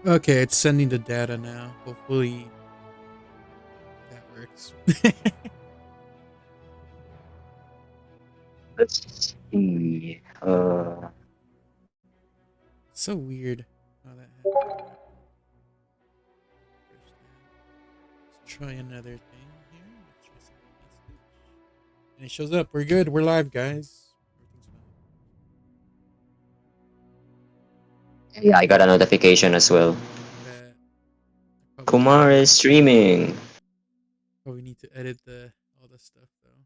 Okay, it's sending the data now. Hopefully that works. Let's see. So weird how that had to happen. Let's try another thing here. Let's try something else. And it shows up. We're good. We're live, guys. Everything's fine. Yeah, I got a notification as well. That I Kumar is streaming. probably need to edit the all the stuff though.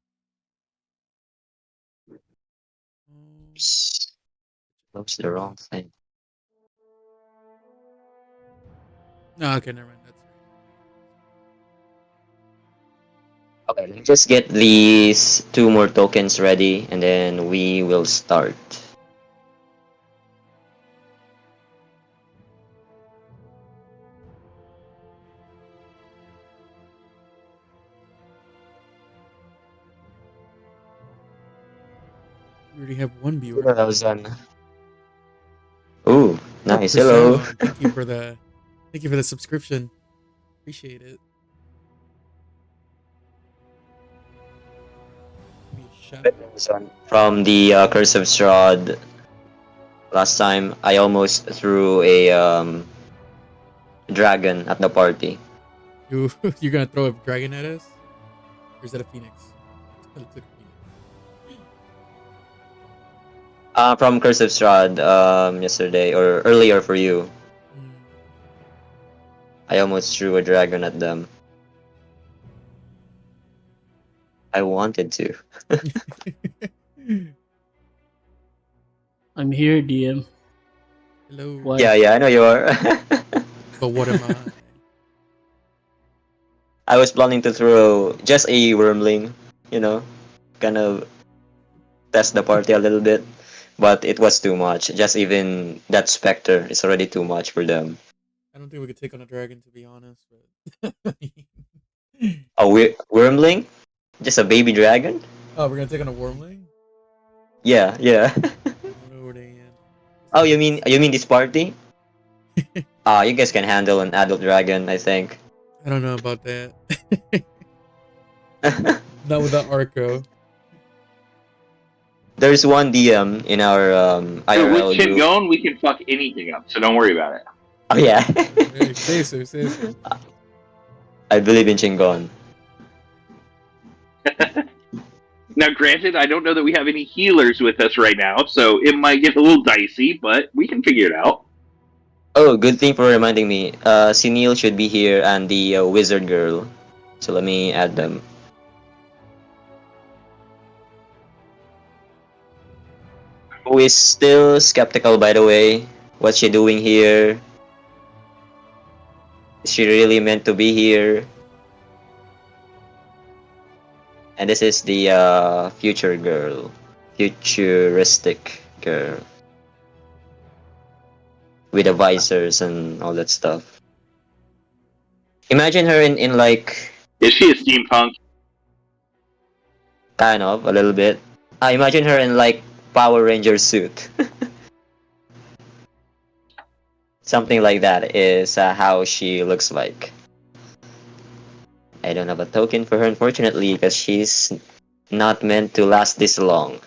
Um, Oops. Oops, the wrong thing. no, okay, never mind. That's right. Okay, let me just get these two more tokens ready and then we will start. We already have one viewer. 2000. Ooh, nice. Hello. Perseon, thank you for the subscription. Appreciate it. Give me a shout out. From the Curse of Strahd. Last time, I almost threw a dragon at the party. You're gonna throw a dragon at us? Or is that a phoenix? That looks like a phoenix. From Curse of Strahd yesterday or earlier for you. Mm. I almost threw a dragon at them. I wanted to. I'm here, DM. Hello. Why? Yeah, I know you are. But what am I? I was planning to throw just a wormling, you know, kind of test the party a little bit, but it was too much. Just even that specter is already too much for them. I don't think we could take on a dragon to be honest, but A wormling? Just a baby dragon? oh, we're gonna take on a wormling? Yeah. Oh damn. Oh, you mean this party? You guys can handle an adult dragon, I think. I don't know about that. Not with the Arco. There's one DM in our Dude, with IRL group. Chingon, we can fuck anything up, so don't worry about it. Oh yeah. Hey, say so, say so. I believe in Chingon. Now, granted, I don't know that we have any healers with us right now, so it might get a little dicey, but we can figure it out. Oh, good thing for reminding me. Sinil should be here and the wizard girl. So let me add them. Who is still skeptical, by the way? What's she doing here? Is she really meant to be here? And this is the future girl. Futuristic girl. With the visors and all that stuff. Imagine her in like, Is she a steampunk? kind of, a little bit. Imagine her in like Power Ranger suit. Something like that is how she looks like. I don't have a token for her, unfortunately, because she's not meant to last this long.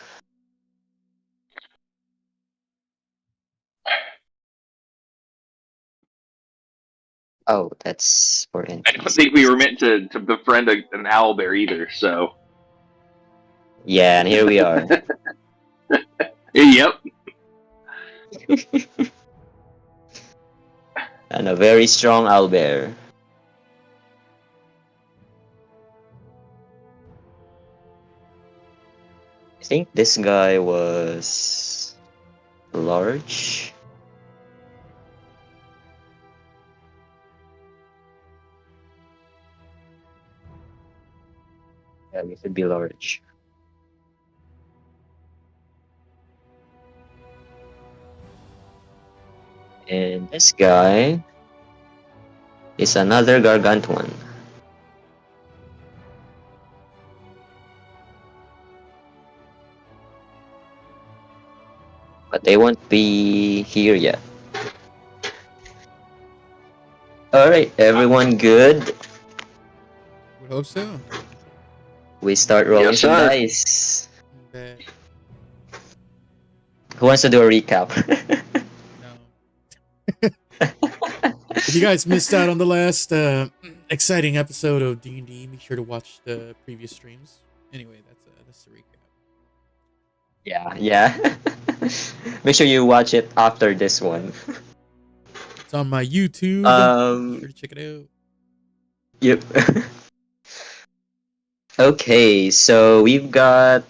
Oh, that's for I don't think we were meant to befriend an owlbear either, so. Yeah, and here we are. Yep. And a very strong owlbear. I think this guy was large. Yeah, he should be large. And this guy is another gargantuan. But they won't be here yet. All right, everyone good? Would hope so. We start rolling Yes, some sir. dice. Bet. Who wants to do a recap? No. If you guys missed out on the last exciting episode of D&D, make sure to watch the previous streams. Anyway, that's the recap. yeah. Make sure you watch it after this one. It's on my YouTube. Be sure to check it out. Yep. Okay, so we've got.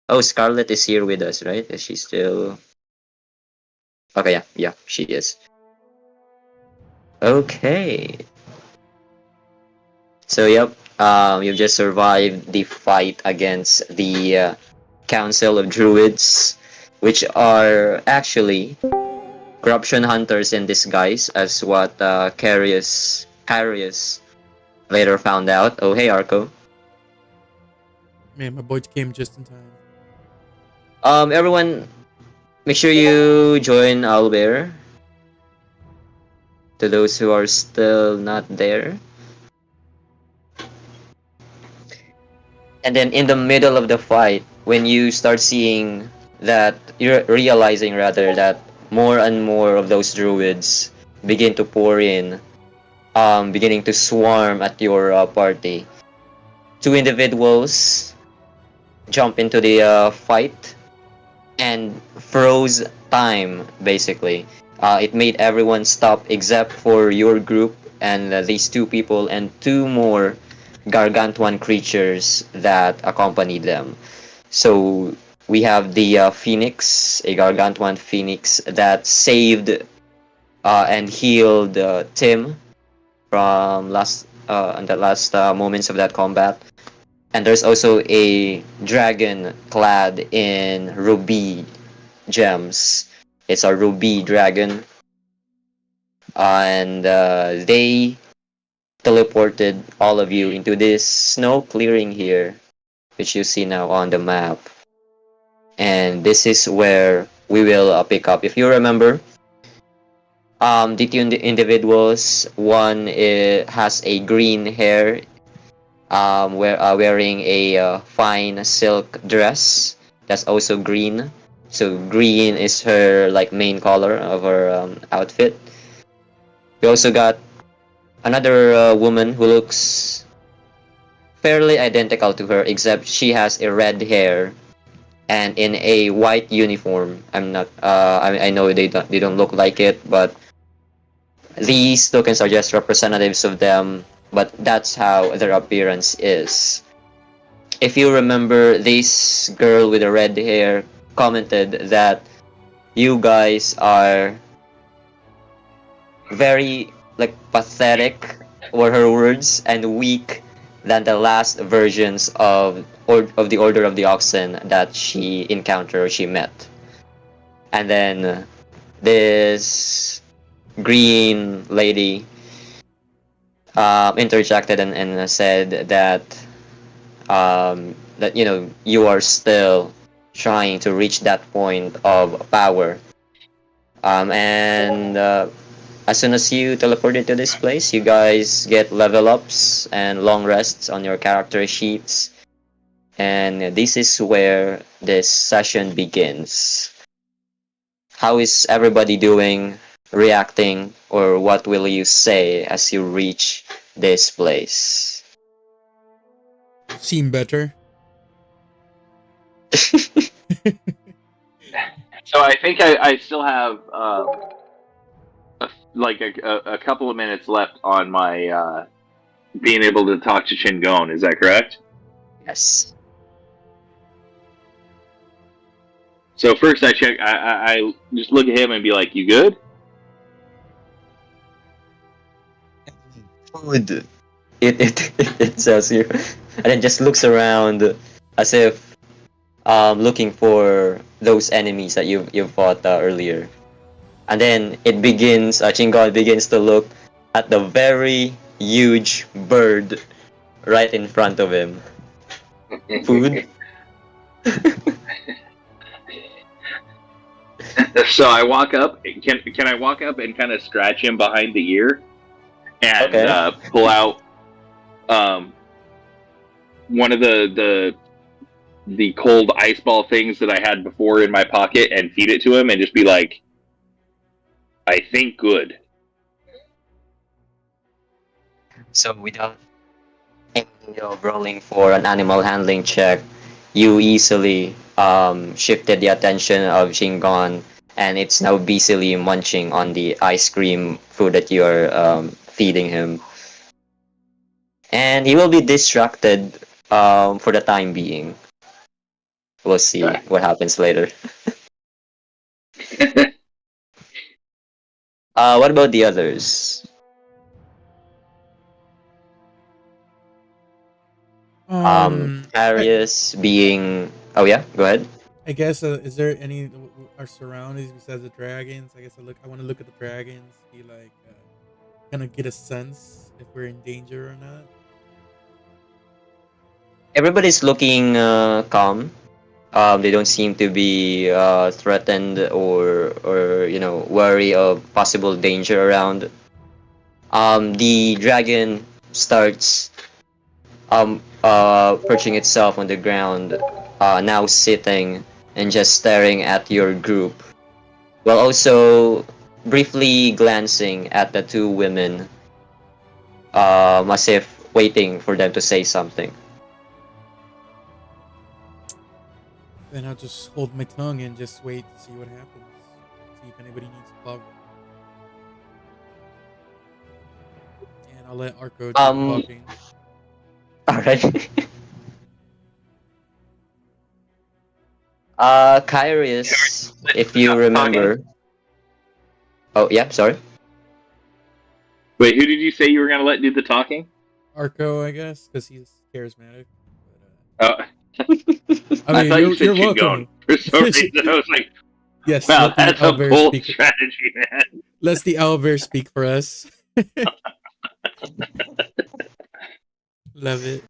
Oh, Scarlett is here with us, right? Is she still? Okay, yeah, she is. Okay. So yep, you've just survived the fight against the Council of Druids, which are actually corruption hunters in disguise, as what Carius later found out. Oh, hey, Arco. Man, my boy came just in time. Everyone, make sure you join Owlbear. To those who are still not there. And then in the middle of the fight, when you start seeing that, you're realizing rather that more and more of those druids begin to pour in, beginning to swarm at your party. Two individuals jump into the fight and froze time, basically. It made everyone stop except for your group and these two people and two more gargantuan creatures that accompanied them. So we have the phoenix, a gargantuan phoenix that saved and healed Tim from in the last moments of that combat. And there's also a dragon clad in ruby gems. It's a ruby dragon, and they teleported all of you into this snow clearing here, which you see now on the map. And this is where we will pick up. If you remember, the two individuals, one has a green hair, wearing a fine silk dress that's also green. So green is her like main color of her outfit. We also got another woman who looks fairly identical to her, except she has a red hair and in a white uniform. I'm not. I know they don't look like it, but these tokens are just representatives of them. But that's how their appearance is. If you remember, this girl with the red hair commented that you guys are very like pathetic, were her words, and weak than the last versions of the Order of the Oxen that she encountered or she met. And then this green lady interjected and said that you are still trying to reach that point of power, and as soon as you teleported to this place, you guys get level ups and long rests on your character sheets, and this is where this session begins. How is everybody doing, reacting, or what will you say as you reach this place? Seem better. So I think I still have a couple of minutes left on my being able to talk to Shingon. Is that correct? Yes. So first I check. I just look at him and be like, "You good?" Food. It says here, and then just looks around as if looking for those enemies that you fought earlier. And then it begins. Chingon begins to look at the very huge bird right in front of him. Food. So I walk up. Can I walk up and kind of scratch him behind the ear and Okay. pull out one of the cold ice ball things that I had before in my pocket and feed it to him and just be like, I think good. So without any rolling for an animal handling check, you easily shifted the attention of Shingon, and it's now busily munching on the ice cream food that you're feeding him. And he will be distracted for the time being. We'll see Okay. what happens later. What about the others? I, Arius being. Oh yeah, go ahead. I guess is there any our surroundings besides the dragons? I guess I want to look at the dragons, be like, kind of get a sense if we're in danger or not. Everybody's looking calm. They don't seem to be threatened or worry of possible danger around. The dragon starts perching itself on the ground, now sitting and just staring at your group, while also briefly glancing at the two women, as if waiting for them to say something. Then I'll just hold my tongue and just wait to see what happens. See if anybody needs cover. And I'll let Arco do the Um, talking. all right. Kyrius, if you remember. Oh yeah, sorry. Wait, who did you say you were going to let do the talking? Arco, I guess, because he's charismatic. Oh, I I mean, thought you said you're welcome. Shingon. For some reason, I was like, Yes, wow, let the that's a owlbear bold speak. strategy, man. Let the owlbear speak for us. Love it.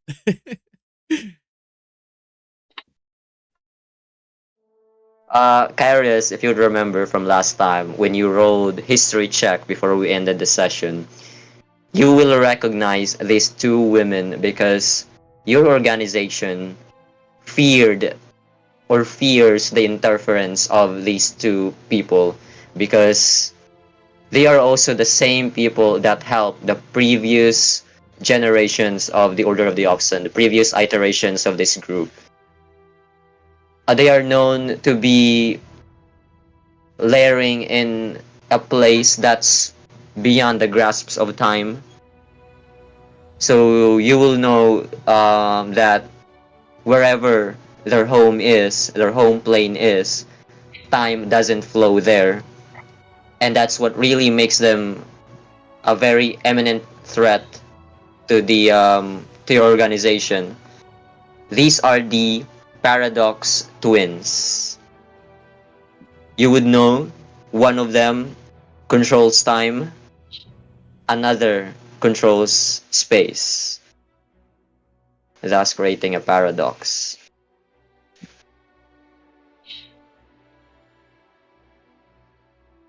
Kyrius, if you'd remember from last time when you rolled history check before we ended the session, you will recognize these two women because your organization feared or fears the interference of these two people because they are also the same people that helped the previous generations of the Order of the Oxen, the previous iterations of this group. They are known to be layering in a place that's beyond the grasps of time. So you will know that wherever their home plane is, time doesn't flow there. And that's what really makes them a very eminent threat to your organization. These are the Paradox Twins. You would know one of them controls time, another controls space, thus creating a paradox.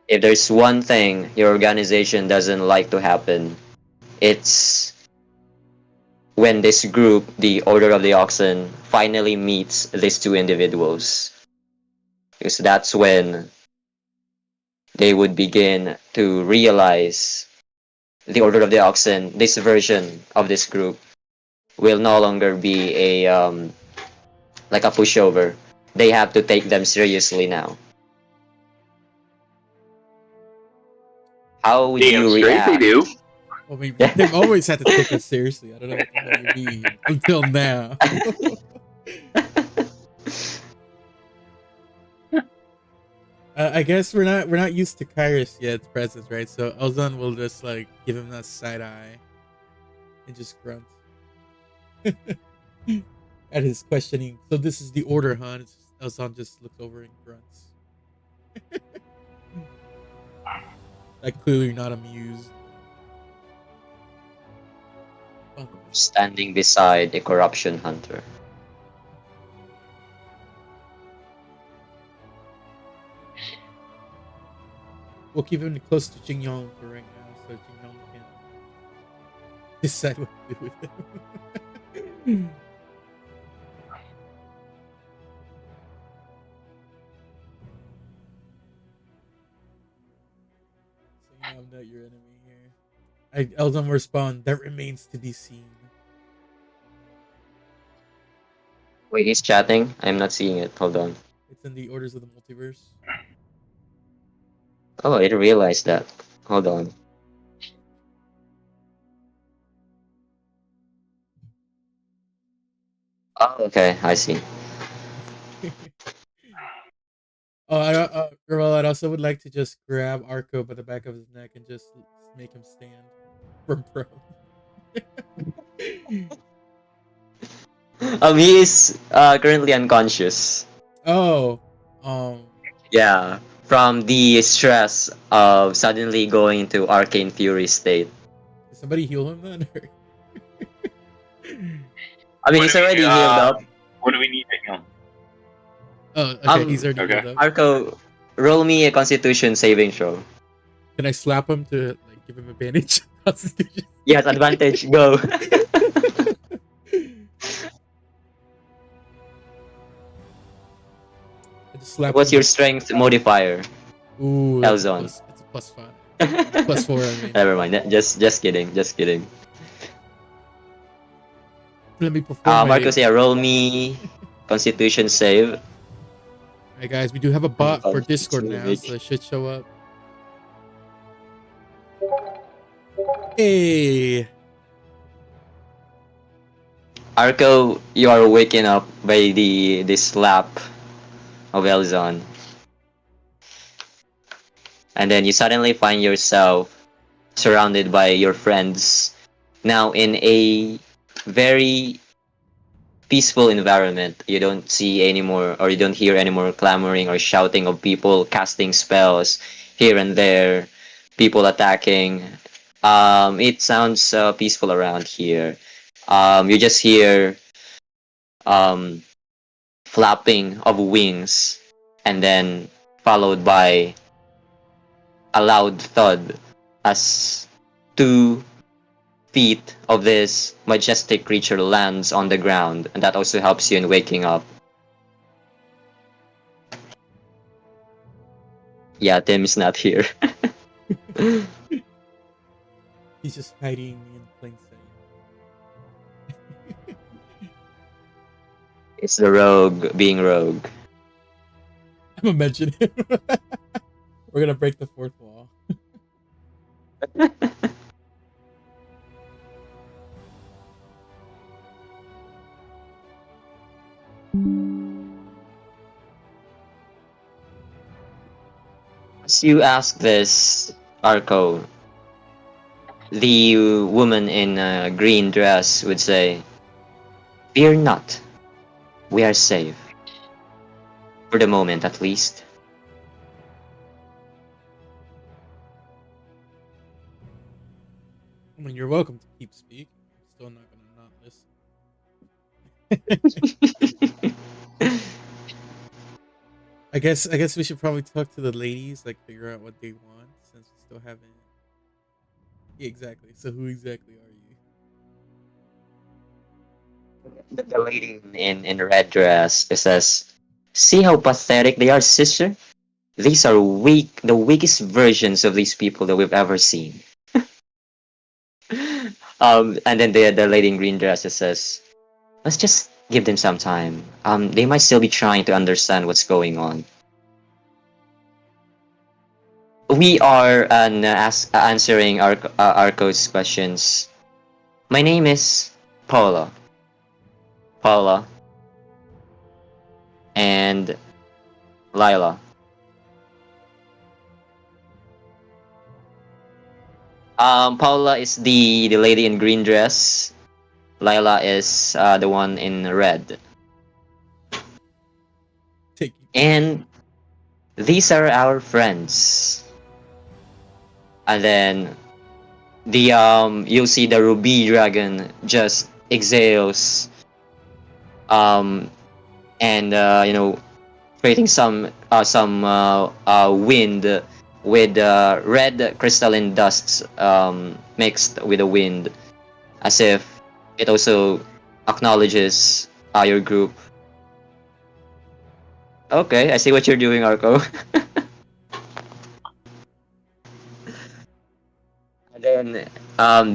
If there's one thing your organization doesn't like to happen, it's when this group, the Order of the Oxen, finally meets these two individuals. Because that's when they would begin to realize the Order of the Oxen, this version of this group, will no longer be a like a pushover. They have to take them seriously now. How would Damn you straight they react? do. Well, I mean, they've always had to take us seriously. I don't know what the hell you mean. Until now. I guess we're not used to Kyrus yet's presence, right? So Elzon will just like give him that side eye and just grunt at his questioning. So this is the order, huh? Elzon just looks over and grunts. Like clearly not amused. Oh, Standing beside a corruption hunter. we'll keep him close to Jing Yong for right now, so Jing Yong can Decide what to do with them. So you know I'm not your enemy here. Eldon respond, that remains to be seen. Wait, he's chatting? I'm not seeing it. Hold on. It's in the Orders of the Multiverse. Oh, I didn't realize that. Hold on. Oh, okay. I see. Girl, I'd also would like to just grab Arco by the back of his neck and just make him stand from prone. He is currently unconscious. Oh, Yeah, from the stress of suddenly going into arcane fury state. did somebody heal him then? I mean, he's already healed up. What do we need to heal? Oh, okay, he's already okay. healed up. Arco, roll me a Constitution saving throw. Can I slap him to like give him advantage? Constitution. Yes, advantage. Go. I just slap What's him. your strength modifier? Ooh, Elzon? It's a +5. +4, I mean. Never mind. Just kidding. Just kidding. Let me perform. Marcos, yeah, roll me Constitution save. Alright, guys, we do have a bot for Discord now, so it should show up. Hey, Arco, you are waking up by the slap of Elzon. And then you suddenly find yourself surrounded by your friends, now in a very peaceful environment. You don't see anymore, or you don't hear any more clamoring or shouting of people casting spells here and there, people attacking. It sounds peaceful around here. You just hear flapping of wings, and then followed by a loud thud as 2 feet of this majestic creature lands on the ground, and that also helps you in waking up. Yeah, Tim is not here. he's just hiding in plain sight. It's the rogue being rogue. I'm imagining him. We're gonna break the fourth wall. As you ask this, Arco, the woman in a green dress would say, "Fear not. We are safe. For the moment, at least." I mean, you're welcome to keep speaking. I'm still not gonna not listen. I guess we should probably talk to the ladies, like figure out what they want, since we still haven't. Yeah, exactly. So who exactly are you? The lady in red dress says, "See how pathetic they are, sister? These are the weakest versions of these people that we've ever seen." And then the lady in green dress says, "Let's just give them some time. They might still be trying to understand what's going on." We are answering Arco's questions. My name is Paula. Paula. And Lila. Paula is the lady in green dress. Lila is the one in red. Take you. And these are our friends. And then the you'll see the ruby dragon just exhales and creating some wind with red crystalline dusts mixed with the wind, as if it also acknowledges your group. Okay, I see what you're doing, Arco. And then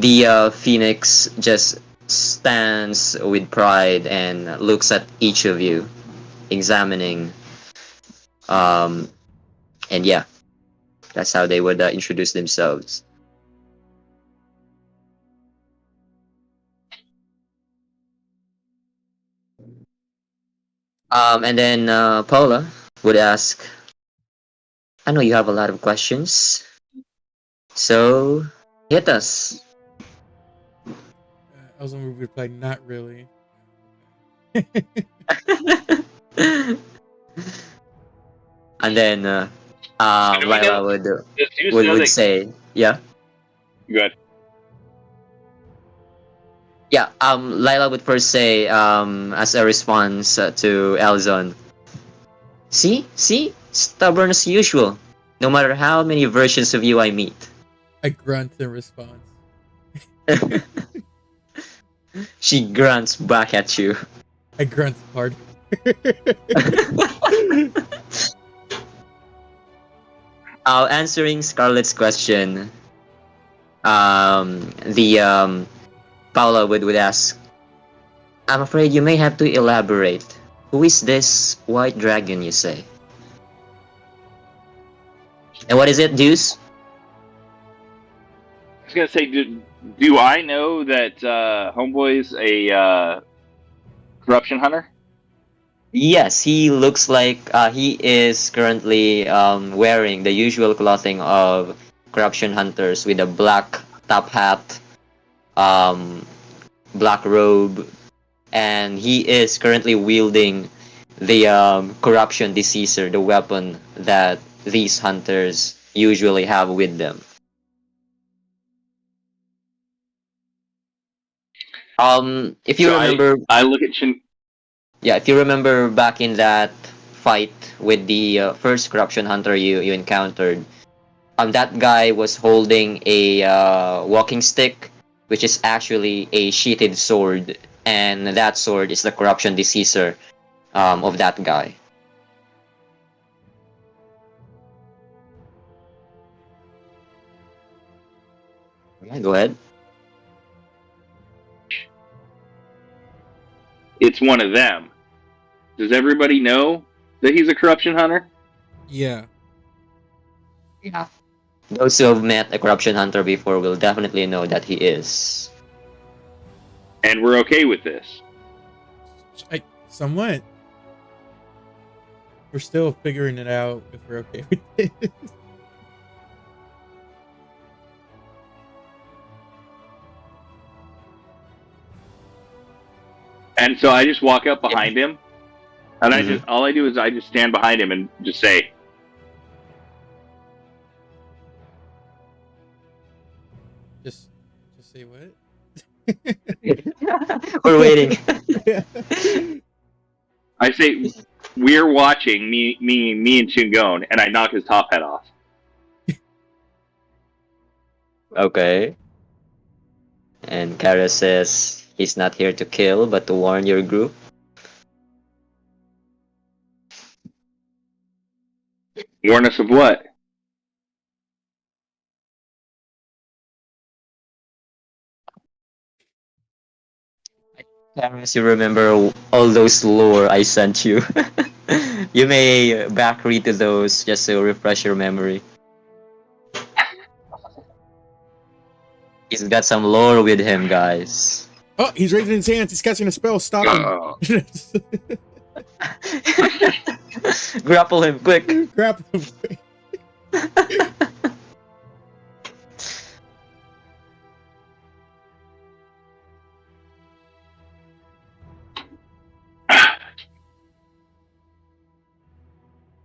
the phoenix just stands with pride and looks at each of you, examining. Um, and yeah, that's how they would introduce themselves. And then Paula would ask, I know you have a lot of questions, so hit us. I was gonna reply, not really. And then So do we Lila know? would Does Zeus know would that? say, yeah, Good. yeah. Lila would first say, as a response to Elzon, see, stubborn as usual. No matter how many versions of you I meet. I grunt in response. She grunts back at you. I grunt hard. Answering Scarlett's question, the Paula would ask, I'm afraid you may have to elaborate. Who is this white dragon you say? And what is it, Deuce? I was gonna say, do I know that Homeboy's a corruption hunter? Yes, he looks like he is currently wearing the usual clothing of corruption hunters with a black top hat, black robe, and he is currently wielding the corruption diseaser, the weapon that these hunters usually have with them. If you So remember, I look at Chin. yeah, if you remember back in that fight with the first corruption hunter you encountered, that guy was holding a walking stick, which is actually a sheathed sword, and that sword is the corruption diseaser of that guy. Yeah, go ahead. It's one of them. Does everybody know that he's a corruption hunter? Yeah. Yeah. Those who have met a corruption hunter before will definitely know that he is. And we're okay with this. Somewhat. We're still figuring it out if we're okay with it. And so I just walk up behind him, and all I do is I just stand behind him and just say, Just say what? We're waiting. I say, we're watching me and Shingon, and I knock his top hat off. Okay. And Kara says he's not here to kill, but to warn your group. Warn us of what? Karis, you remember all those lore I sent you. You may back read to those just to refresh your memory. He's got some lore with him, guys. Oh, he's raising his hands. He's casting a spell. Stop him. Grapple him, quick. Grab him.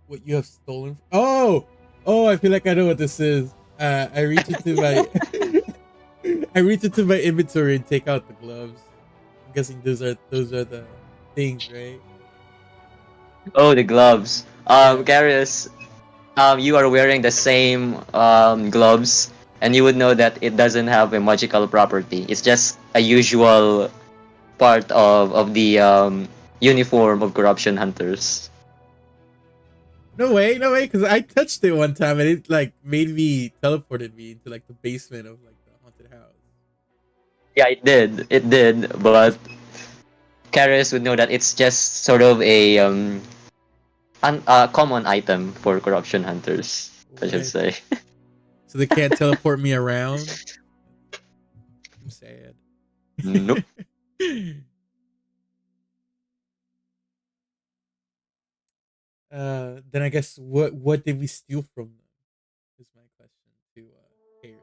What you have stolen? Oh, I feel like I know what this is. I reach into my, I reach into my inventory and take out the gloves. I'm guessing those are the things, right? Oh, the gloves. Karius, you are wearing the same gloves and you would know that it doesn't have a magical property. It's just a usual part of the uniform of corruption hunters. No way, no way, because I touched it one time and it like made me teleported me into like the basement of like the haunted house. Yeah, it did, but carriers would know that it's just sort of a common item for corruption hunters, I should What? say. So they can't teleport me around? I'm sad. Nope. Then I guess what did we steal from them? Is my question to Karis.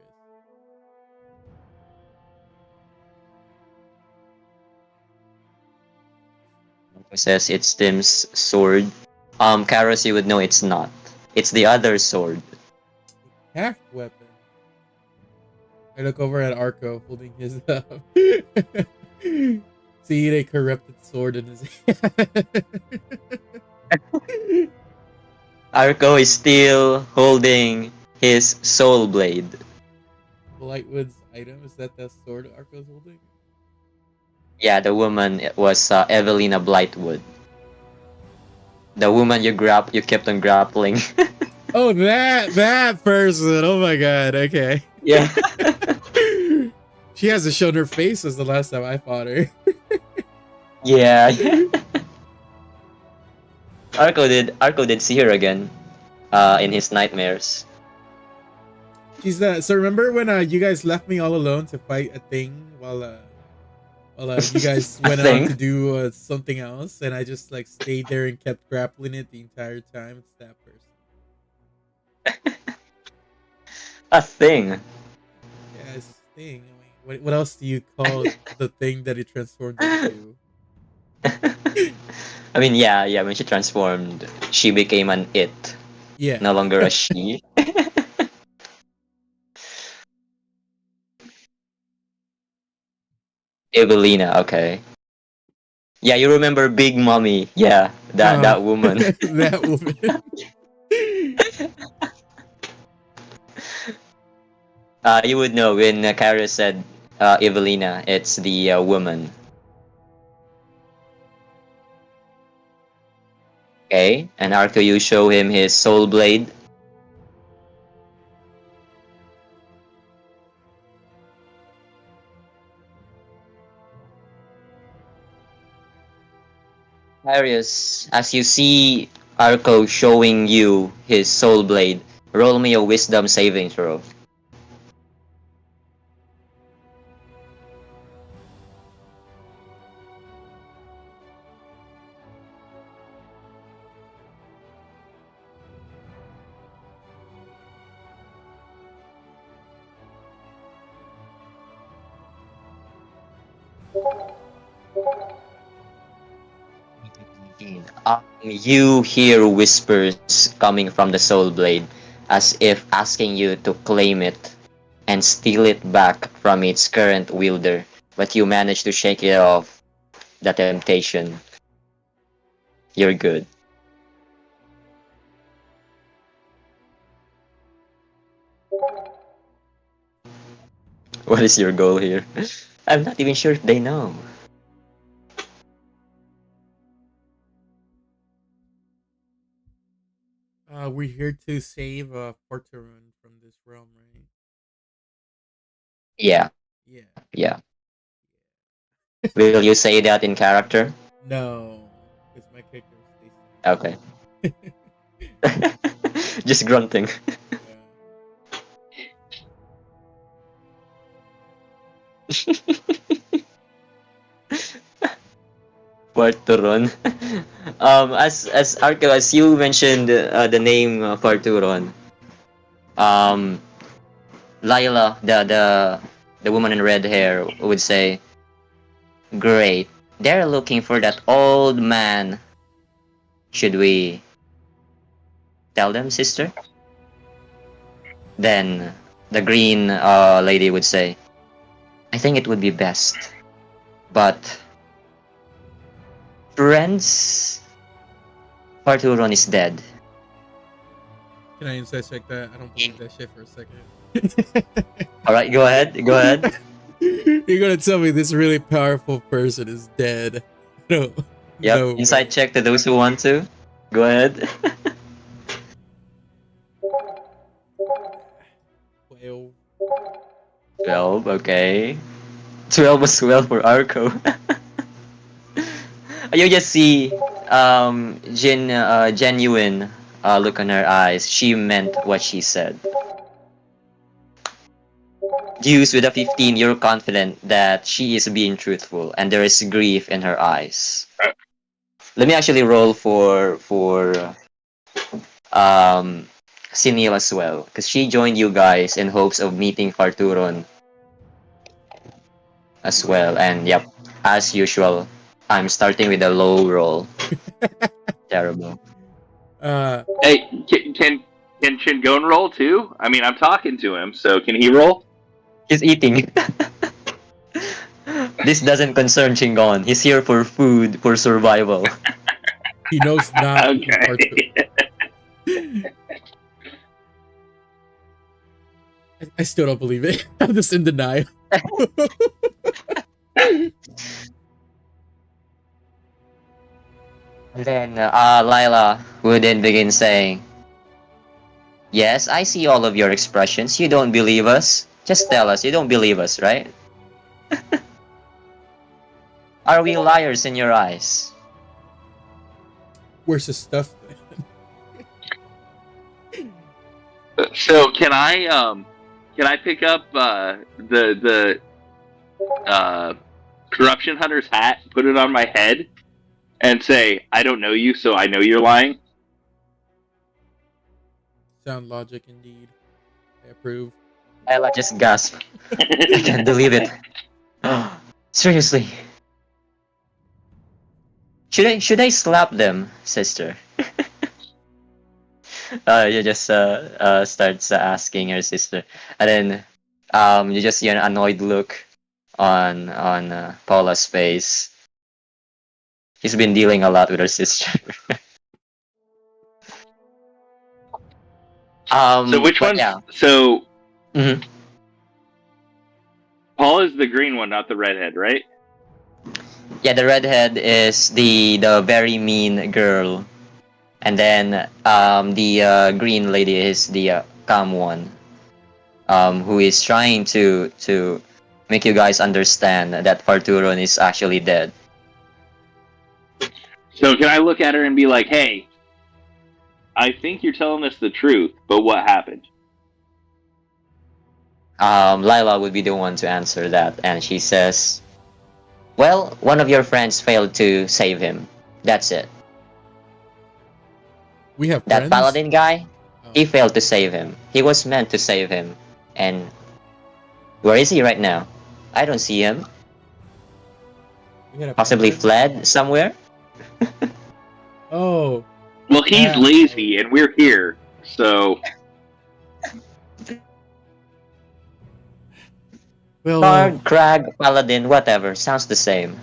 Who says it's Tim's sword? Karos, you would know it's not. It's the other sword. A hacked weapon. I look over at Arco holding his see a corrupted sword in his hand. Arco is still holding his soul blade. Blightwood's item, is that the sword Arco's holding? Yeah, the woman was Evelina Blightwood. The woman you kept on grappling. Oh, that person. Oh my god. Okay. Yeah. She hasn't shown her face since the last time I fought her. Yeah. Arco did see her again in his nightmares. She's so remember when you guys left me all alone to fight a thing while you guys went out to do something else, and I just like stayed there and kept grappling it the entire time? It's that person. A thing. Yeah, it's a thing. I mean, what else do you call the thing that it transformed into? I mean, yeah. When she transformed, she became an it. Yeah. No longer a she. Evelina, okay. Yeah, you remember Big Mommy? Yeah, that woman. That woman. You would know when Kara said Evelina, it's the woman. Okay, and after you show him his soul blade. Arius, as you see Arco showing you his soul blade, roll me a wisdom saving throw. You hear whispers coming from the soul blade, as if asking you to claim it and steal it back from its current wielder, but you manage to shake it off the temptation. You're good. What is your goal here? I'm not even sure if they know. We're here to save Portarun from this realm, right? Yeah, Yeah. yeah. Will you say that in character? No, because my character stays Okay. Just grunting. Parturon. As Arkel, as you mentioned the name Parturon, um, Lila, the woman in red hair, would say, "Great, they're looking for that old man. Should we tell them, sister?" Then the green lady would say, "I think it would be best, but friends, Parturon is dead." Can I insight check that? I don't believe that shit for a second. All right, go ahead. Go ahead. You're gonna tell me this really powerful person is dead? No, Yep. no Inside way. check to those who want to. Go ahead. 12. 12. Okay. 12 as well for Arco. You just see genuine look on her eyes. She meant what she said. Deuce with a 15, you're confident that she is being truthful and there is grief in her eyes. Let me actually roll for um Sinil as well, because she joined you guys in hopes of meeting Farturon as well. And yep, as usual, I'm starting with a low roll. Terrible. Hey, can Chingon roll too? I mean, I'm talking to him, so can he roll? He's eating. This doesn't concern Chingon. He's here for food, for survival. He knows not who Arthur. Okay. I still don't believe it. I'm just in denial. Then Lila would then begin saying, "Yes, I see all of your expressions. You don't believe us. Just tell us, you don't believe us, right? Are we liars in your eyes?" Where's his stuff? So can I pick up the corruption hunter's hat, put it on my head, and say, "I don't know you, so I know you're lying"? Sound logic indeed. I approve. Lila just gasped. I can't believe it. Seriously. Should I slap them, sister? You just starts asking her sister, and then you just see an annoyed look on Paula's face. She's been dealing a lot with her sister. So which but one? Yeah. So Mhm. Paul is the green one, not the redhead, right? Yeah, the redhead is the very mean girl, and then the green lady is the calm one, who is trying to make you guys understand that Farturon is actually dead. So can I look at her and be like, "Hey, I think you're telling us the truth, but what happened?" Lila would be the one to answer that, and she says, "Well, one of your friends failed to save him. That's it. We have That friends? paladin guy, Oh. he failed to save him. He was meant to save him. And where is he right now? I don't see him. We had a Possibly paladin? fled somewhere?" Oh. Well, he's Yeah. lazy, and we're here, so Well, Bard, Crag, Paladin, whatever. Sounds the same.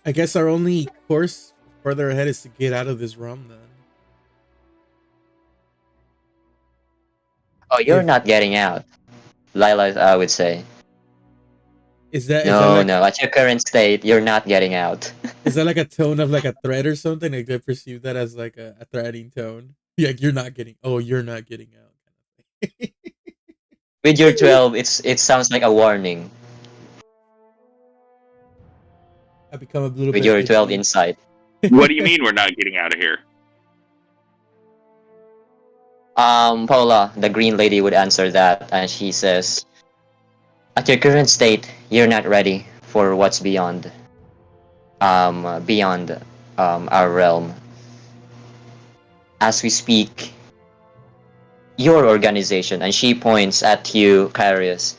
I guess our only course further ahead is to get out of this realm then. Oh, you're If not getting out. Lila, I would say. is that No, like no. At your current state, you're not getting out. is that like a tone of like a threat or something? Like they perceive that as like a threatening tone. Like you're not getting out. With your 12, it sounds like a warning. I become a little With bit your 12 edgy. insight. what do you mean we're not getting out of here? Paula, the green lady, would answer that, and she says, "At your current state, you're not ready for what's beyond our realm. As we speak, your organization," and she points at you, Carius,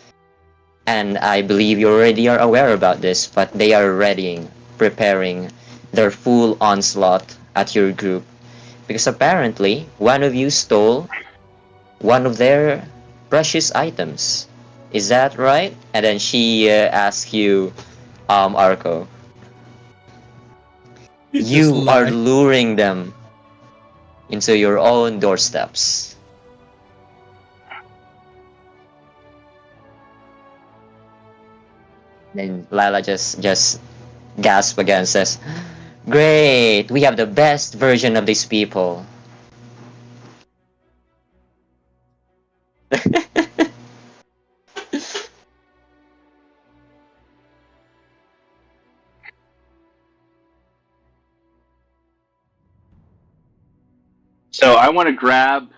"and I believe you already are aware about this, but they are readying, preparing their full onslaught at your group, because apparently one of you stole one of their precious items. Is that right?" And then she asks you, Arco, Just "You are lie. luring them into your own doorsteps. Then Lila just gasp again and says, "Great, we have the best version of these people." So I want to grab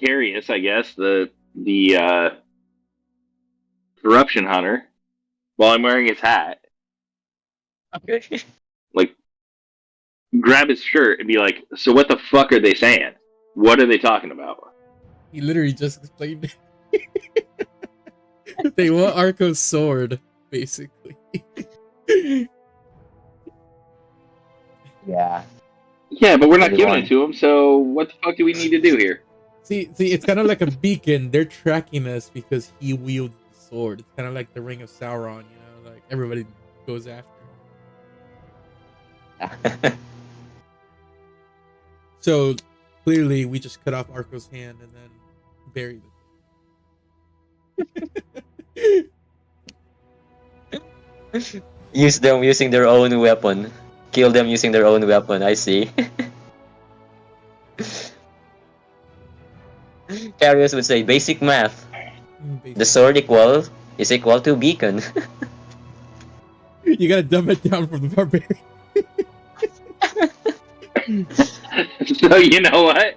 Carius, I guess, the corruption hunter, while I'm wearing his hat. Okay. Like, grab his shirt and be like, "So what the fuck are they saying? What are they talking about?" He literally just explained it. They want Arco's sword, basically. Yeah. Yeah, but we're not Really giving want- it to him. So what the fuck do we need to do here? See, it's kind of like a beacon. They're tracking us because he wields the sword. It's kind of like the Ring of Sauron, you know, like everybody goes after him. So clearly, we just cut off Arco's hand and then buried it. Use them using their own weapon. Kill them using their own weapon. I see. Carius would say basic math. The sword is equal to beacon. You gotta dumb it down from the barbarian. So you know what?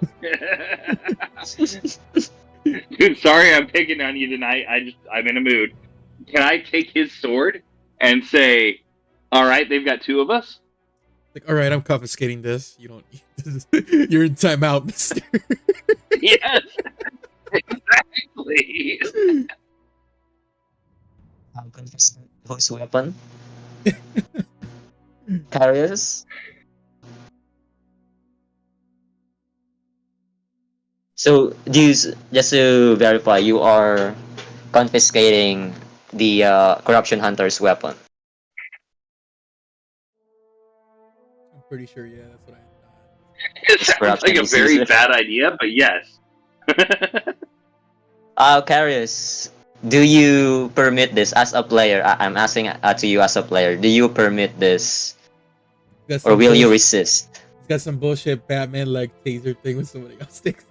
Dude, sorry I'm picking on you tonight. I'm in a mood. Can I take his sword and say, "All right, they've got two of us"? Like, all right, I'm confiscating this. You don't. You're in timeout, mister. Yes, exactly. Whose weapon? Carius? So, just to verify, you are confiscating the corruption hunter's weapon. I'm pretty sure. Yeah, that's what I thought. It sounds like a very bad idea, but yes. Carius, do you permit this as a player? I'm asking to you as a player. Do you permit this, Got or some will you bullshit- resist? It's got some bullshit Batman like taser thing with somebody else takes.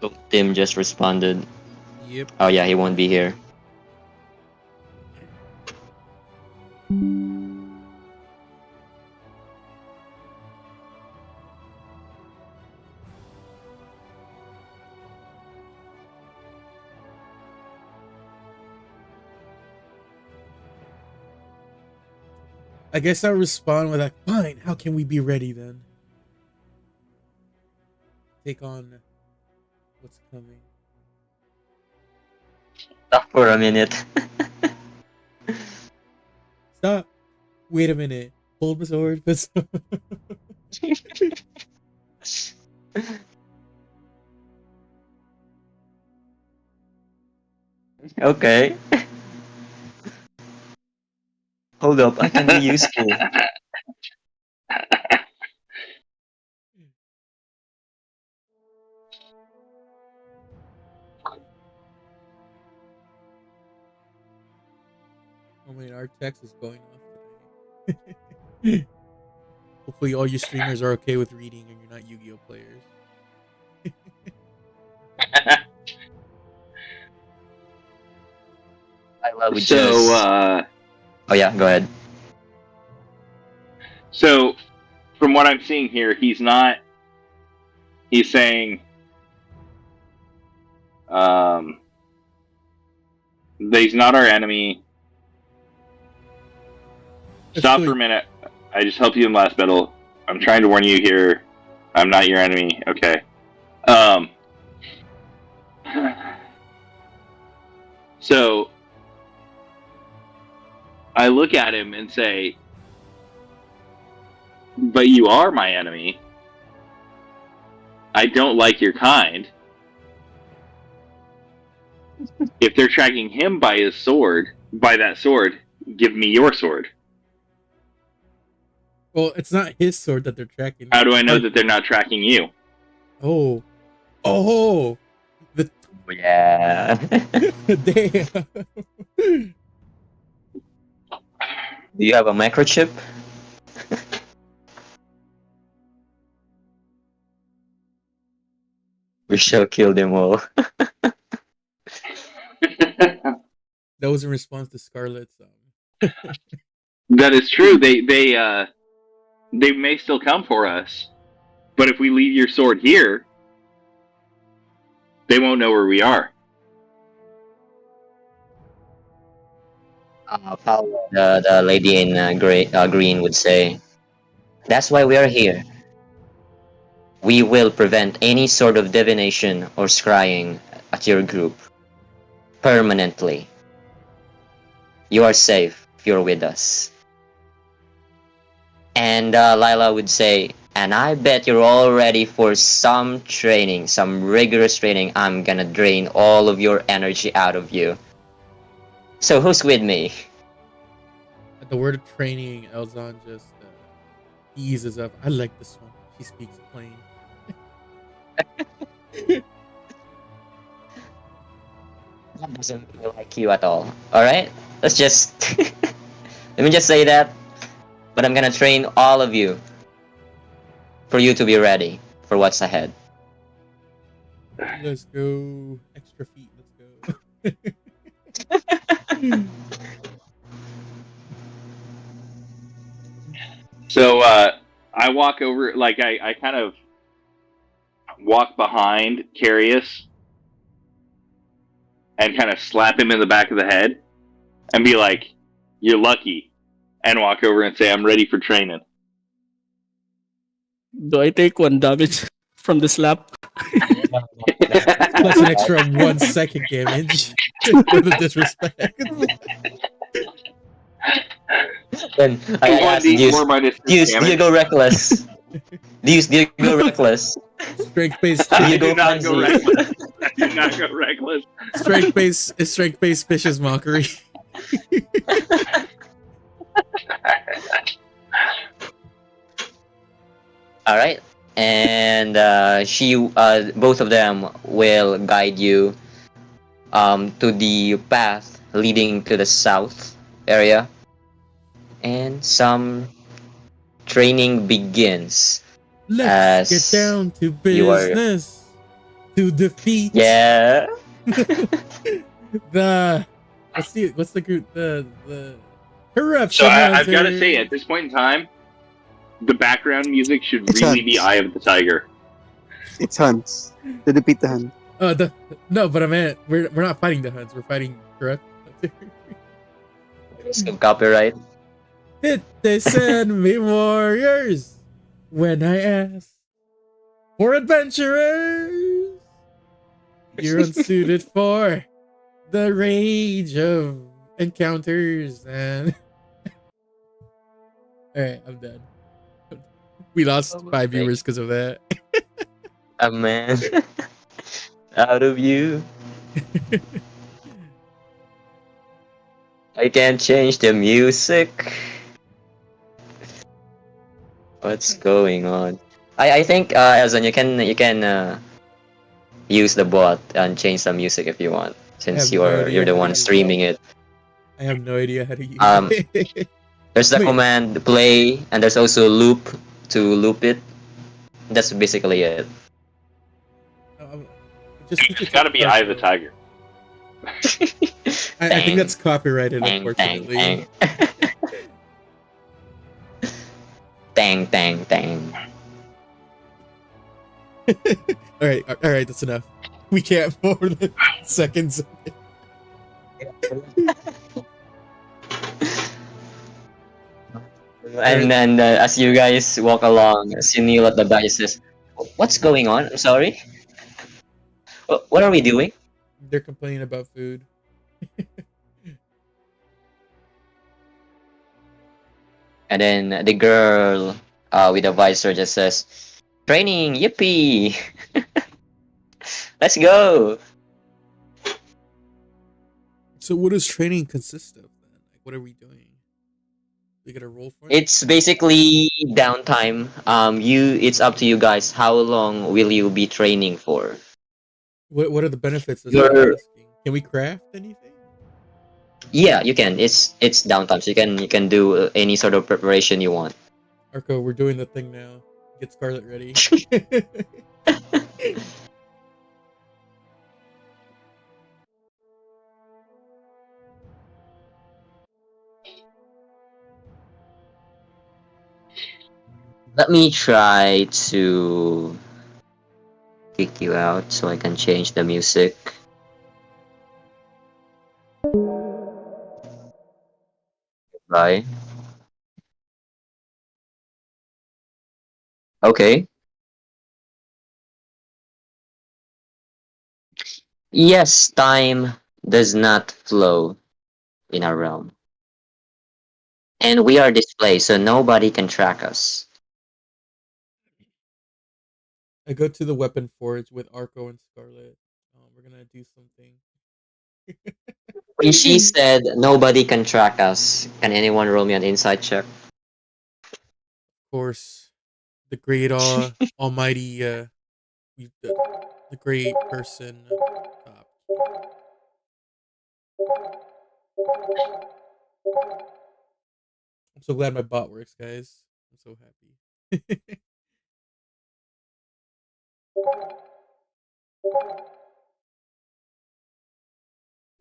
So Tim just responded. Yep. Oh yeah, he won't be here. I guess I'll respond with like, fine. How can we be ready then? Take on what's coming. Stop for a minute. Stop. Wait a minute. Hold my sword. Okay. Hold up, I can be useful. I mean, our text is going off today. Hopefully, all you streamers are okay with reading and you're not Yu-Gi-Oh players. I love it. So, Oh yeah, go ahead. so from what I'm seeing here, he's saying, that he's not our enemy. Stop for a minute. I just helped you in last battle. I'm trying to warn you here. I'm not your enemy. Okay. So I look at him and say, "But you are my enemy." I don't like your kind. If they're tracking him by his sword, by that sword, give me your sword. Well, it's not his sword that they're tracking. How do I know that they're not tracking you? Oh, the Yeah. damn. Do you have a microchip? We shall kill them all. That was in response to Scarlet's. That is true. They may still come for us, but if we leave your sword here, they won't know where we are. The lady in green would say, "That's why we are here. We will prevent any sort of divination or scrying at your group permanently. You are safe if you're with us." And Lila would say, "And I bet you're all ready for some training, some rigorous training. I'm gonna drain all of your energy out of you. So who's with me?" At the word of training, Elzon just eases up. I like this one. She speaks plain. That doesn't feel like you at all. Alright? Let's just... Let me just say that. But I'm gonna train all of you. For you to be ready for what's ahead. Let's go. Extra feet. Let's go. So I walk over, like I kind of walk behind Carius and kind of slap him in the back of the head and be like, "You're lucky," and walk over and say, "I'm ready for training." Do I take 1 damage from the slap? Plus an extra 1 second damage. For the disrespect. Then I asked, do you go reckless? Do you go reckless? Strength-based Do you I go do not go frenzy? reckless. I do not go reckless. strength-based vicious mockery. All right, and both of them will guide you to the path leading to the south area, and some training begins. Let's As get down to you are- business. To defeat Yeah. the what's the group the corruption. So I've got to hunter. say, at this point in time, the background music should It's really Hans. be "Eye of the Tiger." It's Hans. To defeat the Hunt. No, but I meant we're not fighting the Huns. We're fighting corrupt. Some copyright. Did they send me warriors when I asked for adventurers? You're unsuited for the rage of encounters and. All right, I'm done. We lost 5 viewers because of that. A man out of you. I can't change the music. What's going on? I think Elzon, you can use the bot and change the music if you want, since have no idea you're the how to one use streaming it. I have no idea how to use it. There's the Wait. command play, and there's also loop to loop it. That's basically it. It's got to be "Eye of the Tiger." I think that's copyrighted, Dang, unfortunately. dang, dang. Dang, dang, dang. All right, that's enough. We can't more than seconds. And then as you guys walk along, Sunil at the back says, "What's going on? I'm sorry. What are we doing?" They're complaining about food. And then the girl with the visor just says, Training, yippee! Let's go! So what does training consist of then? Like, what are we doing? We get a roll for it? It's basically downtime. It's up to you guys. How long will you be training for? What are the benefits? That's what I'm You're, asking. Can we craft anything? yeah, you can. It's downtime, so you can do any sort of preparation you want. Arco, we're doing the thing now. Get Scarlet ready. Let me try to kick you out so I can change the music. Bye. Okay. Yes, time does not flow in our realm. And we are displaced, so nobody can track us. I go to the weapon forge with Arco and Scarlet. We're gonna do something. When she said nobody can track us, can anyone roll me an insight check? Of course, the great almighty the great person top. I'm so glad my bot works, guys. I'm so happy.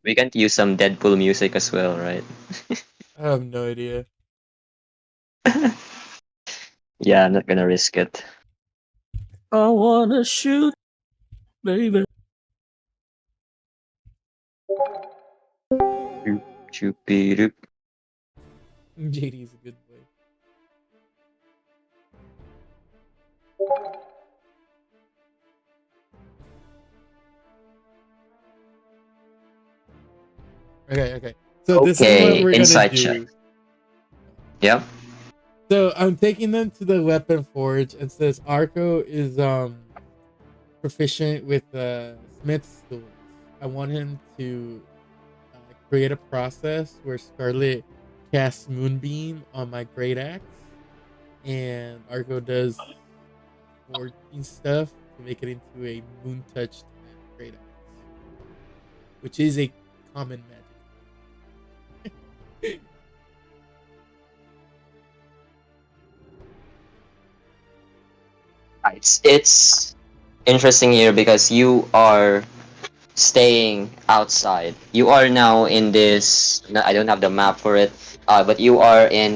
We can use some Deadpool music as well, right? I have no idea. Yeah, I'm not gonna risk it. I wanna shoot, baby. Doop, choopy doop. JD's a good boy. Okay. So this is what Okay, we're gonna insight check. do. Yeah. So I'm taking them to the weapon forge, and since Arco is proficient with smith's tools, I want him to create a process where Scarlet casts Moonbeam on my great axe, and Arco does forging stuff to make it into a moon touched great axe, which is a common magic. It's interesting here because you are staying outside. You are now in this. No, I don't have the map for it, but you are in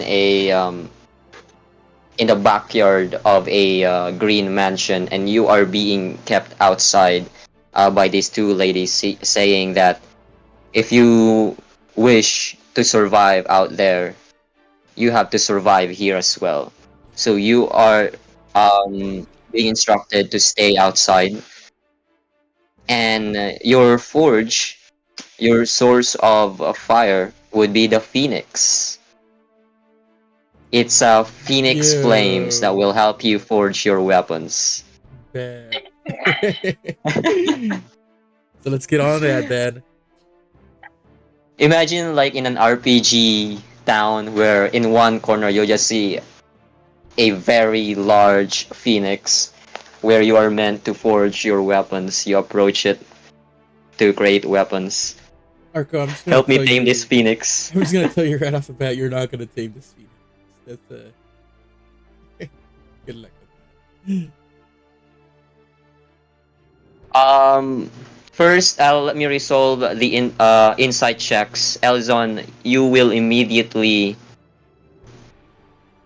the backyard of a green mansion, and you are being kept outside by these two ladies saying that if you wish to survive out there, you have to survive here as well. So you are being instructed to stay outside, and your forge, your source of fire, would be the phoenix. It's phoenix flames that Yo, will help you forge your weapons. bad. So let's get on that then. Imagine like in an RPG town where in one corner you just see a very large phoenix where you are meant to forge your weapons. You approach it to create weapons. Arco, I'm just gonna Help me tell tame this you. phoenix. I'm just gonna tell you right off the bat, you're not gonna tame this phoenix. That's good luck with First, let me resolve the insight checks. Elzon, you will immediately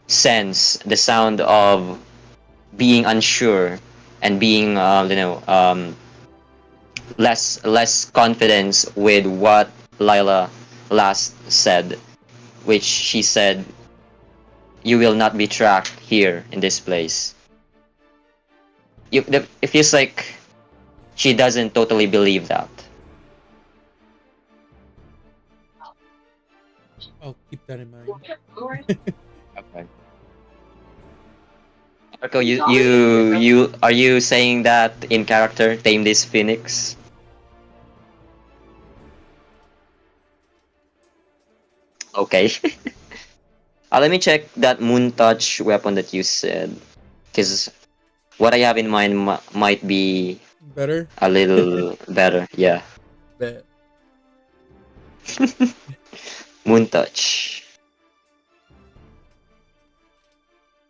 sense the sound of being unsure and being, less confidence with what Lila last said, which she said, "You will not be tracked here in this place." It feels like she doesn't totally believe that. I'll keep that in mind. Okay. Arco, you are you saying that in character? Tame this phoenix. Okay. Let me check that moon touch weapon that you said, because what I have in mind might be Better. a little better. Yeah. Bet. Moon touch.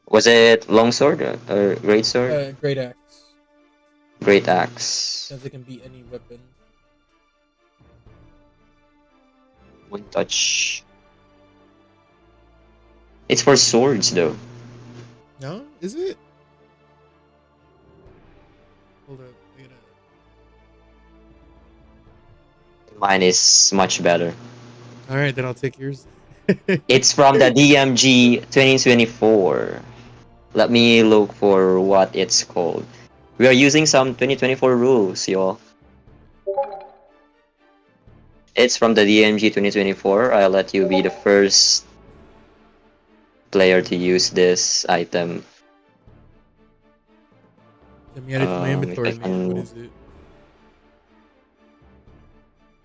Was it longsword or great sword? Great axe. Great axe. Since it can beat any weapon. Moon touch. It's for swords though. No, is it? Hold up. I gotta... Mine is much better. All right, then I'll take yours. It's from the DMG 2024. Let me look for what it's called. We are using some 2024 rules, y'all. It's from the DMG 2024. I'll let you be the first player to use this item. Let me add it to my inventory, if I man. What can- is it?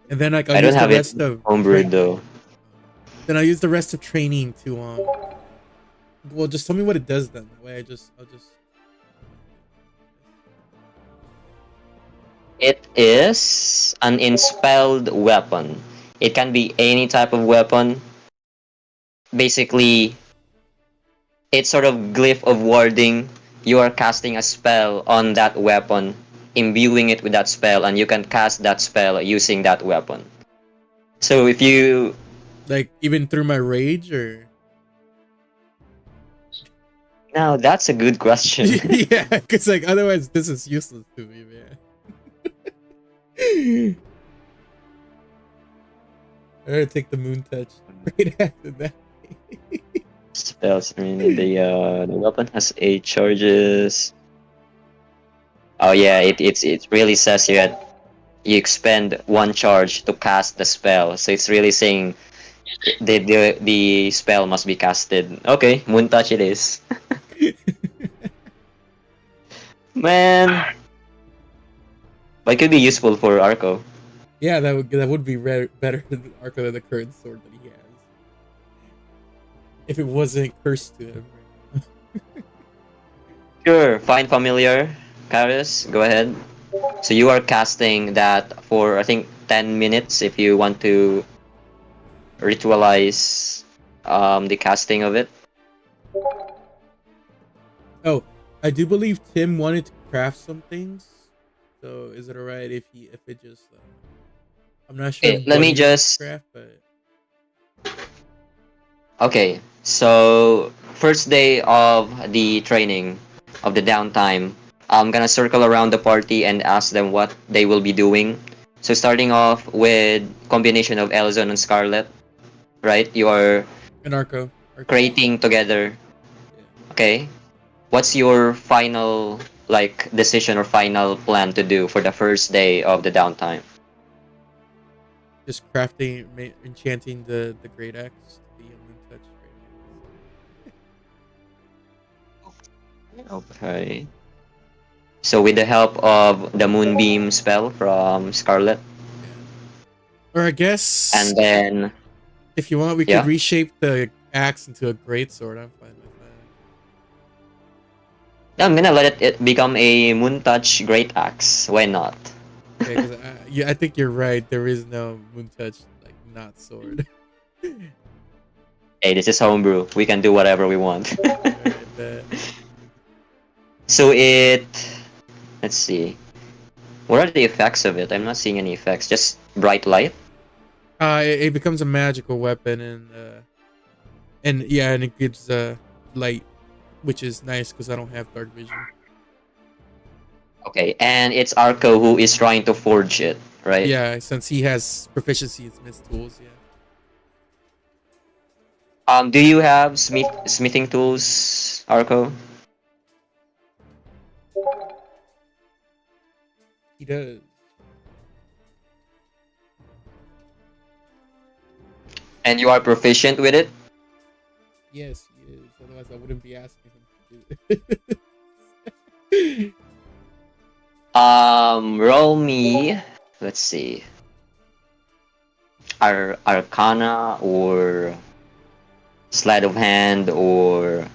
And then like I'll I don't use the have it rest of homebrewed though. Then I'll use the rest of training to well, just tell me what it does then. That way I'll just It is an inspelled weapon. It can be any type of weapon. Basically, it's sort of glyph of warding. You are casting a spell on that weapon, imbuing it with that spell, and you can cast that spell using that weapon. So if you like even through my rage or now that's a good question. yeah, because like otherwise this is useless to me, man. I gotta take the moon touch right after that. Spells. I mean, the weapon has 8 charges. Oh yeah, it really says here that you expend 1 charge to cast the spell. So it's really saying the spell must be casted. Okay, moon touch it is. Man, but it could be useful for Arco. Yeah, that would be better than Arco than the current sword that he has. If it wasn't cursed to him. Sure, find familiar. Karis, go ahead. So you are casting that for I think 10 minutes if you want to ritualize the casting of it. Oh, I do believe Tim wanted to craft some things. So is it alright if it just I'm not sure Okay, let what me he wants to just craft, but okay. So first day of the training of the downtime, I'm gonna circle around the party and ask them what they will be doing. So starting off with combination of Elzon and Scarlet, right? You are an Arco. creating together. Yeah. Okay. What's your final like decision or final plan to do for the first day of the downtime? Just crafting, enchanting the great axe, the moon touch great axe. Okay. So with the help of the moonbeam spell from Scarlet, Or I guess and then if you want, we yeah. could reshape the axe into a great sword. I'm fine with that. I'm gonna let it become a moon touch great axe. Why not? Okay, because yeah, I think you're right. There is no moon touch like not sword. Hey, this is homebrew. We can do whatever we want. Alright, bet. So let's see. What are the effects of it? I'm not seeing any effects. Just bright light. It becomes a magical weapon and yeah, and it gives light, which is nice because I don't have dark vision. Okay, and it's Arco who is trying to forge it, right? Yeah, since he has proficiency in smith tools, yeah. Do you have smithing tools, Arco? He does. And you are proficient with it? Yes, he is. Otherwise, I wouldn't be asking him to do it. Roll me. Let's see. Arcana or sleight of hand or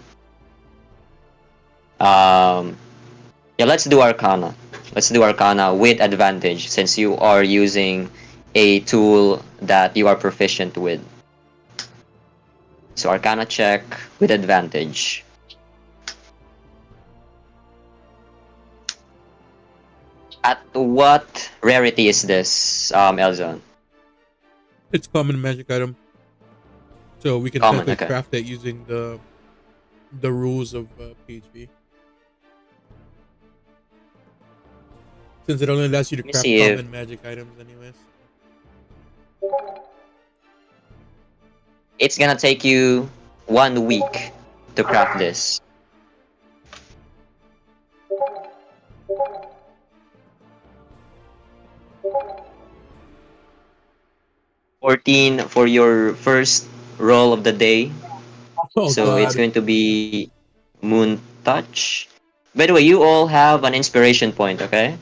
yeah, let's do Arcana. Let's do Arcana with advantage since you are using a tool that you are proficient with. So Arcana check with advantage. At what rarity is this, Elzon? It's common magic item, so we can Common, technically okay. craft it using the rules of PHP. Since it only allows you to Let me craft see if common magic items, anyways. it's gonna take you 1 week to craft this. 14 for your first roll of the day. Oh So it's God! going to be Moon Touch. By the way, you all have an inspiration point, okay?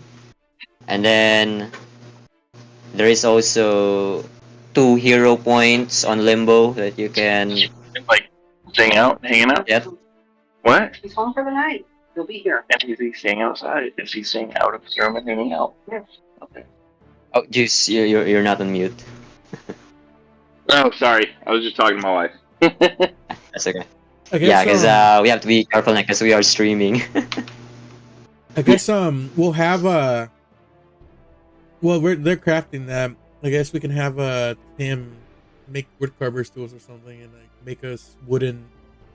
And then there is also 2 hero points on Limbo that you can Like staying out, hanging out. get. What? He's home for the night. He'll be here. And is he staying outside? Is he staying out of his room and hanging out? Yes. Okay. Oh, Juice, you're not on mute. Oh, sorry. I was just talking to my wife. That's okay. I guess Yeah, because we have to be careful now because we are streaming. I guess we'll have well they're crafting that. I guess we can have Tim make wood carver's tools or something and like make us wooden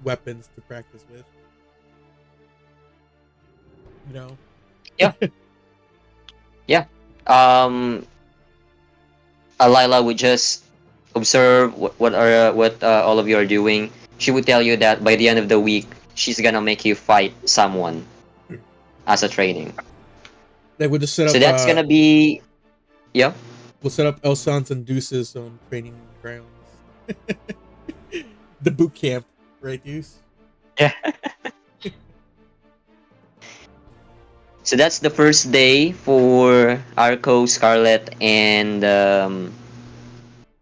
weapons to practice with. You know? Yeah. Yeah. Lila would just observe what all of you are doing. She would tell you that by the end of the week, she's gonna make you fight someone as a training. Like we'll just set up So that's gonna be, yeah. we'll set up Elsons and Deuces on training grounds. The boot camp, right, Deuce? Yeah. So that's the first day for Arco, Scarlet, and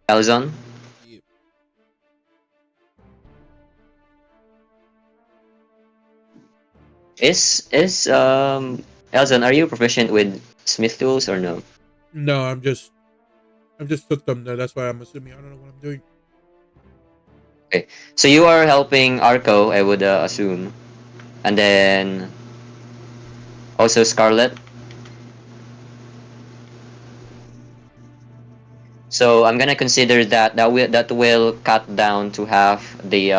Elzon. Yep. Is Elzon, are you proficient with smith tools or no? No, I'm just hooked them there. That's why I'm assuming I don't know what I'm doing. So you are helping Arco, I would assume, and then also Scarlet. So I'm gonna consider that will cut down to half the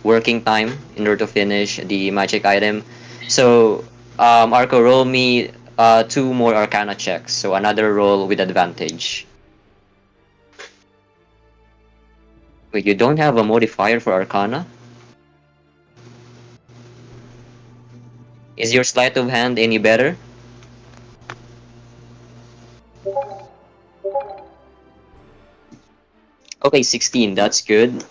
working time in order to finish the magic item. So Arco, roll me 2 more Arcana checks. So another roll with advantage. Wait, you don't have a modifier for Arcana? Is your sleight of hand any better? Okay, 16. That's good.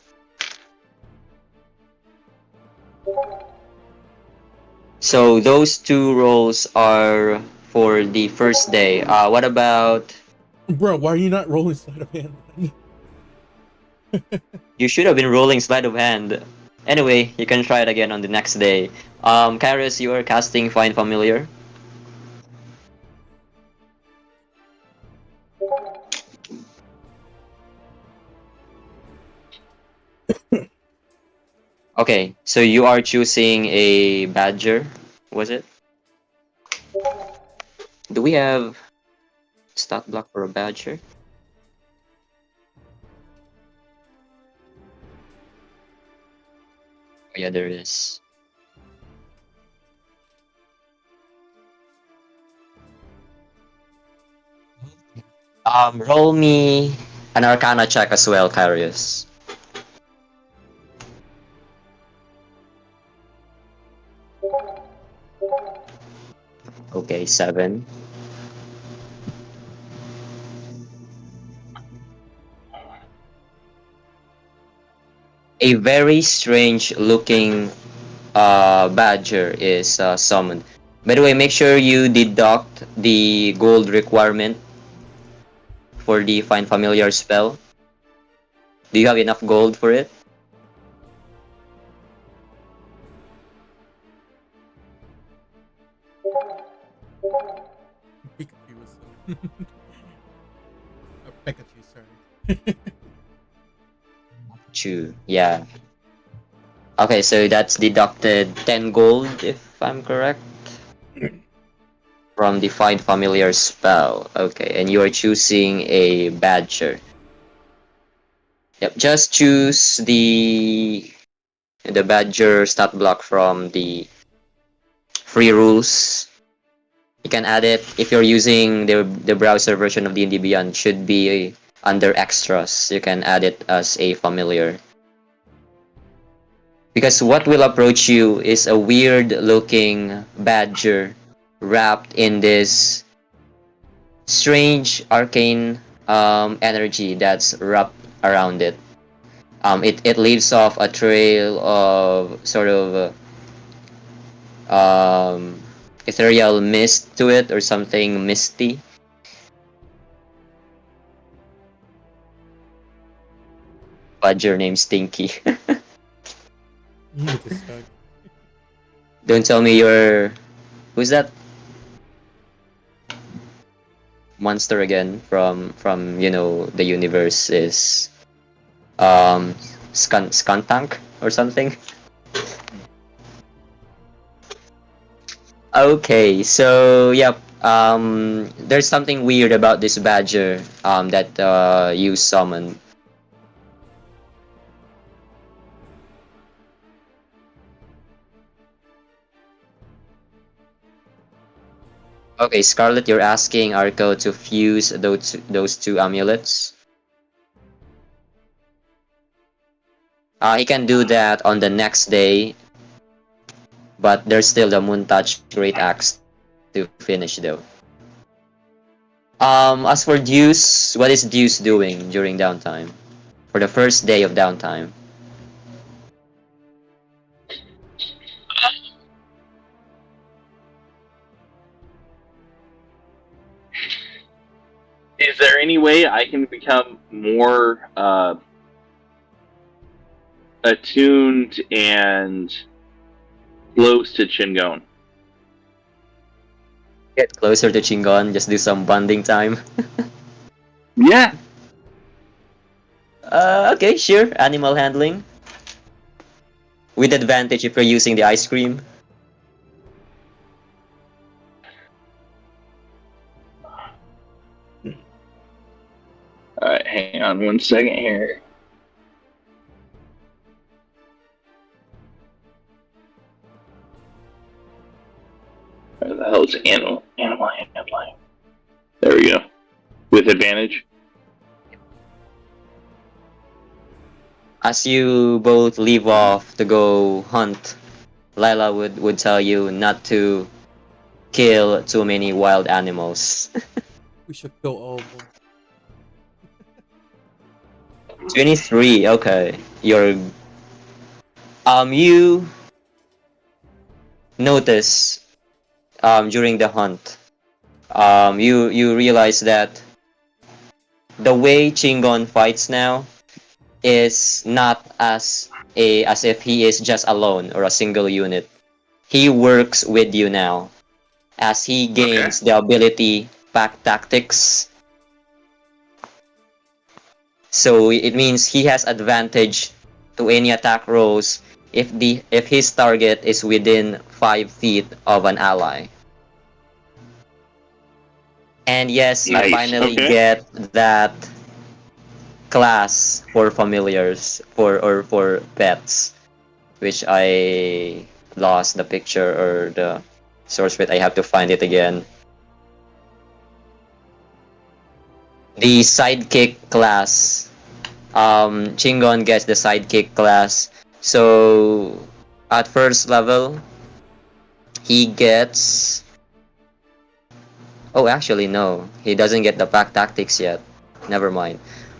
So those 2 rolls are for the first day. What about... Bro, why are you not rolling sleight of hand? You should have been rolling sleight of hand. Anyway, you can try it again on the next day. Kairos, you are casting Find Familiar. Okay, so you are choosing a badger, was it? Do we have stat block for a badger? Oh, yeah, there is. Roll me an Arcana check as well, Carius. Okay, 7. A very strange looking badger is summoned. By the way, make sure you deduct the gold requirement for the Find Familiar spell. Do you have enough gold for it? Pikachu was or Pikachu, sorry. Yeah. Okay, so that's deducted 10 gold, if I'm correct, from the Find Familiar spell. Okay, and you are choosing a Badger. Yep, just choose the Badger stat block from the free rules. You can add it if you're using the browser version of D&D Beyond. Should be under extras. You can add it as a familiar. Because what will approach you is a weird looking badger wrapped in this strange arcane energy that's wrapped around it. It leaves off a trail of sort of ethereal mist to it, or something misty. Badger named Stinky. With the stug. Don't tell me you're... Who's that? Monster again from the universe is Skuntank or something. Okay, so yep. There's something weird about this badger that you summoned. Okay, Scarlet, you're asking Arco to fuse those two amulets. He can do that on the next day, but there's still the Moon Touch Great Axe to finish though. As for Deuce, what is Deuce doing during downtime? For the first day of downtime? Is there any way I can become more attuned and close to Chingon? Get closer to Chingon, just do some bonding time. Yeah. Okay, sure. Animal handling. With advantage if you're using the ice cream. Alright, hang on 1 second here. Where the hell is animal handling? There we go. With advantage? As you both leave off to go hunt, Lila would tell you not to kill too many wild animals. We should kill all of them. 23, okay. You notice during the hunt, you realize that the way Chingon fights now is not as if he is just alone or a single unit. He works with you now as he gains the ability Pack Tactics. So it means he has advantage to any attack rolls if his target is within 5 feet of an ally. And yes, you Nice, finally okay. get that class for familiars for pets, which I lost the picture or the source bit. I have to find it again. The sidekick class. Chingon gets the sidekick class. So at first level, he gets... Oh, actually no. He doesn't get the Pack Tactics yet. Never mind.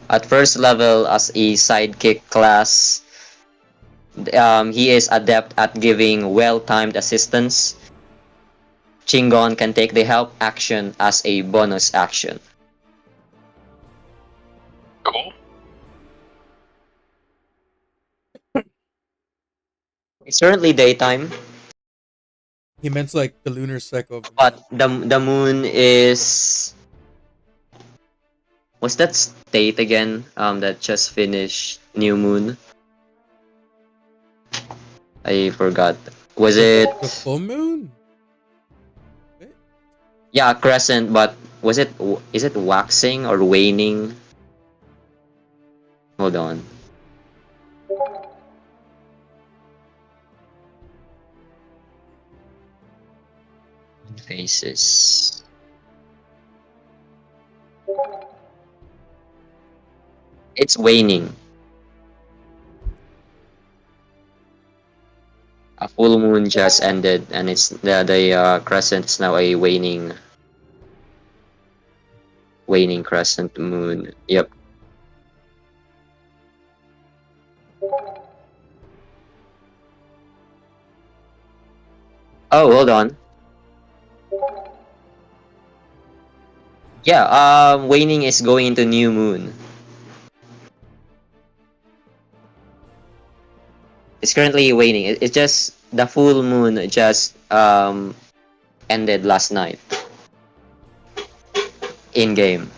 At first level, as a sidekick class, he is adept at giving well-timed assistance. Chingon can take the help action as a bonus action. Cool. It's currently daytime, He meant like the lunar cycle of the but moon. the moon is, what's that state again? That just finished new moon. I forgot. Was it? The full moon? Yeah, crescent. But was it? Is it waxing or waning? Hold on. Faces. It's waning. A full moon just ended, and it's the crescent is now a waning crescent moon. Yep. Oh, hold on. Yeah, waning is going into new moon. It's currently waning. It's just the full moon just ended last night in game.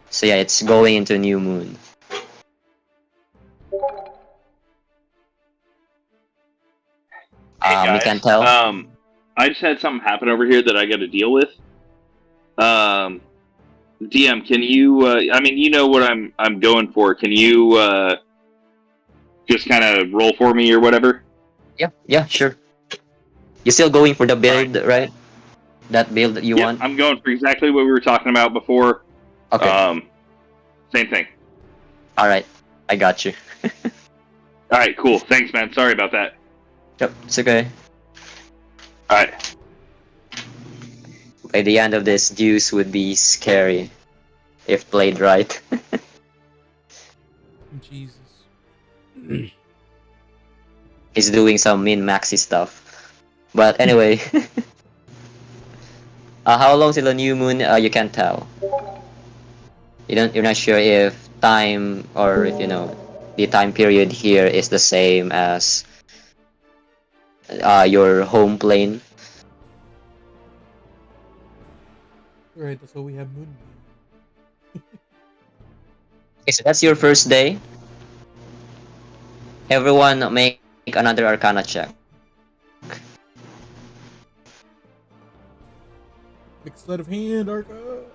So yeah, it's going into new moon. Hey guys, We can tell. I just had something happen over here that I got to deal with. DM, can you? I mean, you know what I'm going for. Can you just kind of roll for me or whatever? Yeah, sure. You're still going for the build, right? That build that you Yep, want? I'm going for exactly what we were talking about before. Okay. Same thing. Alright. I got you. All right, cool. Thanks, man. Sorry about that. Yep, it's okay. All right. By the end of this, Deuce would be scary if played right. Jesus. He's doing some min-maxy stuff. But anyway. How long till the new moon? You can't tell. You're not sure if time, or if the time period here is the same as your home plane. Right, that's why we have moon. Okay, so that's your first day. Everyone make another Arcana check. Big sleight of hand, Arca.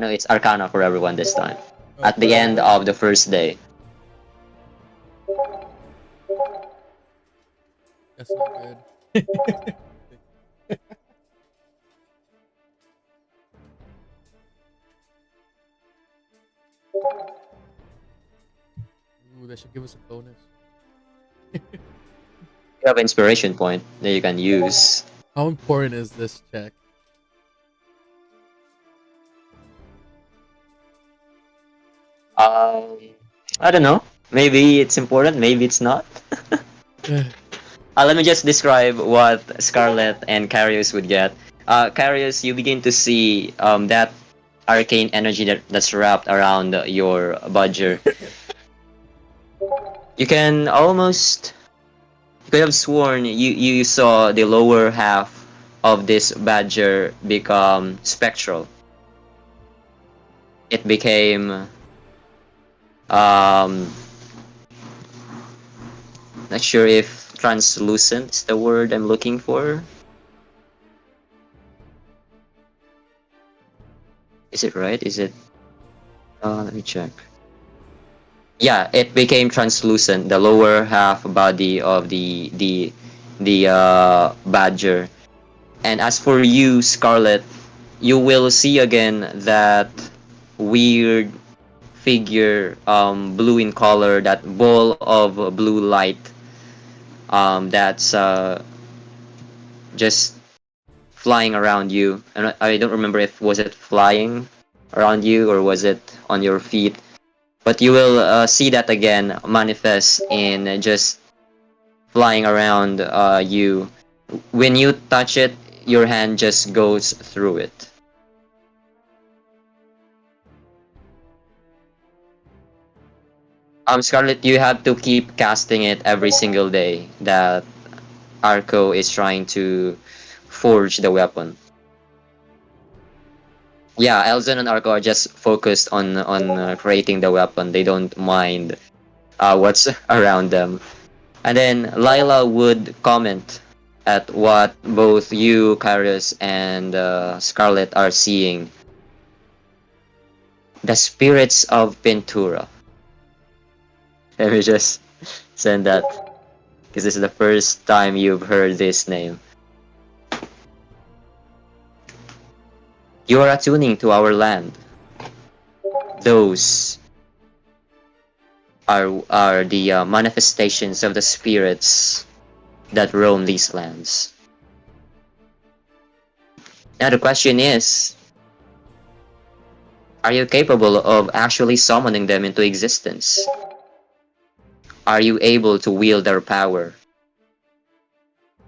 No, it's Arcana for everyone this time. Oh, At the end of the first day. That's not good. Ooh, that should give us a bonus. You have an inspiration point that you can use. How important is this check? I don't know. Maybe it's important, maybe it's not. Let me just describe what Scarlet and Carius would get. Carius, you begin to see that arcane energy that's wrapped around your Badger. You can almost... You could have sworn you saw the lower half of this Badger become spectral. It became... not sure if translucent is the word I'm looking for. Is it right? Is it? Let me check. Yeah, it became translucent. The lower half body of the Badger. And as for you, Scarlet, you will see again that weird figure, blue in color, that ball of blue light, that's just flying around you. And I don't remember if was it flying around you or was it on your feet, but you will see that again manifest in just flying around you. When you touch it, your hand just goes through it. Scarlet, you have to keep casting it every single day that Arco is trying to forge the weapon. Yeah, Elzen and Arco are just focused on creating the weapon. They don't mind what's around them. And then Lila would comment at what both you, Kairos, and Scarlet are seeing. The spirits of Pintura. Let me just send that, because this is the first time you've heard this name. You are attuning to our land. Those are the manifestations of the spirits that roam these lands. Now the question is, are you capable of actually summoning them into existence? Are you able to wield their power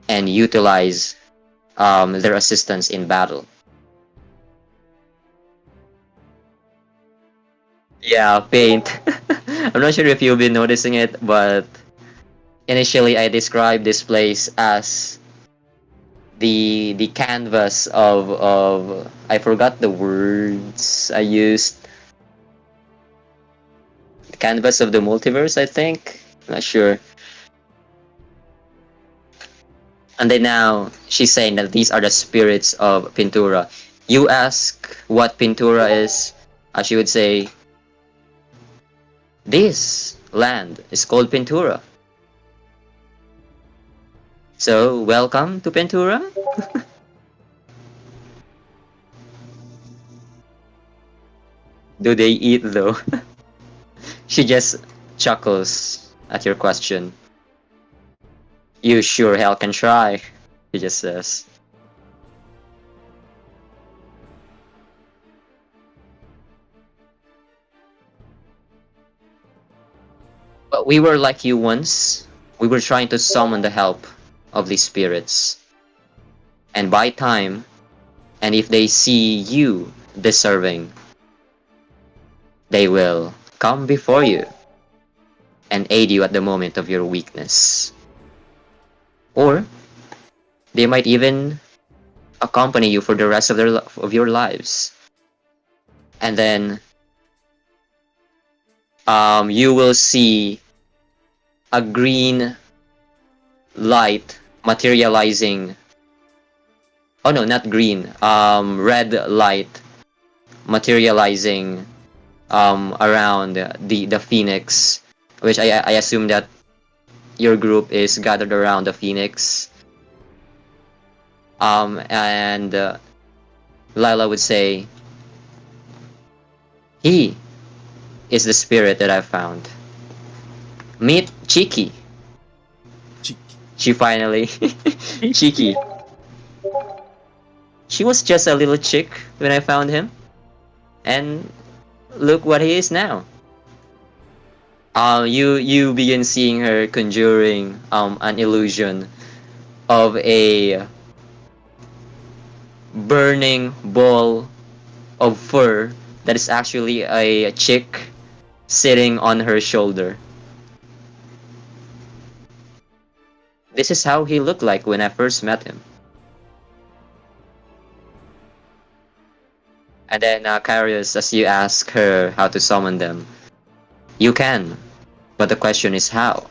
and utilize their assistance in battle? Yeah, paint. I'm not sure if you've been noticing it, but initially I described this place as the canvas of I forgot the words I used. The canvas of the multiverse, I think. Not sure. And then now she's saying that these are the spirits of Pintura. You ask what Pintura is, she would say, this land is called Pintura. So, welcome to Pintura? Do they eat though? She just chuckles at your question. You sure hell can try, he just says. But we were like you once. We were trying to summon the help of these spirits. And by time, and if they see you deserving, they will come before you and aid you at the moment of your weakness. Or they might even accompany you for the rest of your lives. And then you will see a green light materializing. Oh no, not green. Red light materializing around the phoenix, which I assume that your group is gathered around the phoenix. And Lila would say, he is the spirit that I found. Meet Cheeky. She finally Cheeky. She was just a little chick when I found him, and look what he is now. You begin seeing her conjuring an illusion of a burning ball of fur that is actually a chick sitting on her shoulder. This is how he looked like when I first met him. And then Carius, as you ask her how to summon them, you can, but the question is how.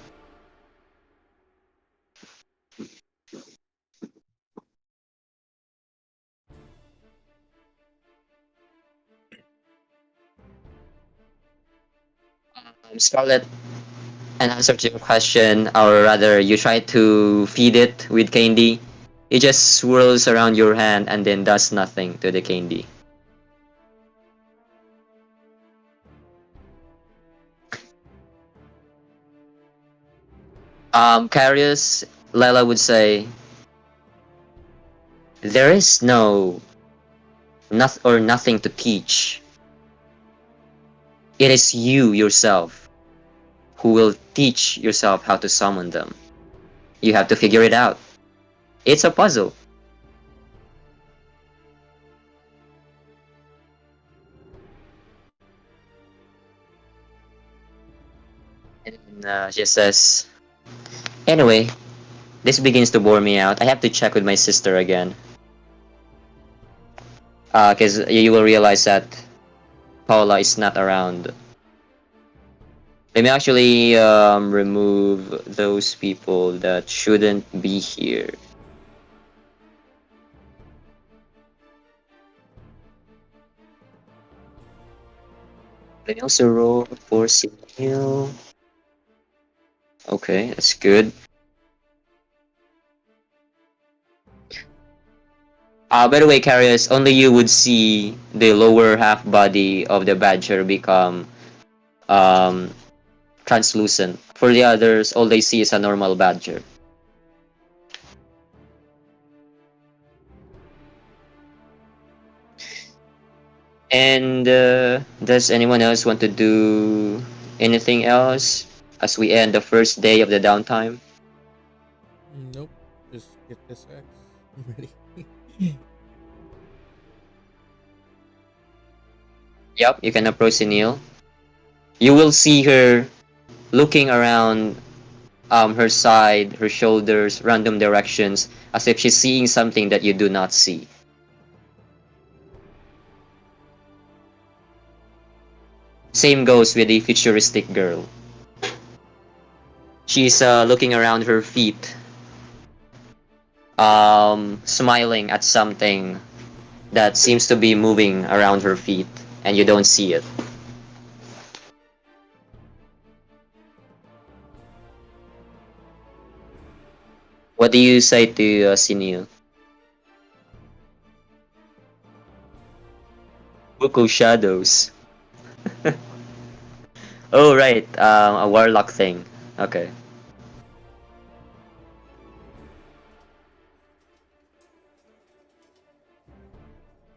Scarlet, an answer to your question, or rather, you try to feed it with candy. It just swirls around your hand and then does nothing to the candy. Carius, Layla would say, there is nothing to teach. It is you yourself who will teach yourself how to summon them. You have to figure it out. It's a puzzle. And she says, "Anyway, this begins to bore me out. I have to check with my sister again. Because you will realize that Paula is not around. Let me actually remove those people that shouldn't be here. Let me also roll for Signal. Okay, that's good. By the way, Carius, only you would see the lower half body of the badger become um, translucent. For the others, all they see is a normal badger. And does anyone else want to do anything else as we end the first day of the downtime? Nope. Just get this X. I'm ready. Yep, you can approach Neil. You will see her looking around her side, her shoulders, random directions, as if she's seeing something that you do not see. Same goes with the futuristic girl. She's looking around her feet, smiling at something that seems to be moving around her feet, and you don't see it. What do you say to Sinil? Buko shadows. Oh right, a warlock thing. Okay.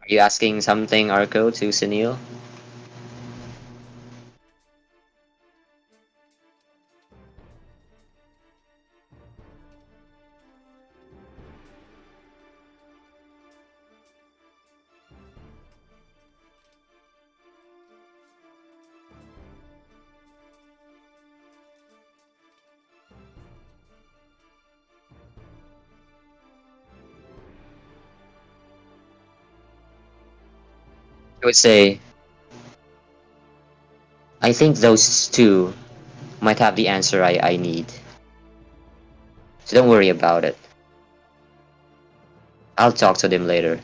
Are you asking something, Arco, to Sinil? I would say, I think those two might have the answer I need. So don't worry about it. I'll talk to them later.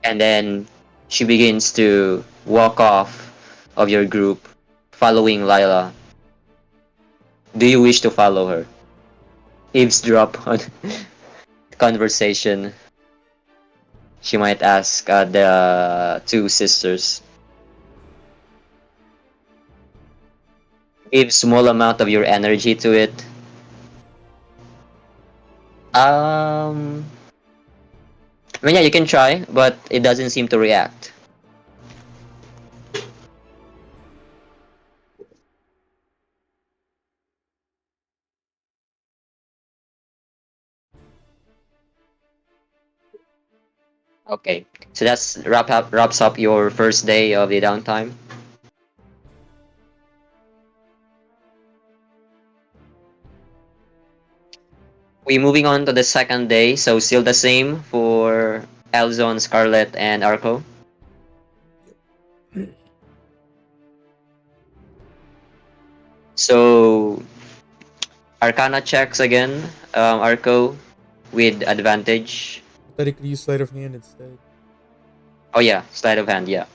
And then she begins to walk off of your group, following Lila. Do you wish to follow her? Eavesdrop on conversation. She might ask the two sisters. Give small amount of your energy to it. Um, I mean, yeah, you can try, but it doesn't seem to react. Okay, so that's wraps up your first day of the downtime. We moving on to the second day, so still the same for Elzon, Scarlet, and Arco. So Arcana checks again, Arco with advantage. I thought he could use sleight of hand instead. Oh yeah, sleight of hand, yeah.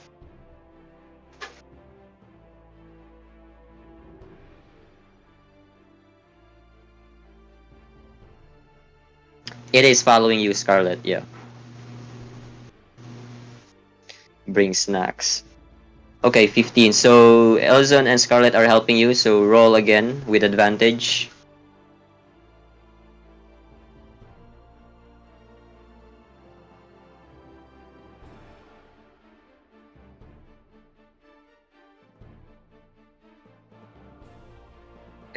It is following you, Scarlet, yeah. Bring snacks. Okay, 15. So Elzon and Scarlet are helping you, so roll again with advantage.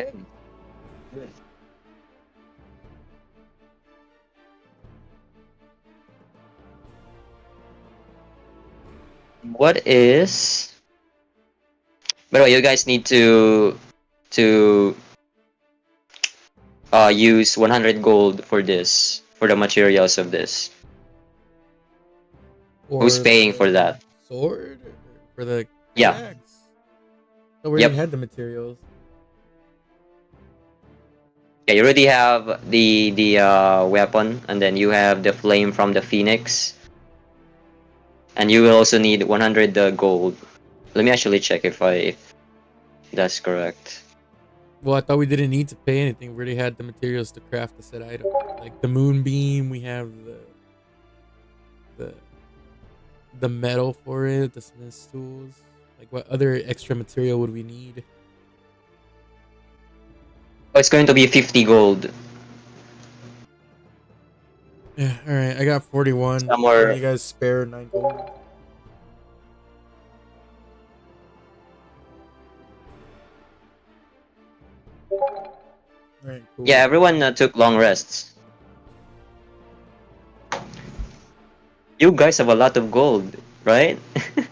Okay. Good. What is? By the way, you guys need to use 100 gold for this, for the materials of this. Who's Or paying for the that? sword? Or for the Yeah. axe? So we Yep. already had the materials. Yeah, you already have the weapon, and then you have the flame from the phoenix, and you will also need 100 gold. Let me actually check if that's correct. Well, I thought we didn't need to pay anything. We already had the materials to craft the said item. Like the moonbeam, we have the the metal for it, the smith's tools. Like what other extra material would we need? Oh, it's going to be 50 gold. Yeah, all right. I got 41. Somewhere. Can you guys spare 9 gold? All right, cool. Yeah, everyone took long rests. You guys have a lot of gold, right? Yeah.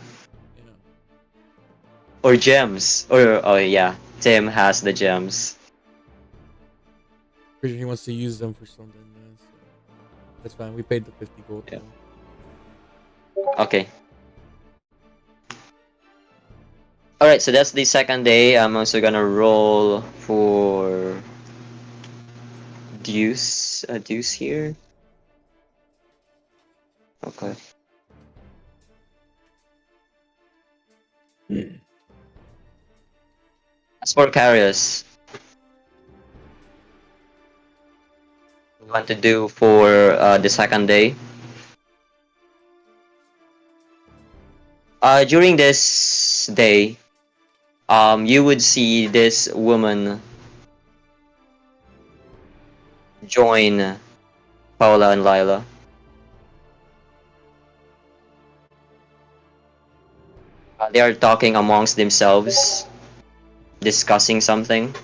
Or gems. Or oh yeah, Tim has the gems. Pretty sure he wants to use them for something. So that's fine. We paid the 50 gold. Yeah. Now. Okay. Alright, so that's the second day. I'm also gonna roll for Deuce here. Okay. As for Carius, we want to do for the second day. During this day, you would see this woman join Paula and Lila. They are talking amongst themselves, discussing something.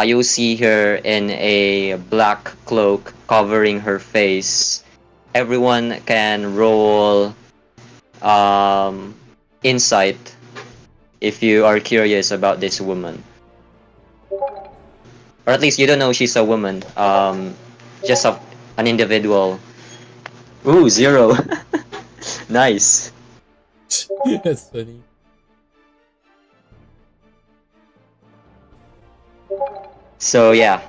You'll see her in a black cloak covering her face. Everyone can roll insight if you are curious about this woman. Or at least you don't know she's a woman. Just an individual. Ooh, 0. Nice. That's funny. So yeah,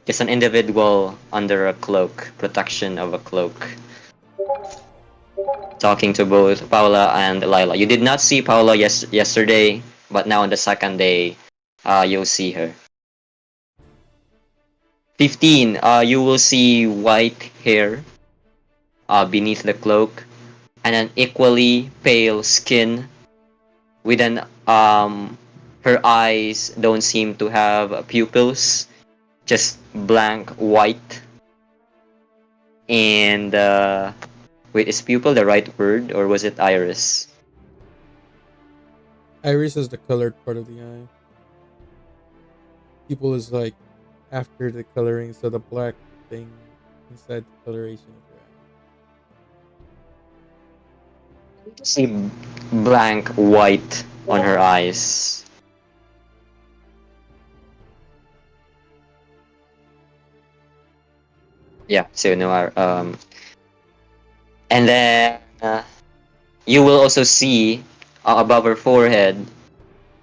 just an individual under a cloak, protection of a cloak. Talking to both Paula and Lila. You did not see Paula yesterday, but now on the second day, you'll see her. 15. You will see white hair beneath the cloak, and an equally pale skin. With an her eyes don't seem to have pupils, just blank white. And wait, is pupil the right word, or was it iris? Iris is the colored part of the eye. People is like after the coloring, so the black thing inside the coloration of your eye. See blank white on her eyes. Yeah, so no, and then you will also see above her forehead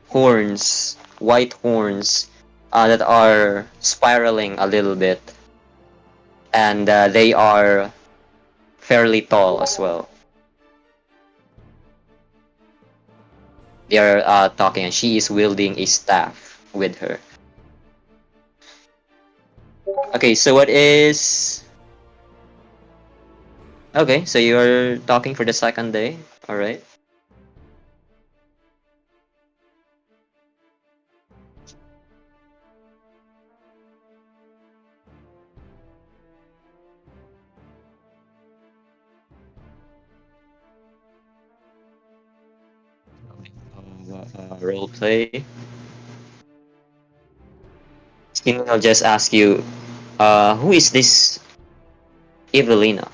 horns, white horns that are spiraling a little bit, and they are fairly tall as well. They are talking, and she is wielding a staff with her. Okay, so what is... Okay, so you're talking for the second day, alright. Role play. Skin will just ask you, who is this Evelina.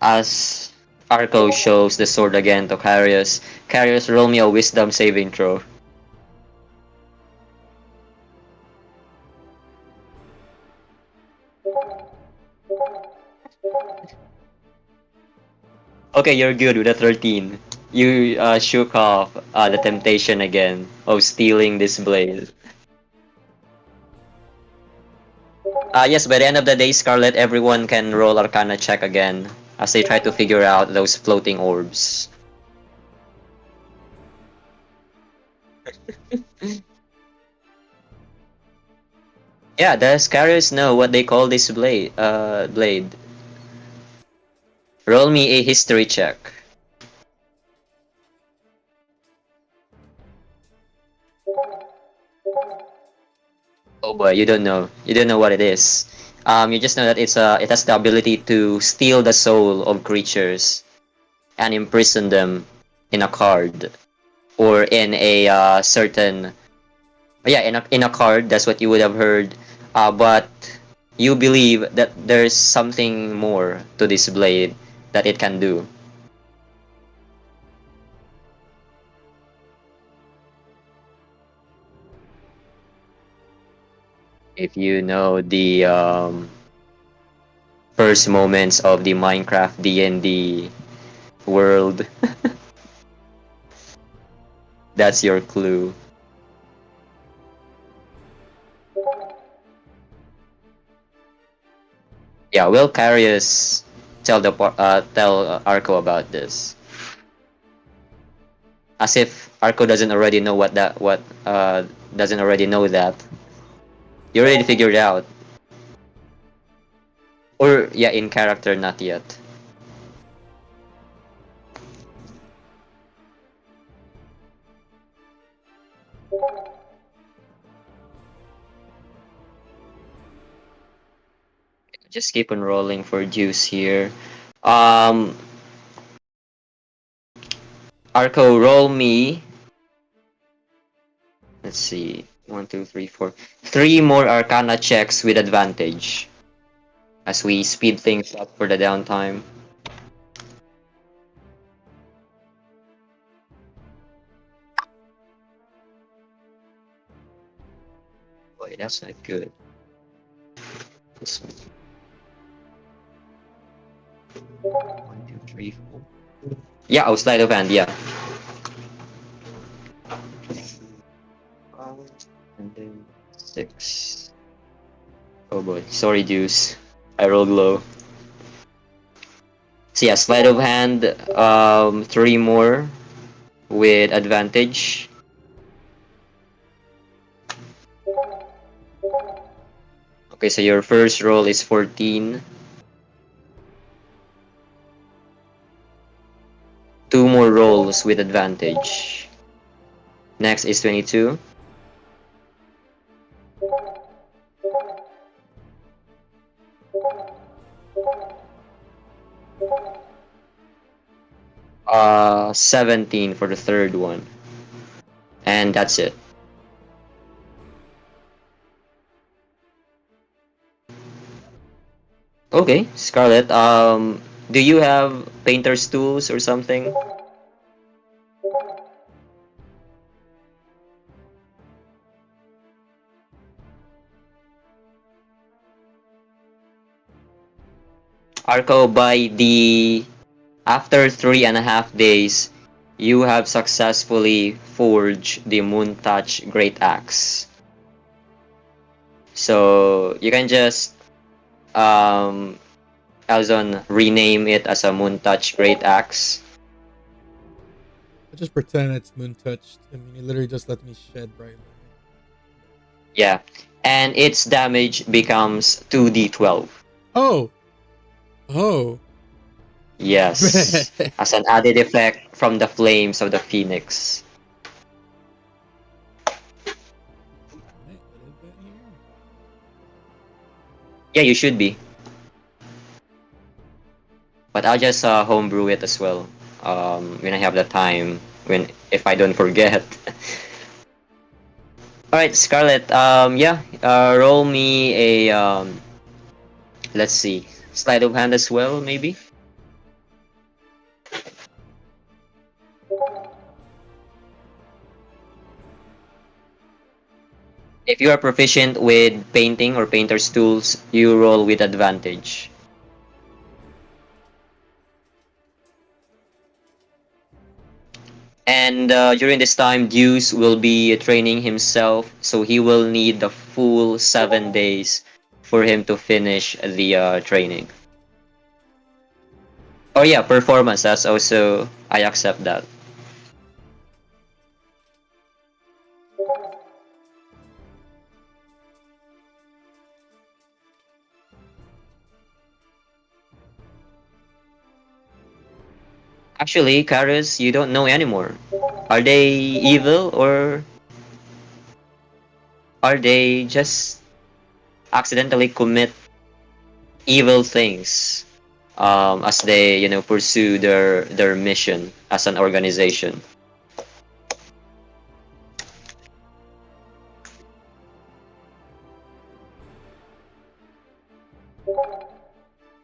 As Arco shows the sword again to Carius, Carius, roll me a wisdom saving throw. Okay, you're good with a 13. You shook off the temptation again of stealing this blade. Yes, by the end of the day, Scarlet, everyone can roll Arcana check again as they try to figure out those floating orbs. Yeah, does Carius know what they call this blade? Roll me a history check. Oh boy, you don't know. You don't know what it is. You just know that it has the ability to steal the soul of creatures and imprison them in a card or in a certain yeah in a card. That's what you would have heard. But you believe that there's something more to this blade that it can do. If you know the first moments of the Minecraft DND world, that's your clue. Yeah, will Carius tell Arco about this? As if Arco doesn't already know what doesn't already know that. You already figured it out. Or yeah, in character, not yet. Just keep on rolling for juice here. Arco, roll me. Let's see. 1, 2, 3, 4. 3 more Arcana checks with advantage. As we speed things up for the downtime. Boy, that's not good. This one. 1, 2, 3, 4. Yeah, oh, sleight of hand, yeah. And then 6. Oh boy, sorry, Juice. I rolled low. So yeah, sleight of hand, 3 more with advantage. Okay, so your first roll is 14. 2 more rolls with advantage. Next is 22. Uh, 17 for the third one. And that's it. Okay, Scarlet, do you have painter's tools or something? Arco, after 3.5 days, you have successfully forged the Moontouch Great Axe. So you can just Alzon rename it as a Moontouch Great Axe. I just pretend it's moon touched. I mean, it literally just let me shed bright light. Yeah, and its damage becomes 2d12. Oh! Oh! Yes, as an added effect from the flames of the phoenix. Yeah, you should be. But I'll just homebrew it as well. When I have the time, when if I don't forget. All right, Scarlett. Yeah. Roll me a let's see, sleight of hand as well, maybe. If you are proficient with painting or painter's tools, you roll with advantage. And during this time, Deuce will be training himself, so he will need the full 7 days for him to finish the training. Oh yeah, performance. That's also I accept that. Actually, Karis, you don't know anymore. Are they evil or are they just accidentally commit evil things as they pursue their mission as an organization?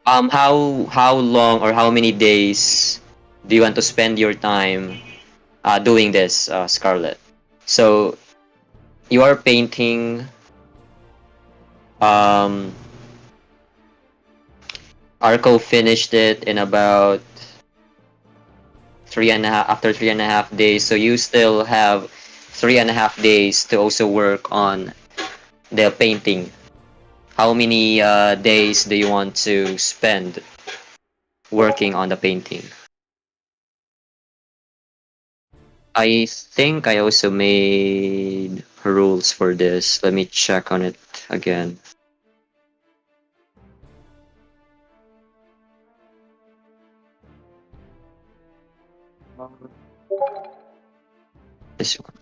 How long or how many days do you want to spend your time doing this, Scarlett? So you are painting. Um, Arco finished it in about 3.5 days. So you still have 3.5 days to also work on the painting. How many days do you want to spend working on the painting? I think I also made rules for this. Let me check on it again. This one.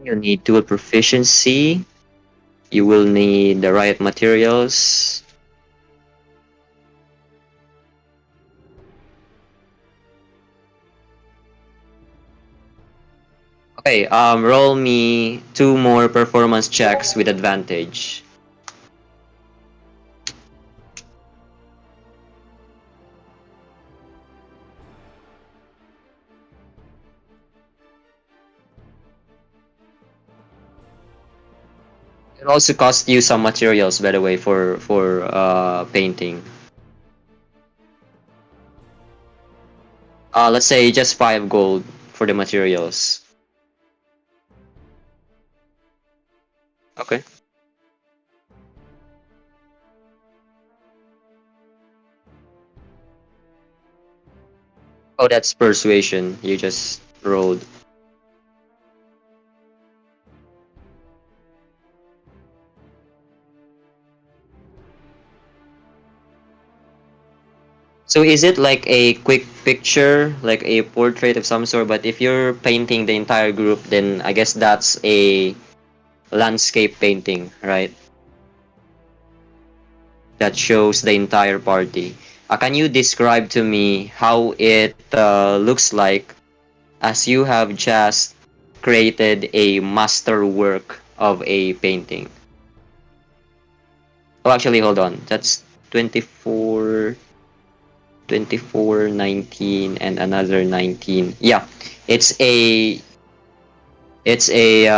You need dual proficiency. You will need the right materials. Okay, roll me 2 more performance checks with advantage. It also cost you some materials, by the way, for painting. Let's say just 5 gold for the materials. Okay. Oh, that's persuasion. You just rolled. So is it like a quick picture, like a portrait of some sort? But if you're painting the entire group, then I guess that's a landscape painting, right? That shows the entire party. Can you describe to me how it looks like as you have just created a masterwork of a painting? Oh, actually, hold on. That's 24, 24, 19, and another 19. Yeah, it's a it's a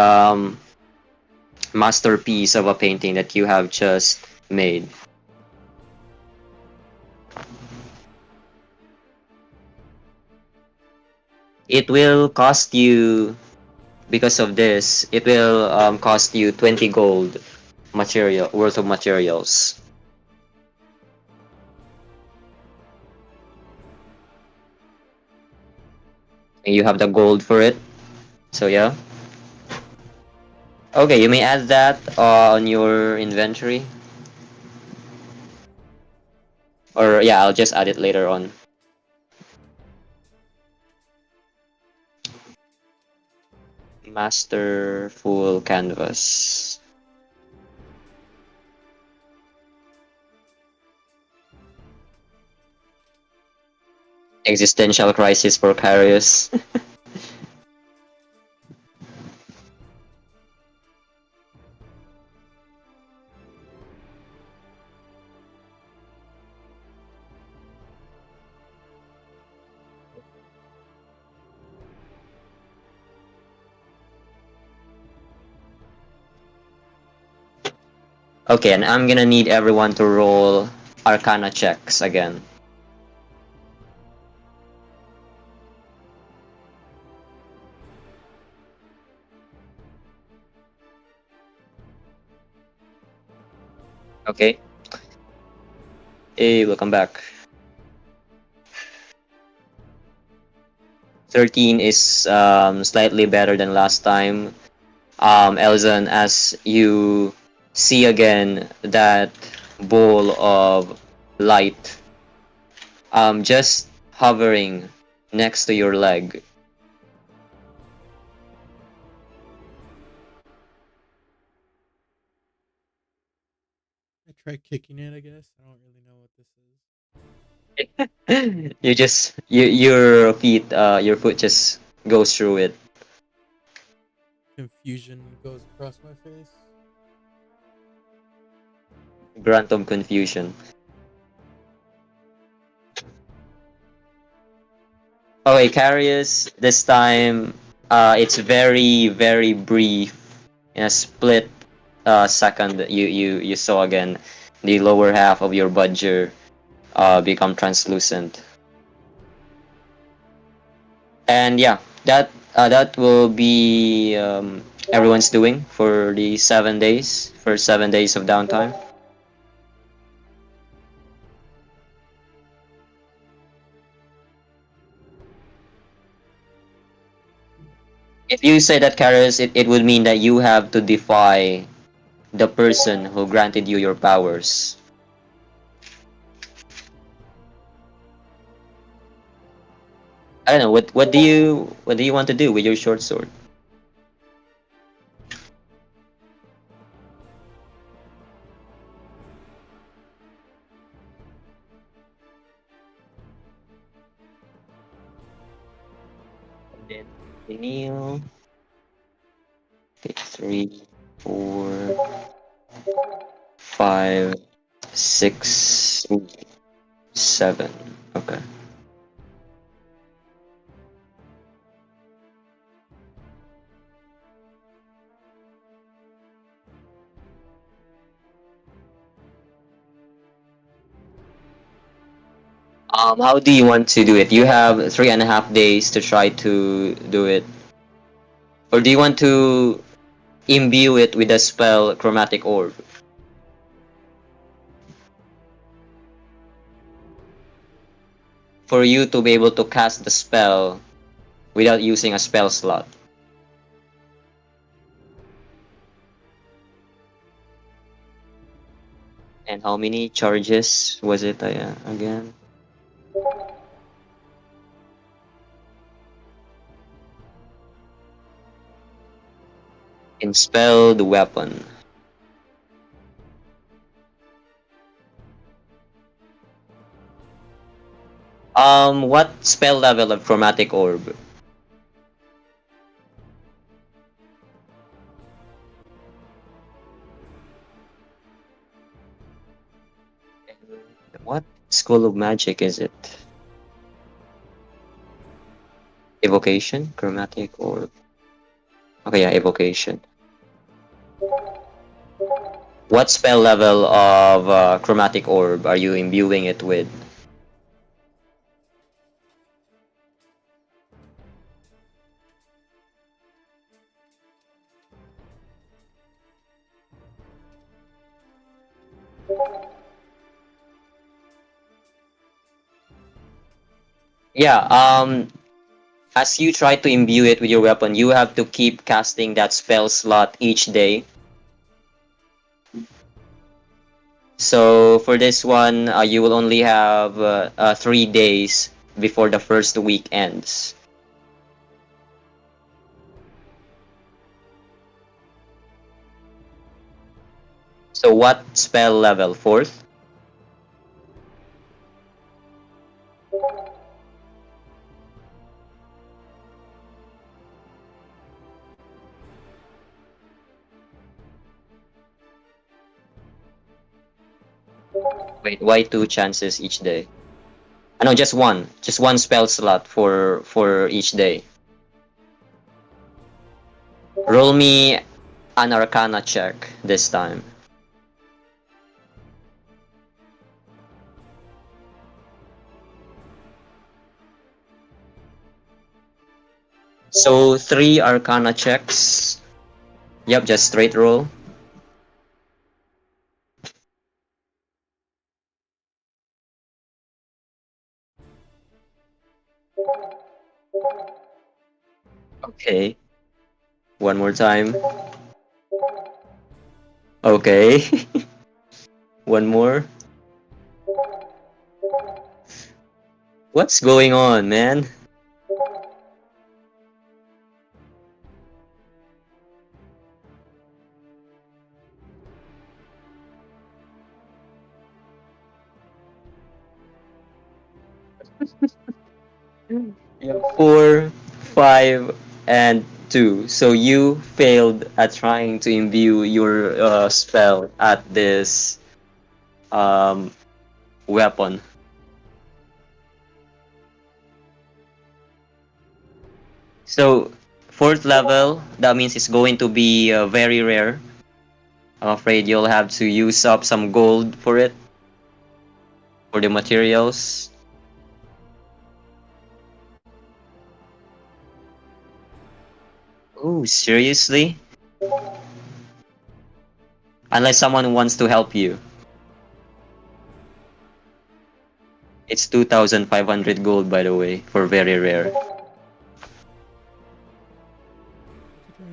masterpiece of a painting that you have just made. It will cost you, because of this, it will cost you 20 gold material worth of materials. And you have the gold for it. So yeah. Okay, you may add that on your inventory. Or yeah, I'll just add it later on. Master full canvas. Existential crisis for Carius. Okay, and I'm gonna need everyone to roll Arcana checks again. Okay. Hey, welcome back. 13 is slightly better than last time. Elzan, as you see again that ball of light just hovering next to your leg. I tried kicking it, I guess. I don't really know what this is. You just your feet your foot just goes through it. Confusion goes across my face. Grunt of confusion. Okay, Carius, this time it's very brief. In a split second, you saw again the lower half of your budger become translucent. And yeah, that will be everyone's doing for the 7 days, for 7 days of downtime. If you say that, Karis, it would mean that you have to defy the person who granted you your powers. I don't know, what do you want to do with your short sword? And then kneel. Okay, 3, 4, 5, 6, 7. Okay. How do you want to do it? You have 3.5 days to try to do it. Or do you want to imbue it with the spell Chromatic Orb? For you to be able to cast the spell without using a spell slot. And how many charges was it again? Inspelled weapon. What spell level of Chromatic Orb? What school of magic is it? Evocation? Chromatic Orb. Okay, yeah, evocation. What spell level of Chromatic Orb are you imbuing it with? Yeah, As you try to imbue it with your weapon, you have to keep casting that spell slot each day. So for this one, you will only have 3 days before the first week ends. So what spell level? Fourth? Wait, why 2 chances each day? No, just one. Just one spell slot for each day. Roll me an Arcana check this time. So 3 Arcana checks. Yep, just straight roll. Okay. One more time. Okay. One more. What's going on, man? You have 4, 5, and 2. So you failed at trying to imbue your spell at this um, weapon. So, 4th level, that means it's going to be very rare. I'm afraid you'll have to use up some gold for it, for the materials. Oh, seriously? Unless someone wants to help you. It's 2,500 gold, by the way, for very rare. What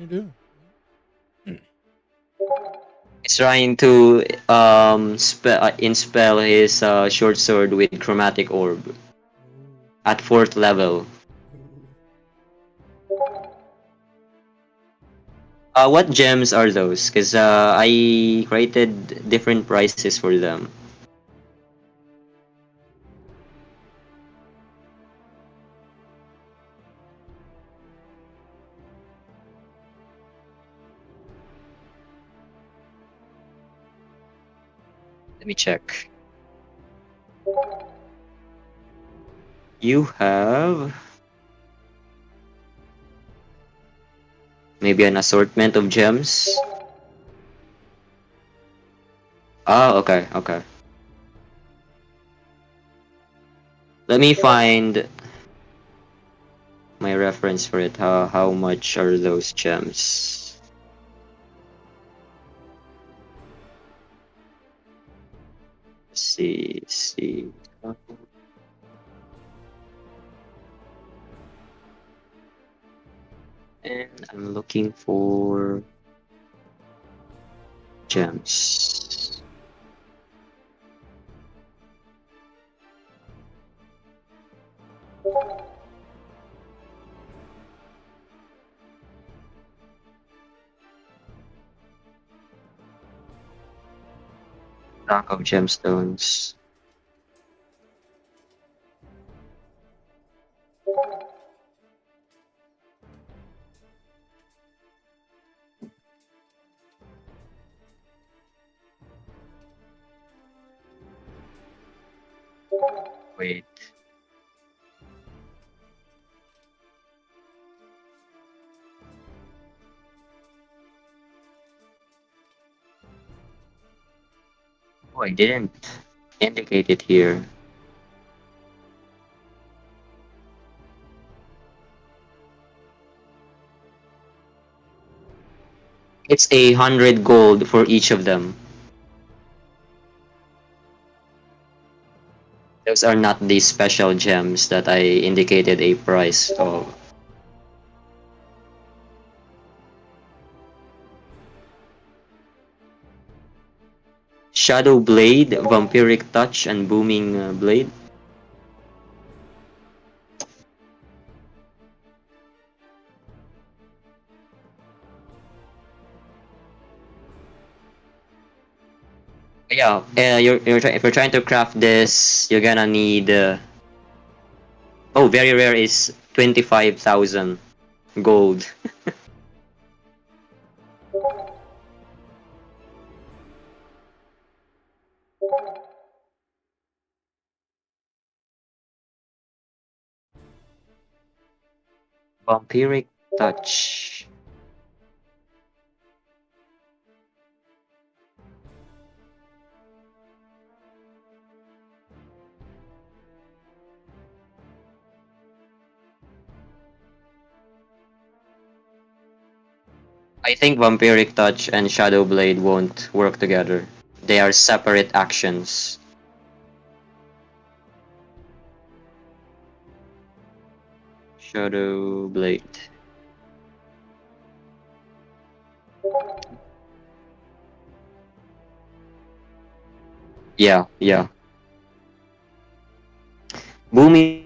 you trying to do? He's trying to inspell his short sword with chromatic orb at 4th level. What gems are those? Because I created different prices for them. Let me check. You have maybe an assortment of gems. Oh, okay, okay. Let me find my reference for it. How much are those gems? Let's see. And I'm looking for gems. Stack of gemstones. Wait. Oh, I didn't indicate it here. It's 100 gold for each of them. Those are not the special gems that I indicated a price of. Shadow Blade, Vampiric Touch, and Booming Blade. Yeah, if you're trying to craft this, you're gonna need. Oh, very rare is 25,000 gold. Vampiric Touch. I think Vampiric Touch and Shadow Blade won't work together. They are separate actions. Shadow Blade. Yeah, yeah. Booming.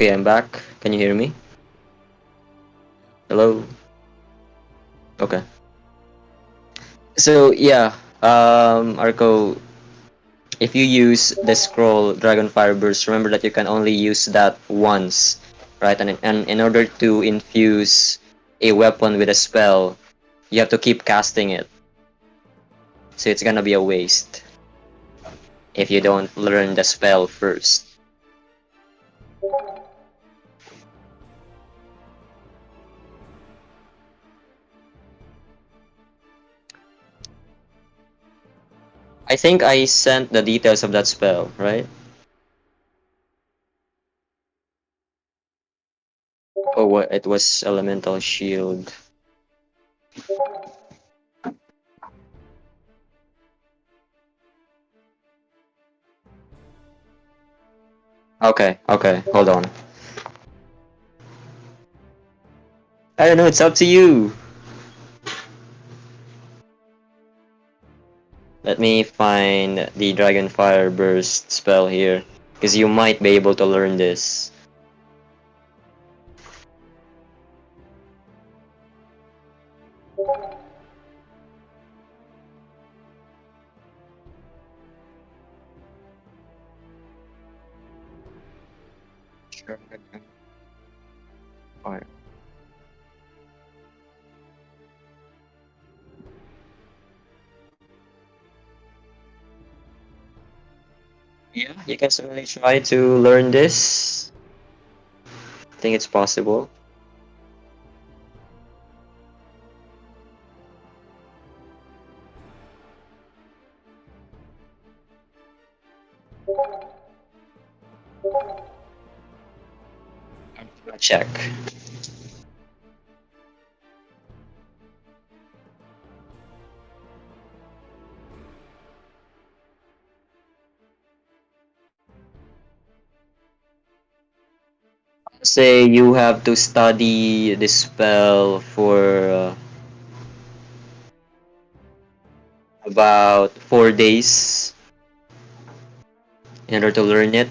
Okay, I'm back. Can you hear me? Hello? Okay. So yeah, Arco, if you use the scroll Dragonfire Burst, remember that you can only use that once, right? And in order to infuse a weapon with a spell, you have to keep casting it. So it's gonna be a waste if you don't learn the spell first. I think I sent the details of that spell, right? Oh, what? It was elemental shield. Okay, okay, hold on. I don't know, it's up to you. Let me find the Dragon Fire Burst spell here, because you might be able to learn this. Dragon Fire. Yeah, you can certainly try to learn this. I think it's possible. I'm gonna check. Say you have to study this spell for about 4 days in order to learn it.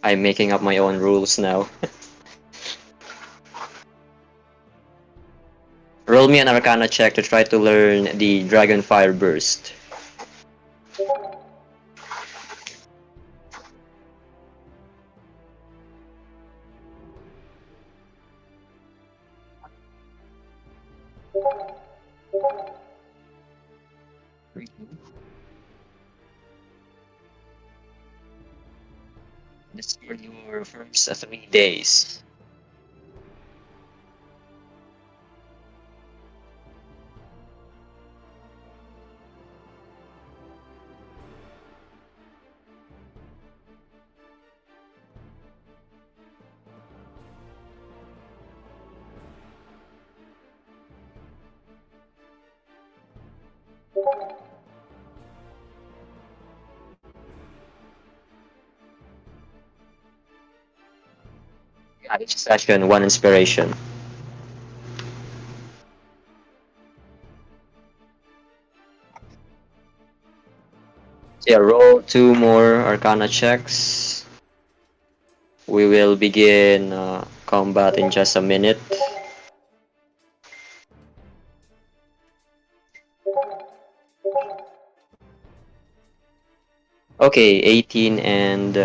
I'm making up my own rules now. Roll me an Arcana check to try to learn the Dragon Fire Burst. This for your first 3 days. Yeah, each session, one inspiration. So yeah, roll 2 more Arcana checks. We will begin combat in just a minute. Okay, 18 and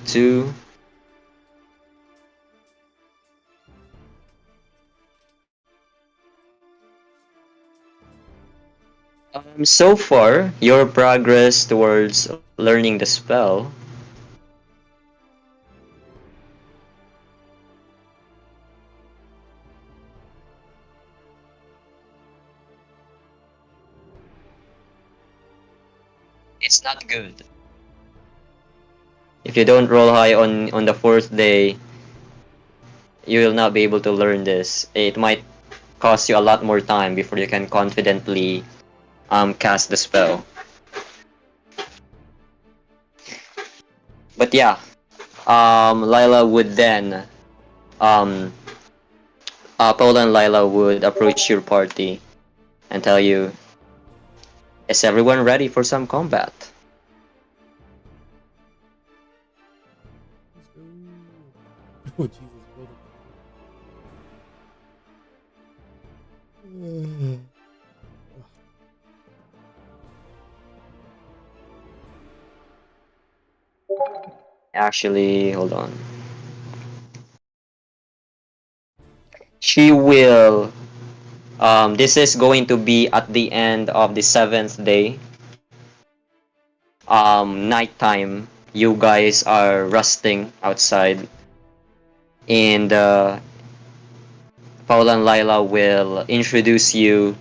2. So far, your progress towards learning the spell it's not good. If you don't roll high on the 4th day, you will not be able to learn this. It might cost you a lot more time before you can confidently cast the spell. But yeah, Lila would then um Paula and Lila would approach your party and tell you, is everyone ready for some combat? Let's go. Oh Jesus, hold on. Actually, hold on. She will this is going to be at the end of the 7th day. Nighttime. You guys are resting outside, and Paula and Lila will introduce you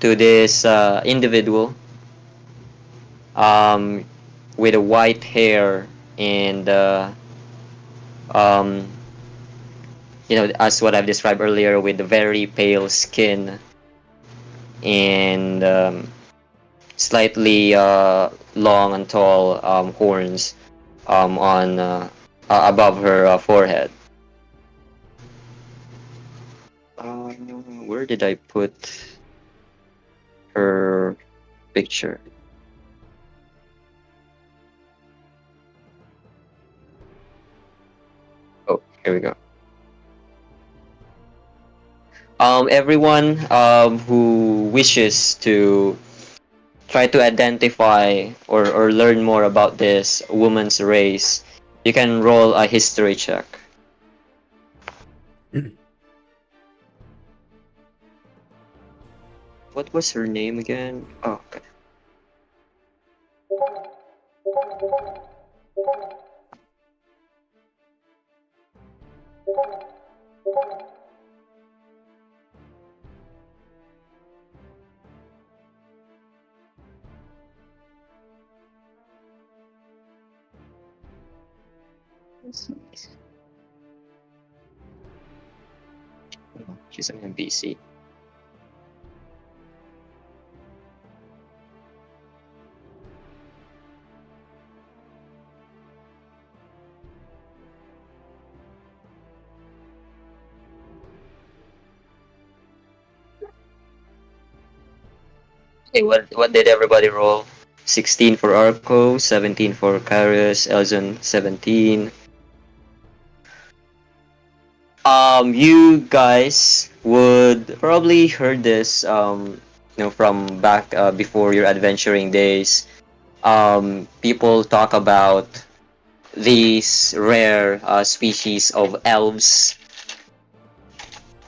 to this individual um, with a white hair and um, as what I've described earlier, with very pale skin and slightly long and tall horns on above her forehead. Where did I put her picture? Oh, here we go. Everyone who wishes to try to identify or learn more about this woman's race, you can roll a history check. What was her name again? Oh, okay. She's an NPC. Okay, what did everybody roll? 16 for Arco, 17 for Kyrus, Elzon 17. You guys would probably heard this from back before your adventuring days. People talk about these rare species of elves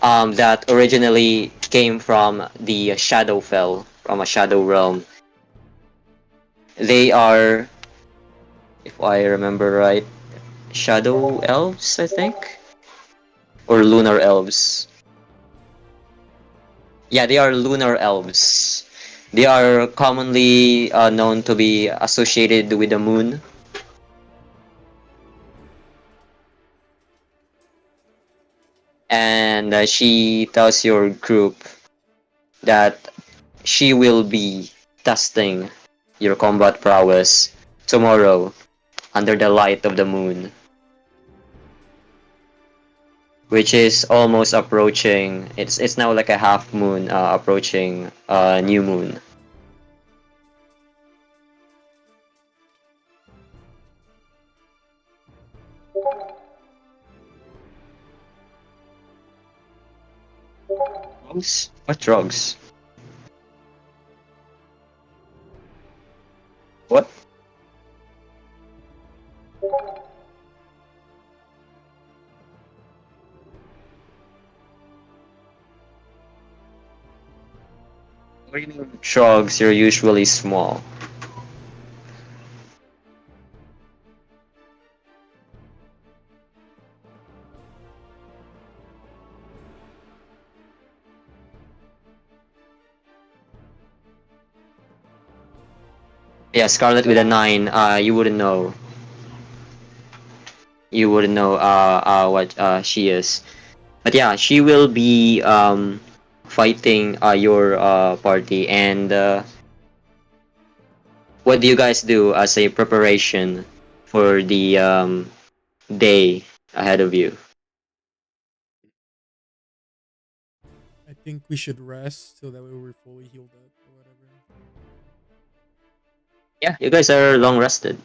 that originally came from the Shadowfell, from a Shadow realm. They are, if I remember right, Shadow elves, I think, or lunar elves. Yeah, they are lunar elves. They are commonly known to be associated with the moon. And she tells your group that she will be testing your combat prowess tomorrow under the light of the moon, which is almost approaching. It's now like a half moon approaching new moon. Drugs? What drugs? What? What do you mean drugs? You're usually small. Yeah, Scarlet with a 9. You wouldn't know. You wouldn't know what she is. But yeah, she will be fighting your party. And what do you guys do as a preparation for the day ahead of you? I think we should rest so that way we're fully healed up or whatever. Yeah, you guys are long rested.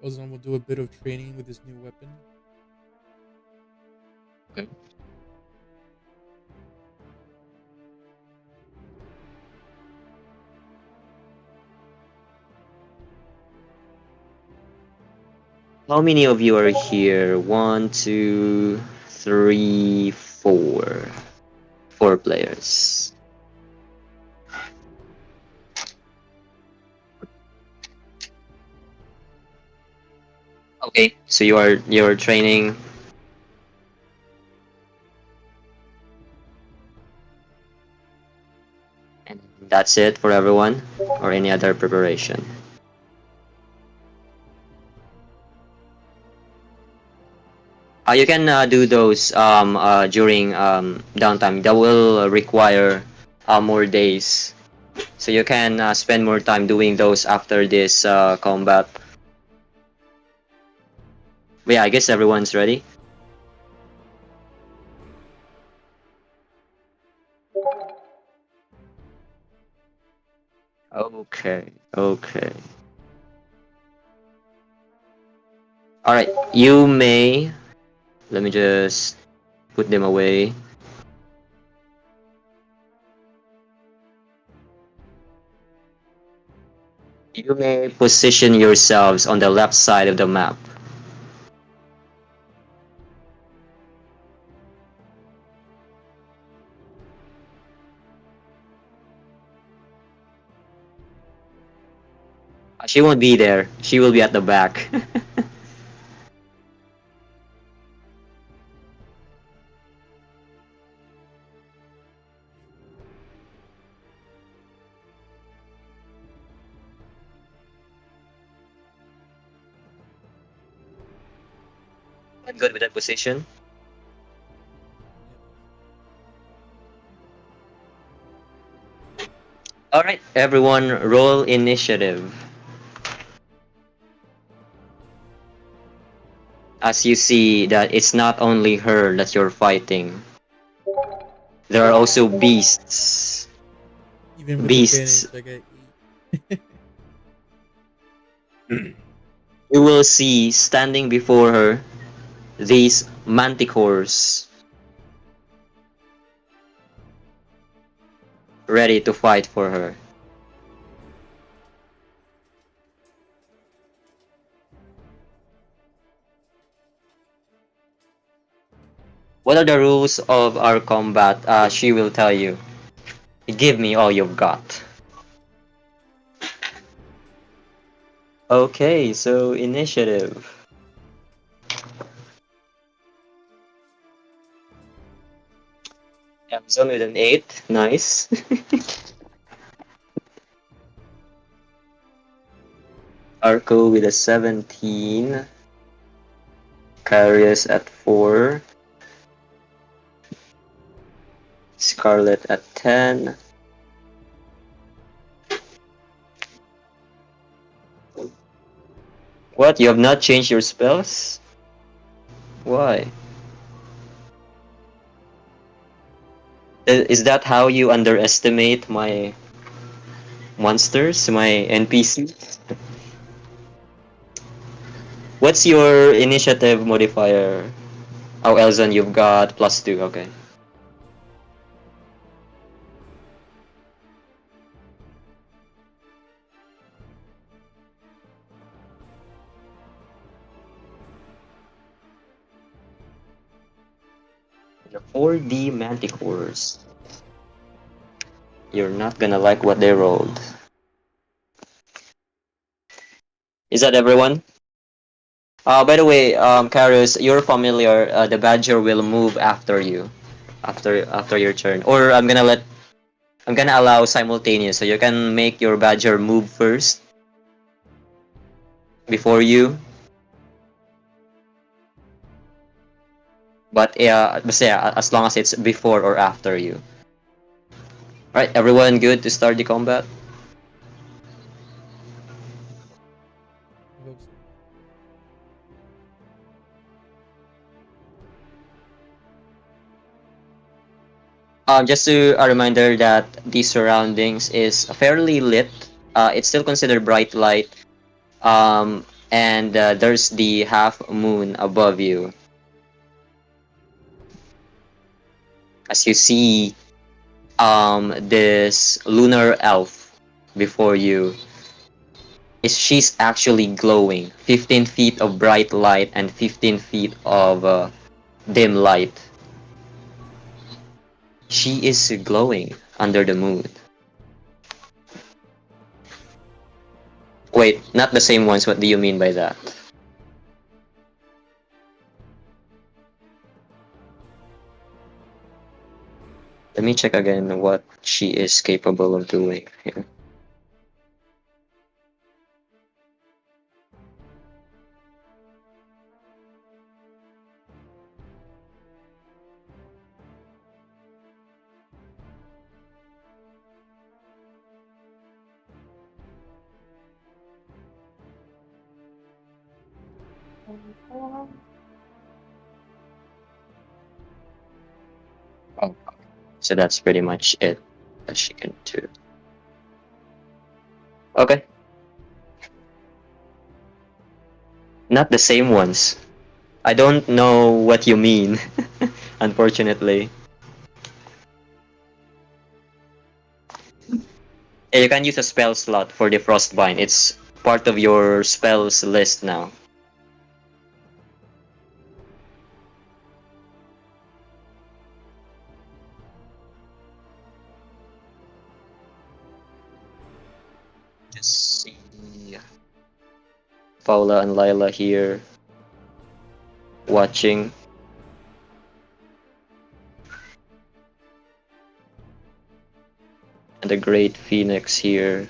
Ozone will do a bit of training with his new weapon. Okay. How many of you are here? 1, 2, 3, 4. 4 players. Okay, so you're training. And that's it for everyone, or any other preparation. You can do those during downtime. That will require more days, so you can spend more time doing those after this combat. But yeah, I guess everyone's ready. Okay, okay. All right, you may. Let me just put them away. You may position yourselves on the left side of the map. She won't be there. She will be at the back. I'm good with that position. Alright, everyone, roll initiative. As you see that it's not only her that you're fighting. There are also beasts. Even with Beasts. advantage, I got 8. You will see standing before her these manticores ready to fight for her. What are the rules of our combat? She will tell you. Give me all you've got. Okay, so initiative. Amazon with an 8. Nice. Arco with a 17. Carius at 4. Scarlet at 10. What? You have not changed your spells? Why? Is that how you underestimate my monsters, my NPCs? What's your initiative modifier? Oh, Elzon, you've got +2, okay. The 4D manticores. You're not gonna like what they rolled. Is that everyone? By the way, Karus, you're familiar. The badger will move after you, after your turn. Or I'm gonna allow simultaneous, so you can make your badger move first before you. But yeah, as long as it's before or after you. Alright, everyone good to start the combat? Just a reminder that the surroundings is fairly lit. It's still considered bright light. And there's the half moon above you. As you see, this lunar elf before you, she's actually glowing. 15 feet of bright light and 15 feet of dim light. She is glowing under the moon. Wait, not the same ones. What do you mean by that? Let me check again what she is capable of doing here. Oh, so that's pretty much it that she can do. Okay. Not the same ones. I don't know what you mean, unfortunately. You can use a spell slot for the Frostbind. It's part of your spells list now. Just see Paula and Lila here watching. And the Great Phoenix here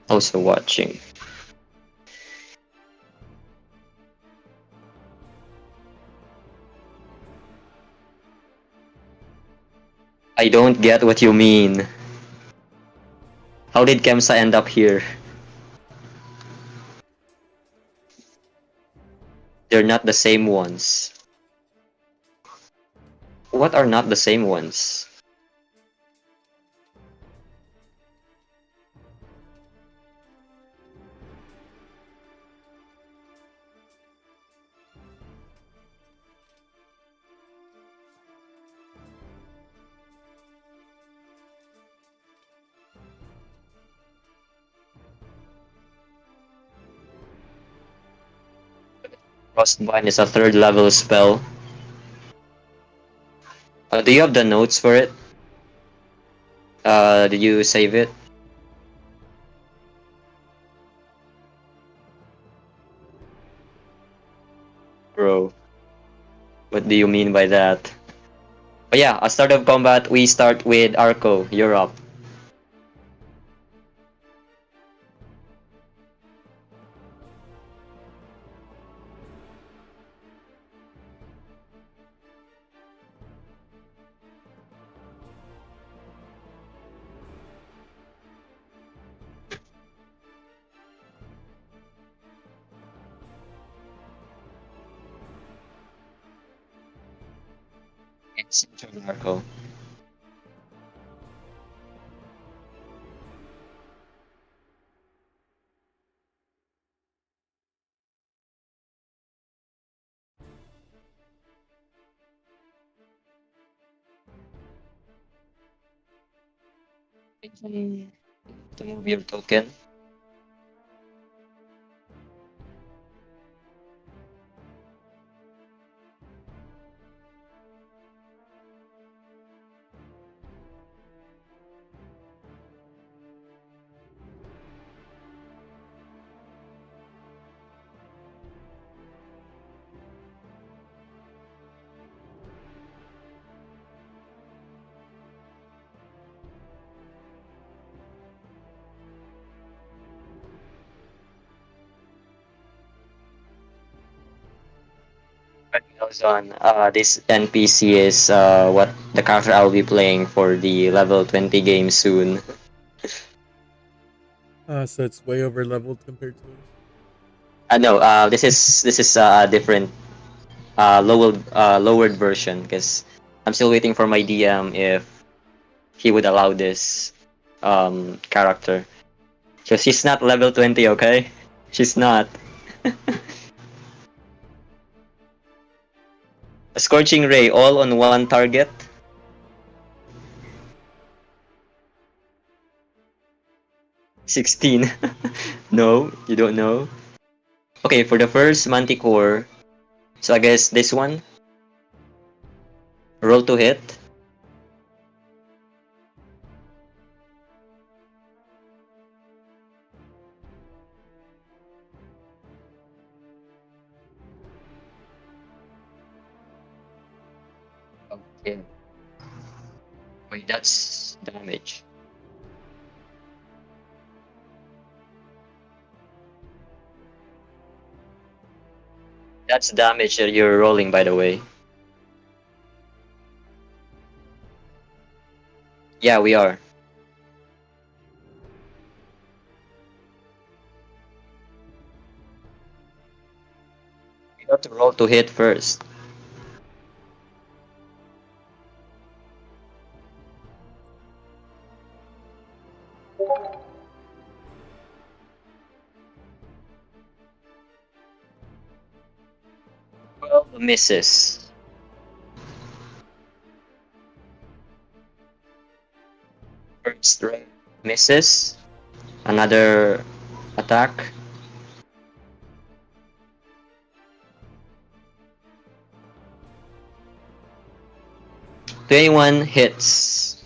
also watching. I don't get what you mean. How did Kemsa end up here? They're not the same ones. What are not the same ones? Frostbind is a 3rd level spell. Do you have the notes for it? Did you save it? Bro, what do you mean by that? But yeah, at start of combat, we start with Arco. You're up. It's Arco. To move your token. On this NPC is what the character I'll be playing for the level 20 game soon. So it's way over leveled compared to us. No, this is a different lowered version because I'm still waiting for my DM if he would allow this character. So she's not level 20, okay? She's not. A Scorching Ray, all on one target. $16. No, you don't know. Okay, for the first Manticore, so I guess this one. Roll to hit. Okay. Wait, that's damage. That's damage that you're rolling, by the way. Yeah, we are. You have to roll to hit first. Well, misses. First ray misses. Another attack. 21 hits.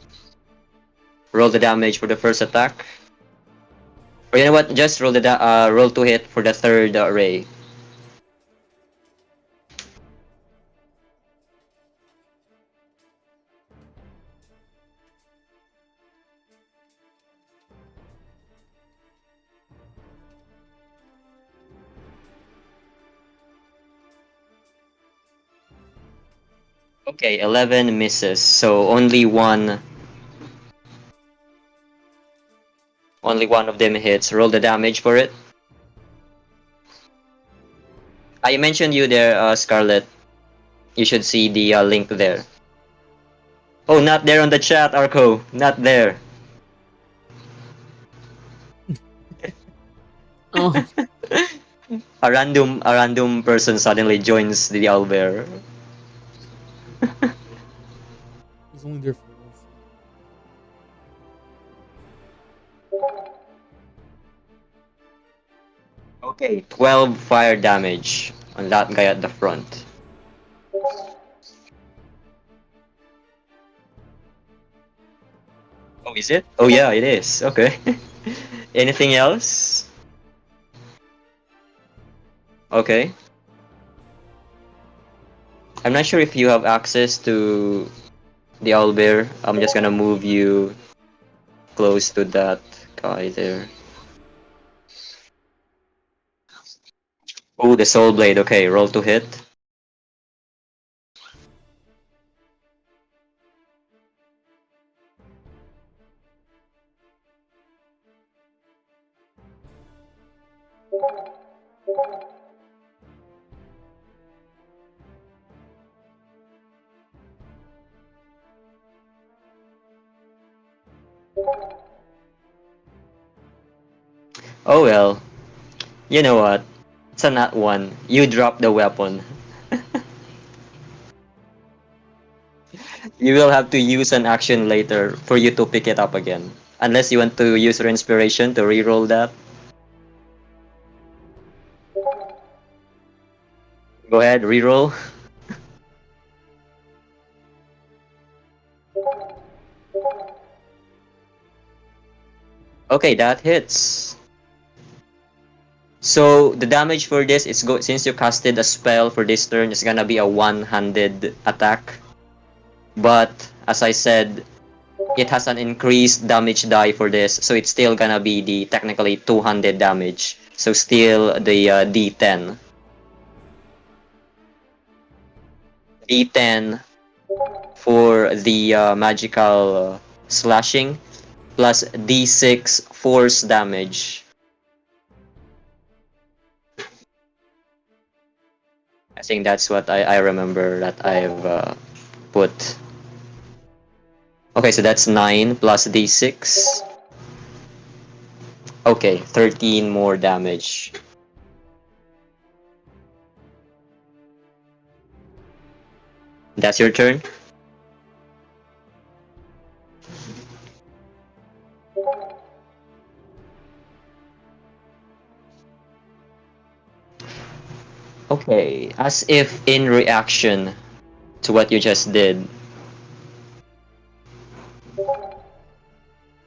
Roll the damage for the first attack. Or you know what? Just roll roll to hit for the third ray. Okay, 11 misses. So only one of them hits. Roll the damage for it. I mentioned you there, Scarlet. You should see the link there. Oh, not there on the chat, Arco. Not there. Oh, A random person suddenly joins the owlbear. He's only there for 1 second. Okay, 12 fire damage on that guy at the front. Oh, is it? Oh yeah, it is. Okay. Anything else? Okay. I'm not sure if you have access to the owlbear. I'm just gonna move you close to that guy there. Oh, the soul blade. Okay, roll to hit. Oh well. You know what? It's a nat one. You drop the weapon. You will have to use an action later for you to pick it up again. Unless you want to use your inspiration to reroll that. Go ahead, reroll. Okay, that hits. So the damage for this is since you casted a spell for this turn, it's gonna be a one-handed attack. But as I said, it has an increased damage die for this, so it's still gonna be the technically two-handed damage. So still the D10. D10 for the magical slashing plus D6 force damage. I think that's what I remember that I've put. Okay, so that's 9 plus D6. Okay, 13 more damage. That's your turn? Okay, as if in reaction to what you just did.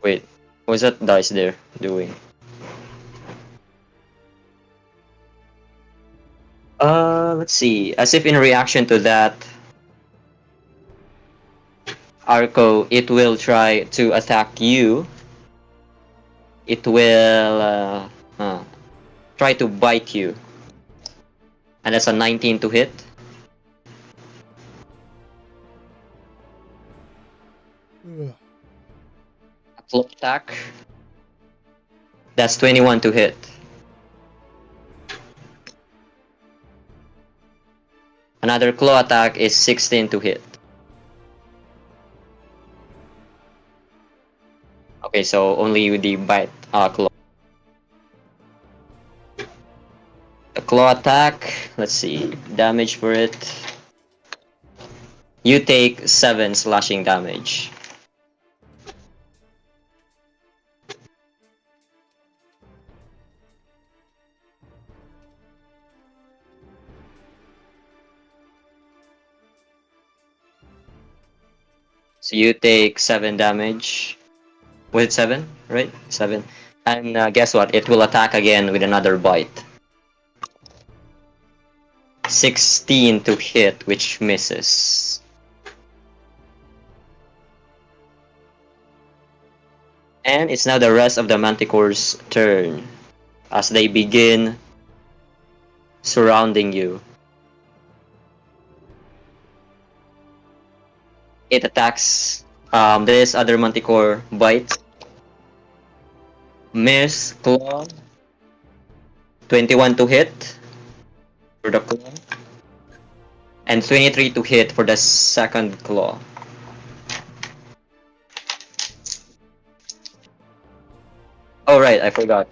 Wait, what's that dice there doing? Let's see. As if in reaction to that, Arco, it will try to attack you. It will try to bite you. And that's a 19 to hit. Ugh. A claw attack. That's 21 to hit. Another claw attack is 16 to hit. Okay, so only with the bite claw. A claw attack, let's see, damage for it. You take 7 slashing damage. So you take 7 damage. Was it 7? Right? 7. And guess what? It will attack again with another bite. 16 to hit, which misses. And it's now the rest of the Manticore's turn as they begin surrounding you. It attacks this other Manticore bite. Miss, claw. 21 to hit for the claw. And 23 to hit for the second claw. Oh right, I forgot.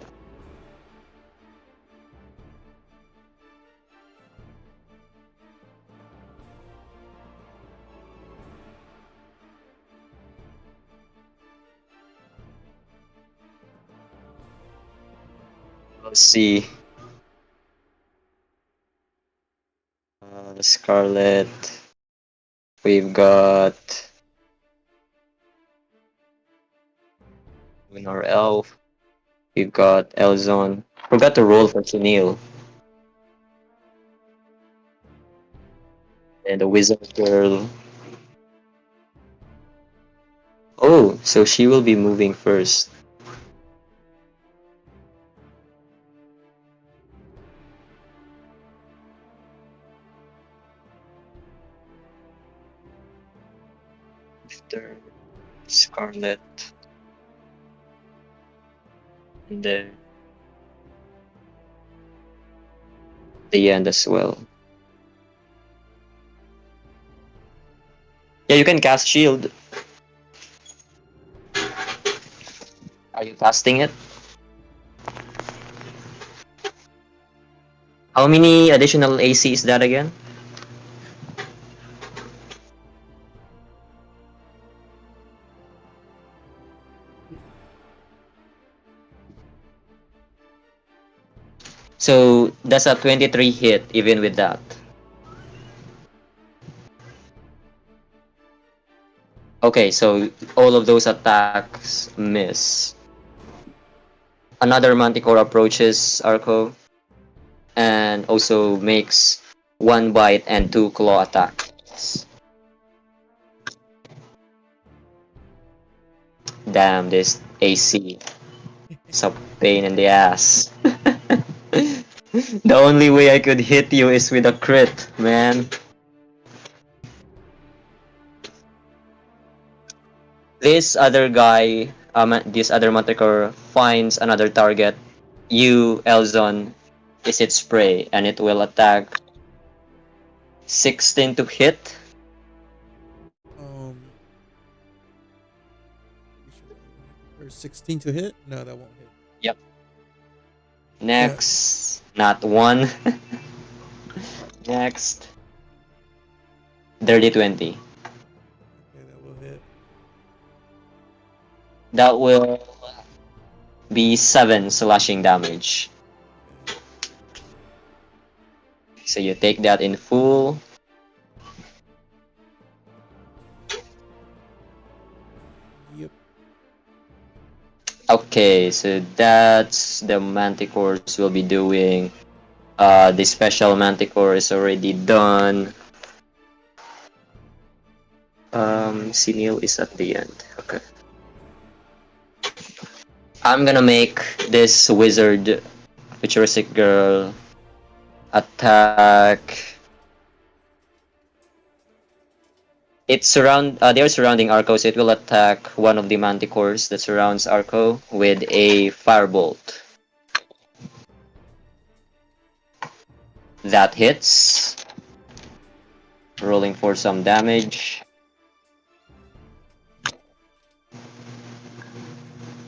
Let's see. Scarlet. We've got Lunar Elf. We've got Elzon. Forgot to roll for Sunil. And the Wizard Girl. Oh, so she will be moving first. After Scarlet. And then the end as well. Yeah, you can cast shield. Are you casting it? How many additional AC is that again? So that's a 23 hit even with that. Okay, so all of those attacks miss. Another Manticore approaches Arco and also makes 1 bite and 2 claw attacks. Damn, this AC. It's a pain in the ass. The only way I could hit you is with a crit, man. This other guy, this other Manticore finds another target. You, Elzon, is its prey, and it will attack. 16 to hit. Or 16 to hit? No, that won't hit. Yep. Next, not 1. Next, dirty 20. Okay, that will hit. That will be 7 slashing damage. So you take that in full. Yep. Okay, so that's the Manticores will be doing. The special Manticore is already done. Sinil is at the end. Okay. I'm gonna make this wizard, futuristic girl, attack. They are surrounding Arco, so it will attack one of the manticores that surrounds Arco with a firebolt. That hits. Rolling for some damage.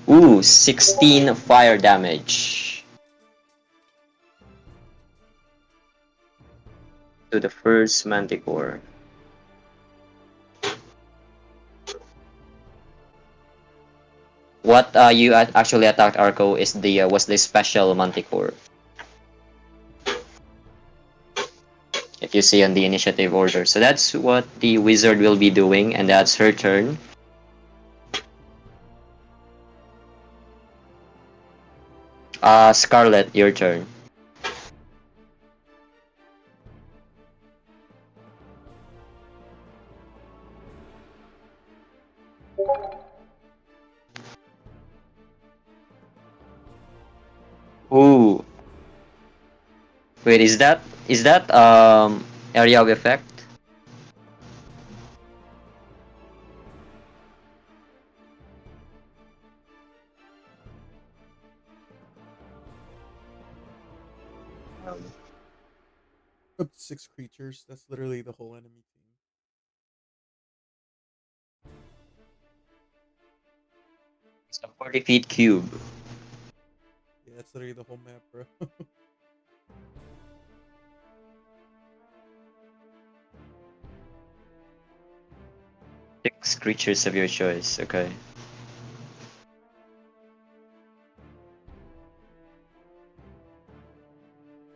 Ooh, 16 fire damage. To the first manticore. What you actually attacked Arco is was the special manticore. If you see on the initiative order. So that's what the wizard will be doing, and that's her turn. Scarlet, your turn. Ooh. Wait, is that area of effect? Up to 6 creatures. That's literally the whole enemy team. It's a 40 feet cube. Yeah, that's literally the whole map, bro. 6 creatures of your choice. Okay.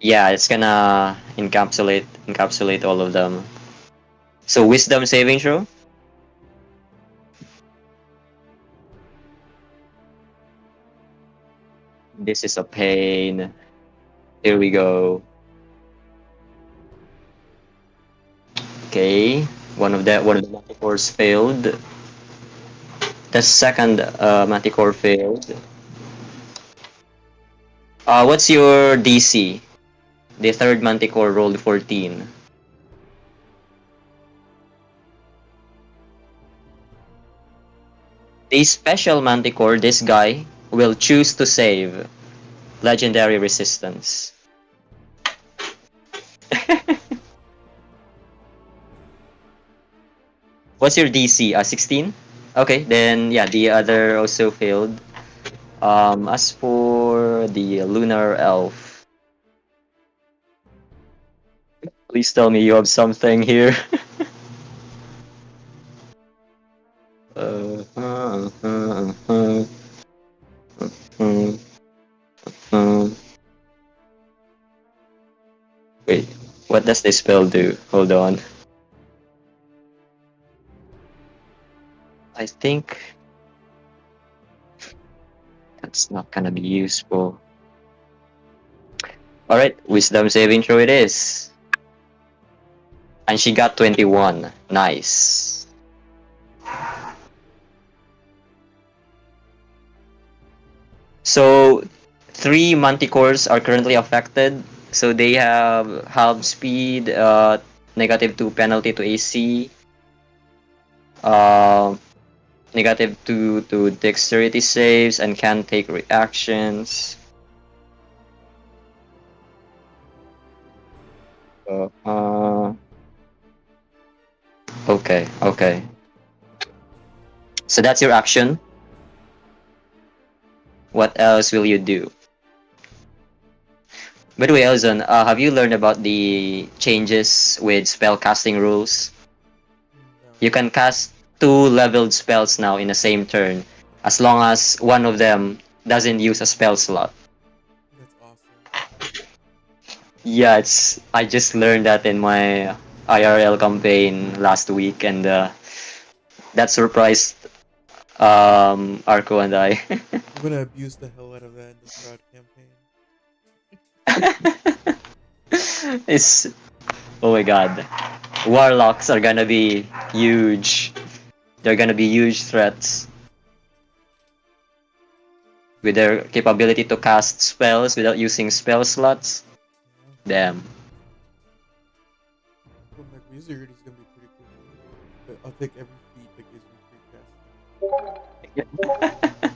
Yeah, it's gonna encapsulate all of them. So wisdom saving throw. This is a pain. Here we go. Okay, one of the manticores failed. The second manticore failed. What's your DC? The third manticore rolled 14. The special manticore, this guy, will choose to save legendary resistance. What's your DC? 16? Okay, then yeah, the other also failed. As for the lunar elf, please tell me you have something here. uh, uh, uh, uh, uh, uh. Wait, what does this spell do? Hold on. I think that's not gonna be useful. Alright, wisdom saving throw it is. And she got 21. Nice. So, 3 manticores are currently affected. So they have half speed, -2 penalty to AC, -2 to dexterity saves, and can take reactions. Okay. So that's your action. What else will you do? By the way, Elzon, have you learned about the changes with spell casting rules? No, You can cast 2 leveled spells now in the same turn, as long as one of them doesn't use a spell slot. that's awesome. Yeah, I just learned that in my IRL campaign last week, and that surprised Arco and I. I'm gonna abuse the hell out of that in the Sprout campaign. It's oh my god, warlocks are gonna be huge. They're gonna be huge threats. With their capability to cast spells without using spell slots. Yeah. Damn. Well, my wizard is gonna be pretty cool too. But I'll take every feat that gives me free casting.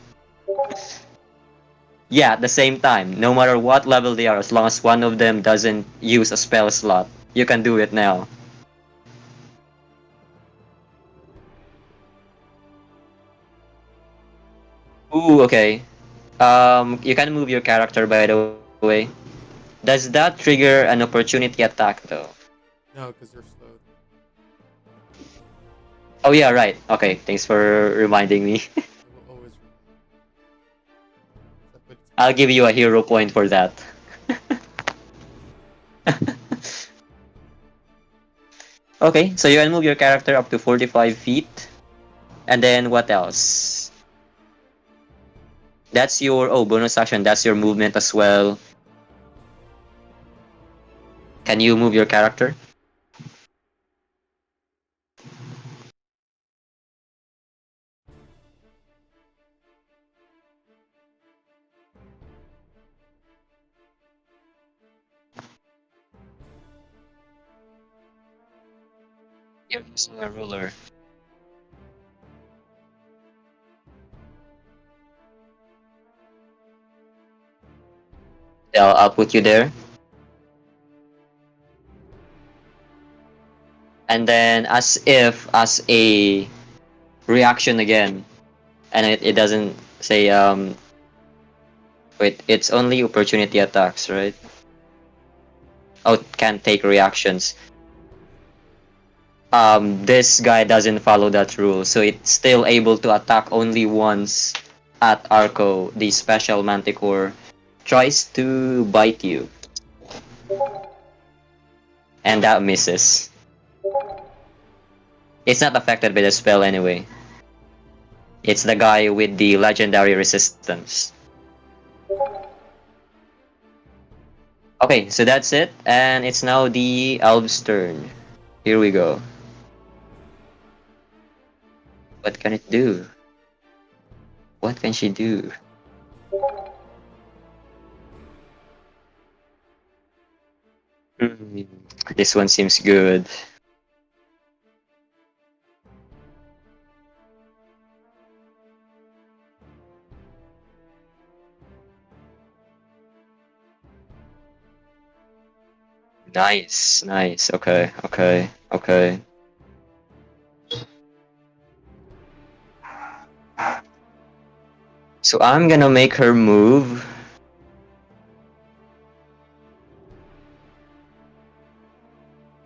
Yeah, at the same time, no matter what level they are, as long as one of them doesn't use a spell slot, you can do it now. Ooh, okay. You can move your character, by the way. Does that trigger an opportunity attack, though? No, because they're slowed. Oh yeah, right. Okay, thanks for reminding me. I will always remember. But I'll give you a hero point for that. Okay, so you can move your character up to 45 feet. And then what else? That's your bonus action. That's your movement as well. Can you move your character? You're using a ruler. I'll put you there. And then as a reaction again, and it doesn't say wait, it's only opportunity attacks, right? Oh, it can't take reactions. This guy doesn't follow that rule, so it's still able to attack only once at Arco. The special Manticore tries to bite you, and that misses. It's not affected by the spell anyway. It's the guy with the legendary resistance. Okay, so that's it, and it's now the elf's turn. Here we go. What can it do? What can she do? Hmm, this one seems good. Nice, nice. Okay, okay, okay. So I'm gonna make her move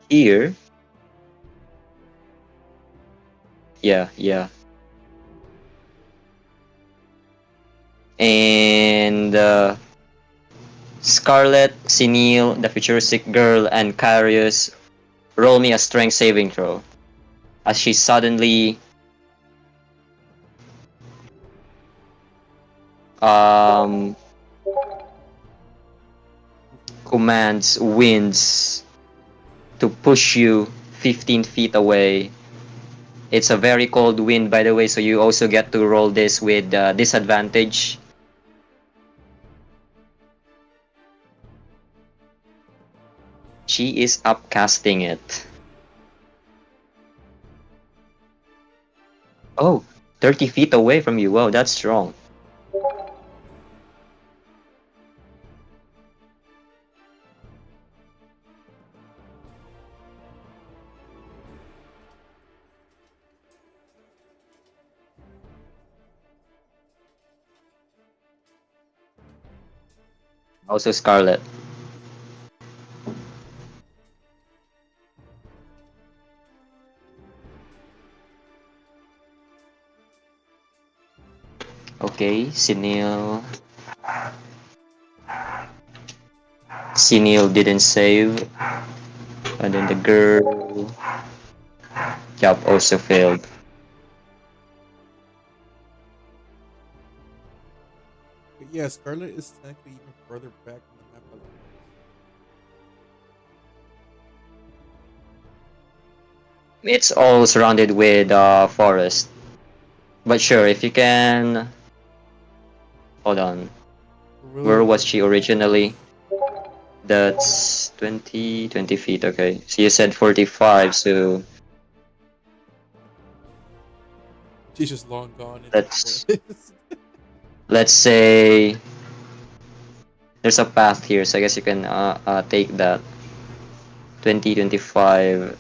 here. Yeah, yeah. And Scarlet, Sinil, the futuristic girl, and Carius roll me a strength saving throw. As she suddenly um commands winds to push you 15 feet away. It's a very cold wind, by the way, so you also get to roll this with disadvantage. She is upcasting it. Oh, 30 feet away from you. Wow, that's strong. Also Scarlet. Okay, Sinil. Sinil didn't save. And then the girl. Yup, also failed. But yeah, Scarlet is technically even further back on the map. It's all surrounded with forest. But sure, if you can. Hold on. Where was she originally? That's 20 feet. Okay. So you said 45. So She's just long gone into the let's forest. let's say there's a path here. So I guess you can take that 20, 25.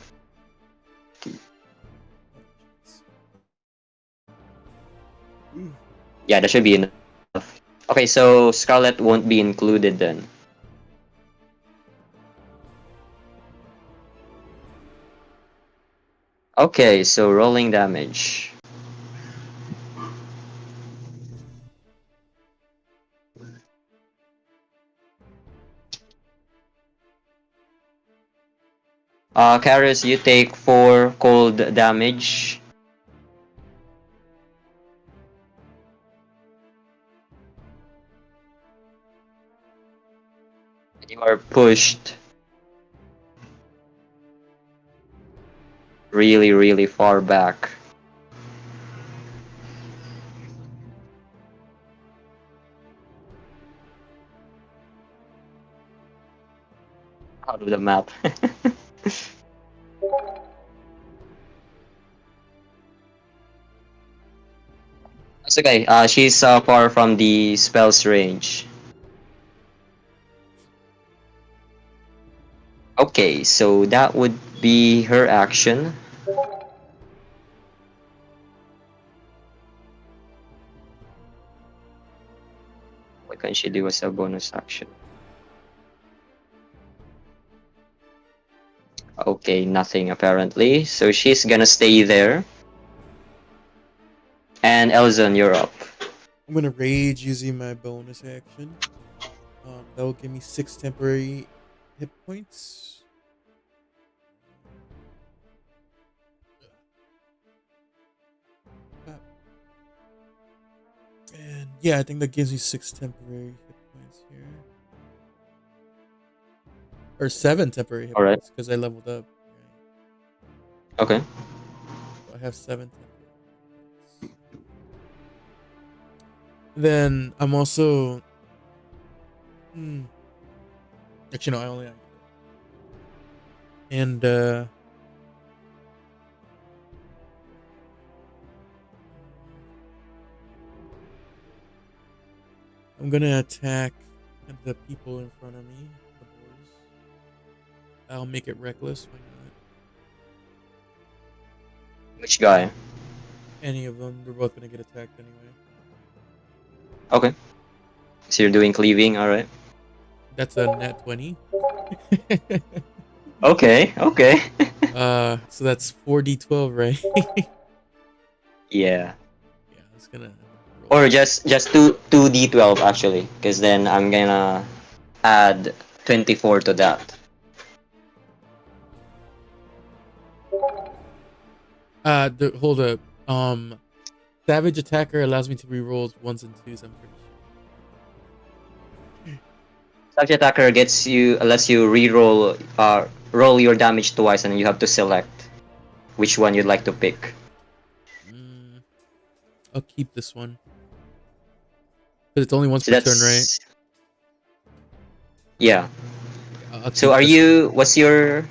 Yeah, that should be enough. Okay, so Scarlet won't be included then. Okay, so rolling damage. Karus, you take 4 cold damage. You are pushed really, really far back. Out of the map. It's okay. She's far from the spell's range. Okay, so that would be her action. What can she do as a bonus action? Okay, nothing apparently. So she's gonna stay there. And Elzon, you're up. I'm gonna rage using my bonus action. That will give me 6 temporary hit points. And yeah, I think that gives me 6 temporary hit points here. Or 7 temporary hit Alright. points because I leveled up. Okay. So I have 7 temporary hit points. Then I'm also. Actually, no, I only have. And I'm gonna attack the people in front of me, the boys. I'll make it reckless. Why not? Which guy? Any of them, they're both gonna get attacked anyway. Okay. So you're doing cleaving, alright. That's a nat 20. Okay, okay. So that's 4d12, right? Yeah. Yeah, I was gonna. Or just 2d12 actually, because then I'm gonna add 24 to that. Hold up. Savage attacker allows me to reroll 1s and 2s. I'm pretty sure. Such attacker lets you re-roll roll your damage twice, and you have to select which one you'd like to pick. I'll keep this one. But it's only once So per turn, right? Yeah. I'll So keep are this you? What's your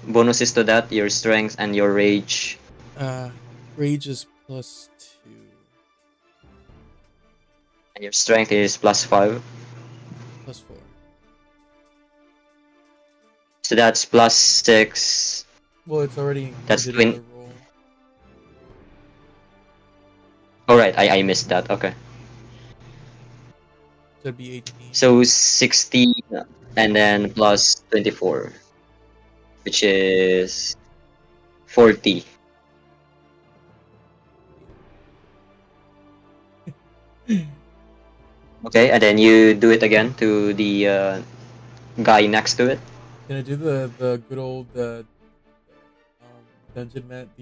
bonuses to that? Your strength and your rage. Rage is +2. And your strength is +5. +4. So that's +6. Well, it's already That's included in the roll. Alright, I missed that. Okay. So it'd be 18. So 16 and then plus 24, which is 40. Okay, and then you do it again to the guy next to it. Can I do the good old the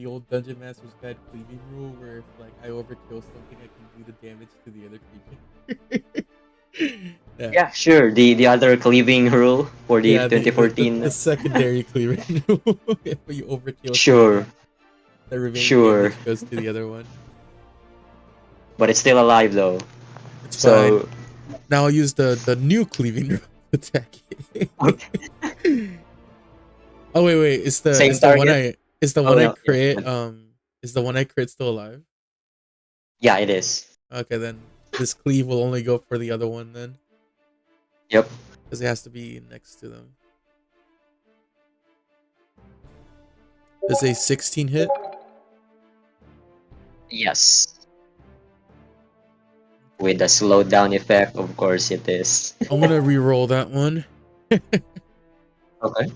old dungeon master's guide cleaving rule where if like I overkill something I can do the damage to the other creature? Yeah, sure. The other cleaving rule for the Yeah, the 2014. secondary cleaving rule. If you overkill Sure, something, the remaining sure. damage goes to the other one. But it's still alive though. It's fine. So Now I'll use the new cleaving rule attack. okay. Oh wait, Same target. is the Oh one I no. Yeah. crit is the one I crit still alive? Yeah, it is. Okay, then this cleave will only go for the other one then, Yep. because it has to be next to them. Does a 16 hit? Yes. With the slowdown effect, of course it is. I'm gonna re-roll that one. Okay.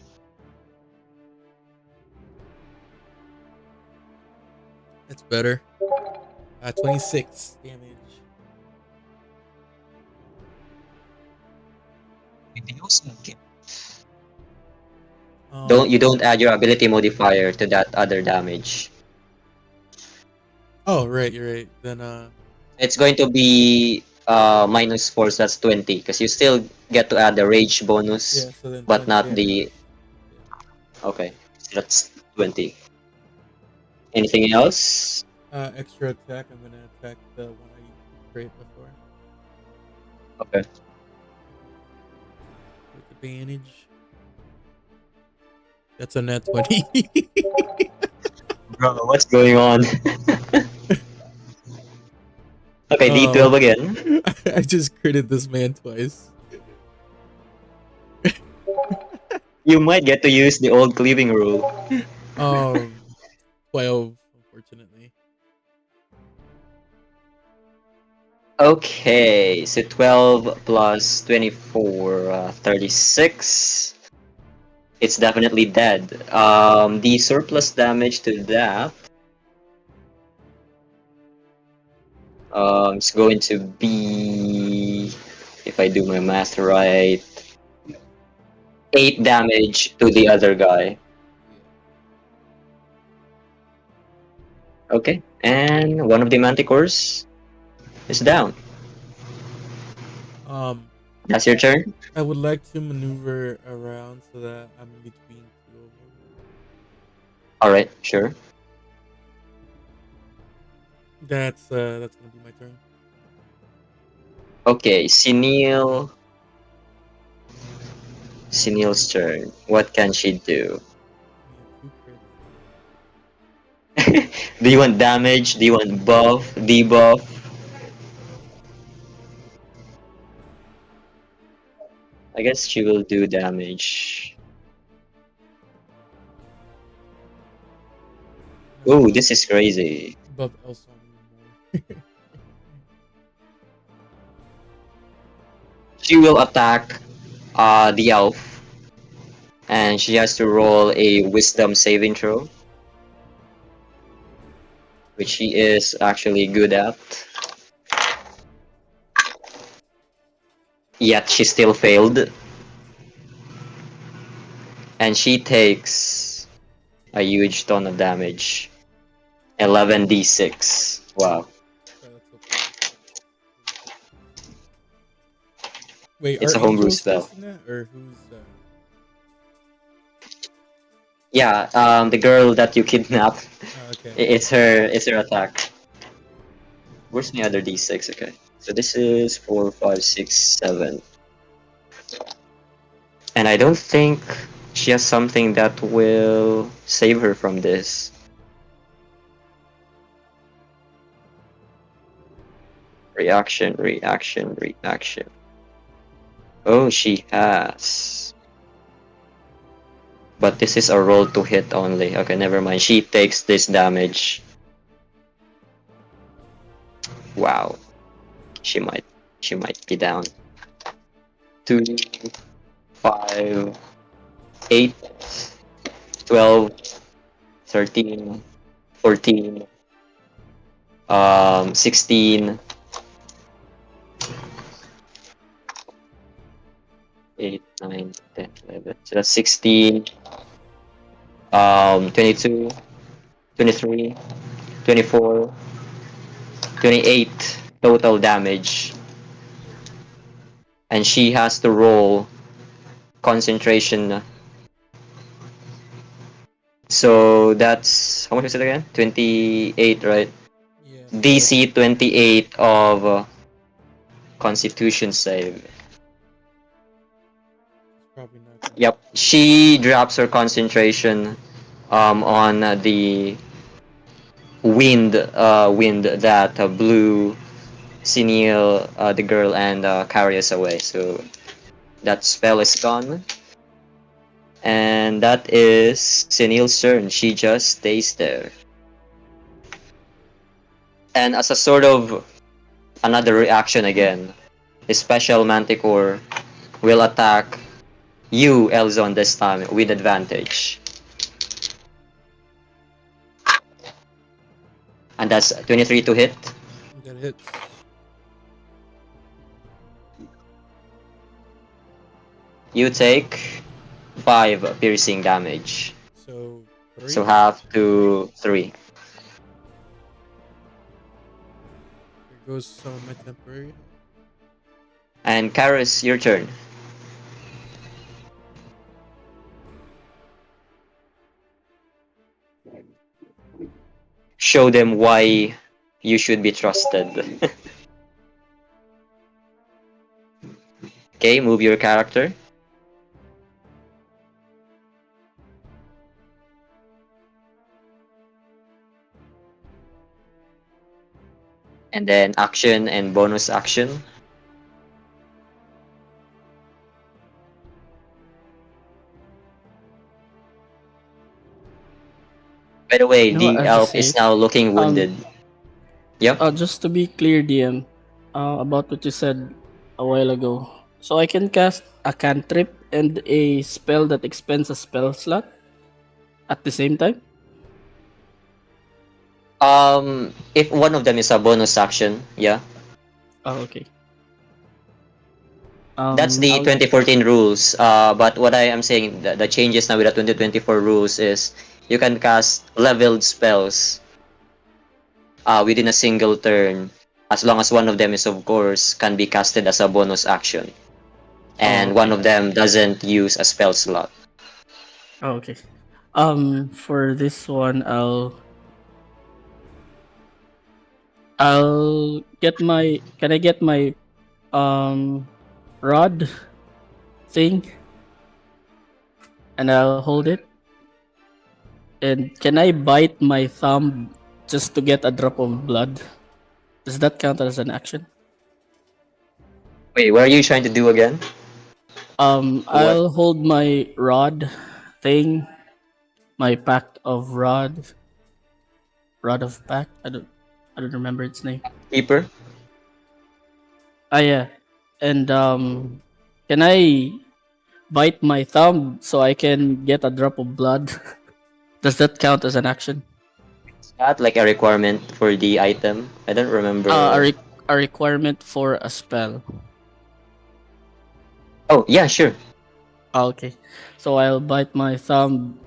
That's better. 26 damage. You don't add your ability modifier to that other damage. Oh right, you're right. Then It's going to be -4, so that's 20, because you still get to add the rage bonus, yeah, so then but 20 not damage. the. Okay, so that's 20. Anything else? Extra attack. I'm gonna attack the one I crit before Okay. with advantage. That's a net 20. Bro, what's going on? Okay, D12 again. I just critted this man twice. You might get to use the old cleaving rule. 12, unfortunately. Okay, so 12 plus 24, 36. It's definitely dead. The surplus damage to that it's going to be, if I do my math right, 8 damage to the other guy. Okay, and one of the manticores is down. That's your turn? I would like to maneuver around so that I'm in between two of them. Alright, sure. That's gonna be my turn. Okay, Sineel's turn. What can she do? Yeah, 2 crits. Do you want damage? Do you want buff? Debuff? I guess she will do damage. Oh, this is crazy. Buff also more. She will attack the elf, and she has to roll a wisdom saving throw, which she is actually good at. Yet she still failed. And she takes a huge ton of damage. 11d6. Wow. Wait, It's are a homebrew angels spell. casting that, or who's? Yeah, the girl that you kidnapped. Okay. It's her attack. Where's my other d6? Okay. So this is 4, 5, 6, 7. And I don't think she has something that will save her from this. Reaction, reaction, reaction. Oh, she has. But this is a roll to hit only. Okay, never mind. She takes this damage. Wow. She might be down. 2, 5, 8, 12, 13, 14, 16, 8, 9, 10, 11. So that's 16, 22, 23, 24, 28 total damage. and she has to roll concentration. So that's how much is it again? 28, right? Yeah. DC 28 of Constitution save. It's probably not gonna. Yep, she drops her concentration on the wind that blew Sineal, the girl, and Carius away. So that spell is gone. And that is Sineal's turn. She just stays there. And as a sort of another reaction again, the special Manticore will attack you, Elzon, this time with advantage. And that's 23 to hit. That hits. You take 5 piercing damage. So 3. So half to 3. There goes some of my temporary. And Karis, your turn. Show them why you should be trusted. Okay, move your character. And then action and bonus action. By the way, You know what, the I'll just elf say is it. now looking wounded. Yep. Just to be clear, DM, about what you said a while ago. So I can cast a cantrip and a spell that expends a spell slot at the same time? If one of them is a bonus action, yeah. Oh, okay. That's the I'll 2014 rules. But what I am saying, the changes now with the 2024 rules is you can cast leveled spells within a single turn, as long as one of them is, of course, can be casted as a bonus action, and one okay. of them doesn't use a spell slot. Oh, okay. For this one, I'll get my. Can I get my rod thing, and I'll hold it. And can I bite my thumb just to get a drop of blood? Does that count as an action? Wait, what are you trying to do again? What? I'll hold my rod thing, my pact of rod of pact. I don't remember its name. Keeper? Ah, yeah, and can I bite my thumb so I can get a drop of blood? Does that count as an action? Is that like a requirement for the item? I don't remember. A requirement for a spell. Oh, yeah, sure. Ah, okay, so I'll bite my thumb,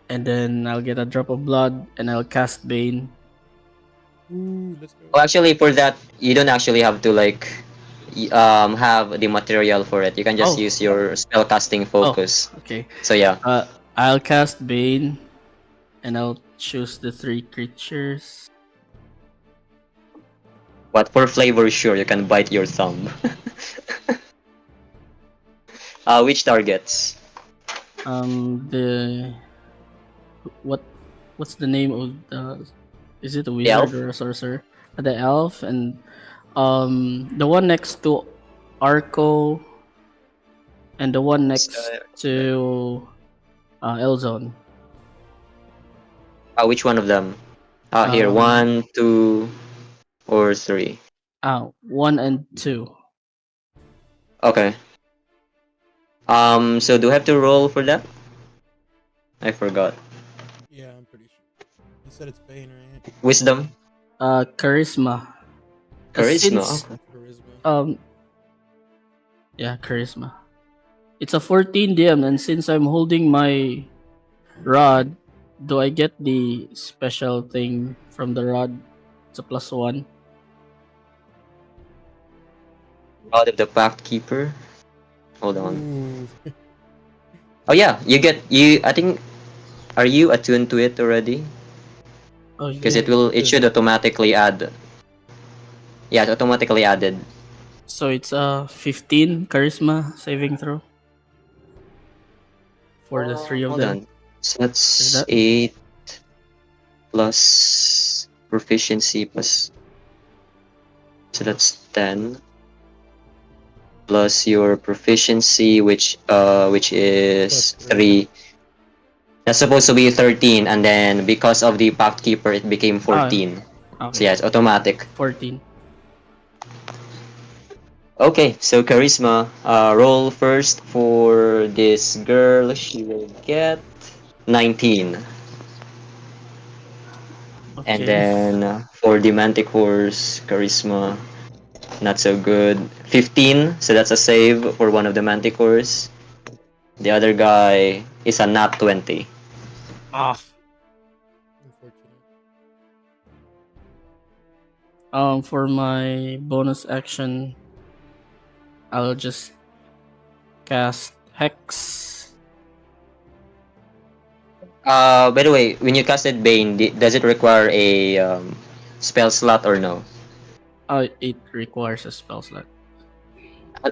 and then I'll get a drop of blood, and I'll cast Bane. Ooh, let's go. Oh, actually, for that, you don't actually have to like have the material for it. You can just Oh. use your spellcasting focus. Okay. So yeah. I'll cast Bane, and I'll choose the 3 creatures. But for flavor, sure, you can bite your thumb. Which targets? The what's the name of the? Is it a elf? wizard or a sorcerer? The elf, and the one next to Arco, and the one next to Elzon. Which one of them? Here, Um, 1, 2, or 3. 1 and 2. Okay. So do I have to roll for that? I forgot. Yeah, I'm pretty sure. You said it's Bane, right? Wisdom? Charisma. Charisma? Since Okay. Charisma. yeah, charisma. It's a 14 DM, and since I'm holding my rod, do I get the special thing from the rod? It's a +1. Rod of the Pact Keeper. Hold on. Ooh. Oh yeah, you. I think. Are you attuned to it already? Oh Because yeah. it should automatically add. Yeah, it's automatically added. So it's 15 charisma saving throw for the three of Hold them. on. So Is that's that 8 plus proficiency plus. So that's 10 plus your proficiency, which Plus is three. 3. That's supposed to be 13, and then because of the Pact Keeper, it became ah 14. So okay yeah, it's automatic. 14. Okay, so Charisma, roll first for this girl. She will get 19. And Okay. then for the Manticores, Charisma, not so good. 15, so that's a save for one of the Manticores. The other guy is a nat 20. Off. Unfortunate. For my bonus action, I'll just cast Hex. By the way, when you casted Bane, does it require a spell slot or no? It requires a spell slot.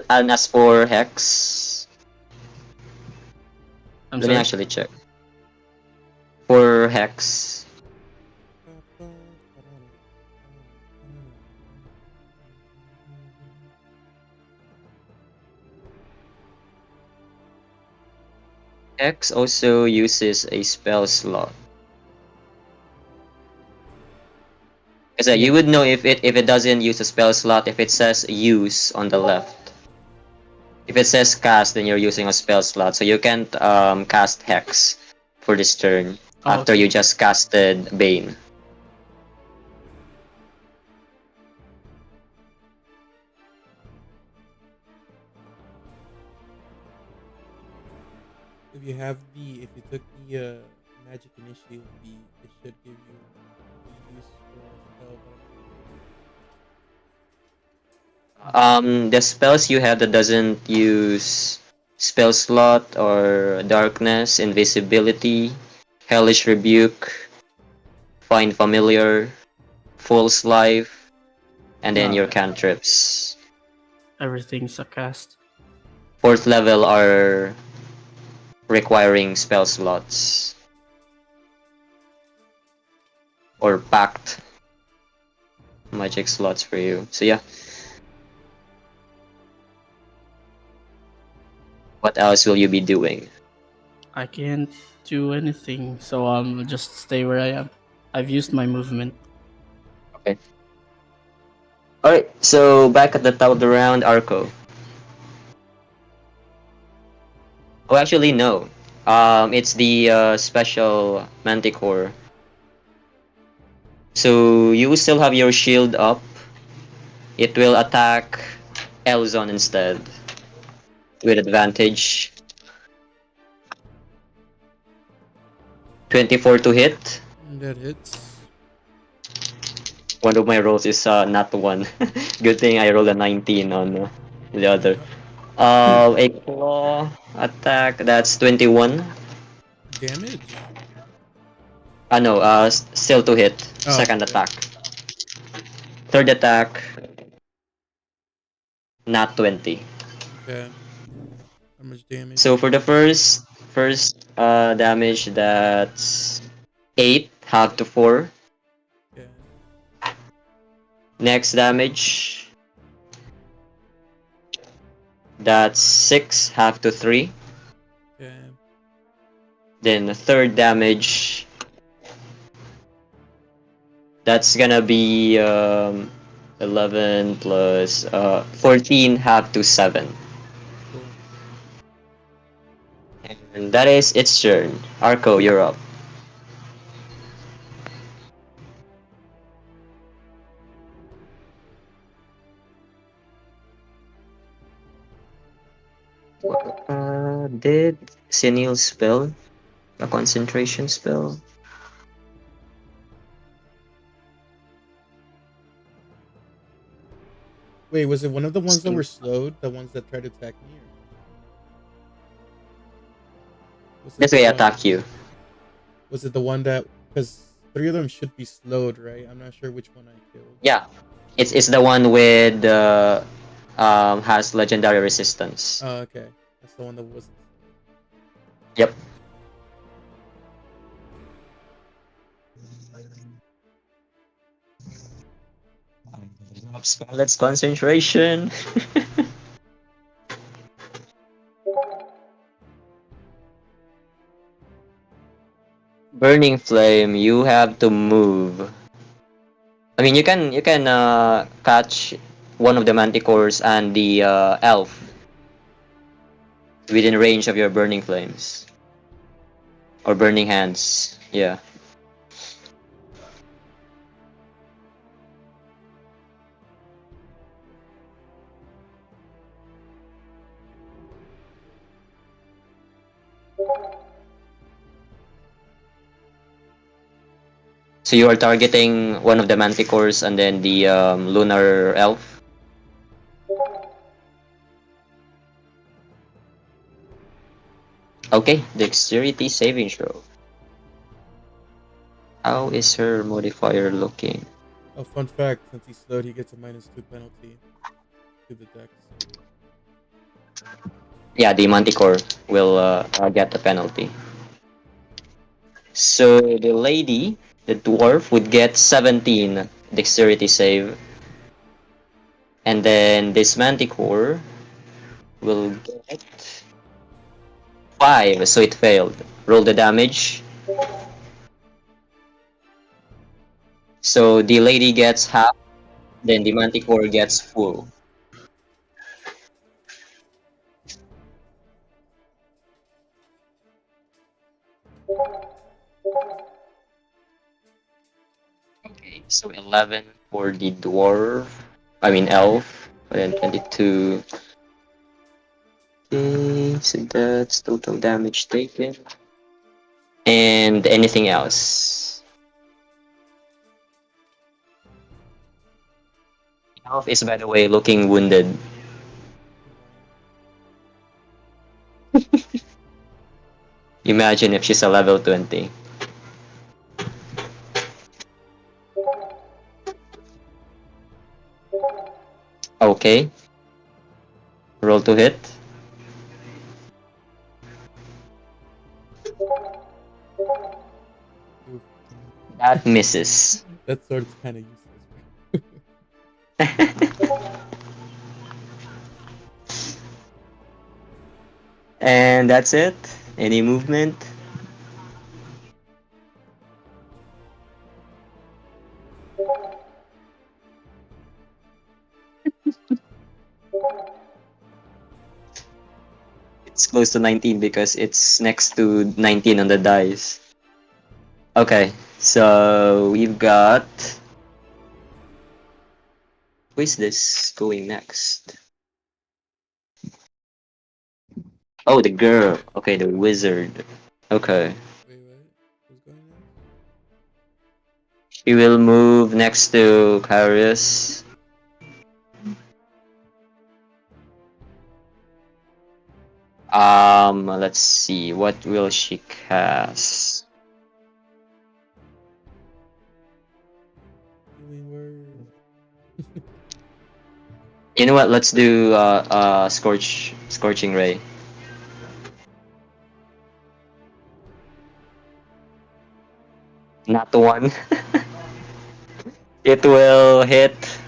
And as for Hex, I'm let me sorry. actually check. For Hex, Hex also uses a spell slot. Because Yeah. you would know if it doesn't use a spell slot if it says use on the left. If it says cast, then you're using a spell slot, so you can't cast Hex for this turn Oh, after okay. you just casted Bane. If you took the magic initiative fee, it should give you the use for a spell. The spells you have that doesn't use spell slot or darkness, invisibility, hellish rebuke, find familiar, false life, and then your No, cantrips. everything's a cast. Fourth level are requiring spell slots or packed magic slots for you. So yeah. What else will you be doing? I can't do anything, so just stay where I am. I've used my movement. Okay. Alright, so back at the top of the round, Arco. Oh, actually, no. It's the special Manticore. So you still have your shield up. It will attack Elzon instead with advantage. 24 to hit. That hits. One of my rolls is not one. Good thing I rolled a 19 on the other. A claw attack. That's 21. Damage? No. Still to hit. Oh, Second okay. attack. Third attack. Not 20. Okay. How much damage? So for the first damage, that's 8 half to 4. Okay. Next damage, that's 6 half to 3. Okay. Then the third damage, that's gonna be 11 plus 14 half to 7. Cool. And that is its turn. Arco, you're up. Did Senil spell a concentration spell? Wait, was it one of the ones that were slowed? The ones that tried to attack me? Or was it This the way one? attack you. Was it the one that? Because 3 of them should be slowed, right? I'm not sure which one I killed. Yeah, it's the one with has legendary resistance. Oh, okay. That's the one that wasn't. Yep. Let's concentration. Burning flame. You have to move. I mean, you can catch one of the manticores and the elf within range of your burning flames or burning hands. Yeah. So you are targeting one of the manticores and then the lunar elf. Okay, dexterity saving throw. How is her modifier looking? Oh, fun fact: since he's slowed, he gets a -2 penalty to the dex. Yeah, the manticore will get the penalty. So the lady, the dwarf, would get 17 dexterity save. And then this manticore will get 5, so it failed. Roll the damage. So the lady gets half, then the manticore gets full. Okay, so 11 for the dwarf. I mean elf. And then 22. Okay, so that's total damage taken. And anything else? Elf is, by the way, looking wounded. Imagine if she's a level 20. Okay. Roll to hit. Oof. That misses. That sword's kind of useless. And that's it. Any movement? It's close to 19 because it's next to 19 on the dice. Okay, so we've got... Who is this going next? Oh, the girl. Okay, the wizard. Okay. Wait, what? What's going on? She will move next to Carius. Let's see. What will she cast? Healing word. You know what? Let's do scorching ray. Not one. It will hit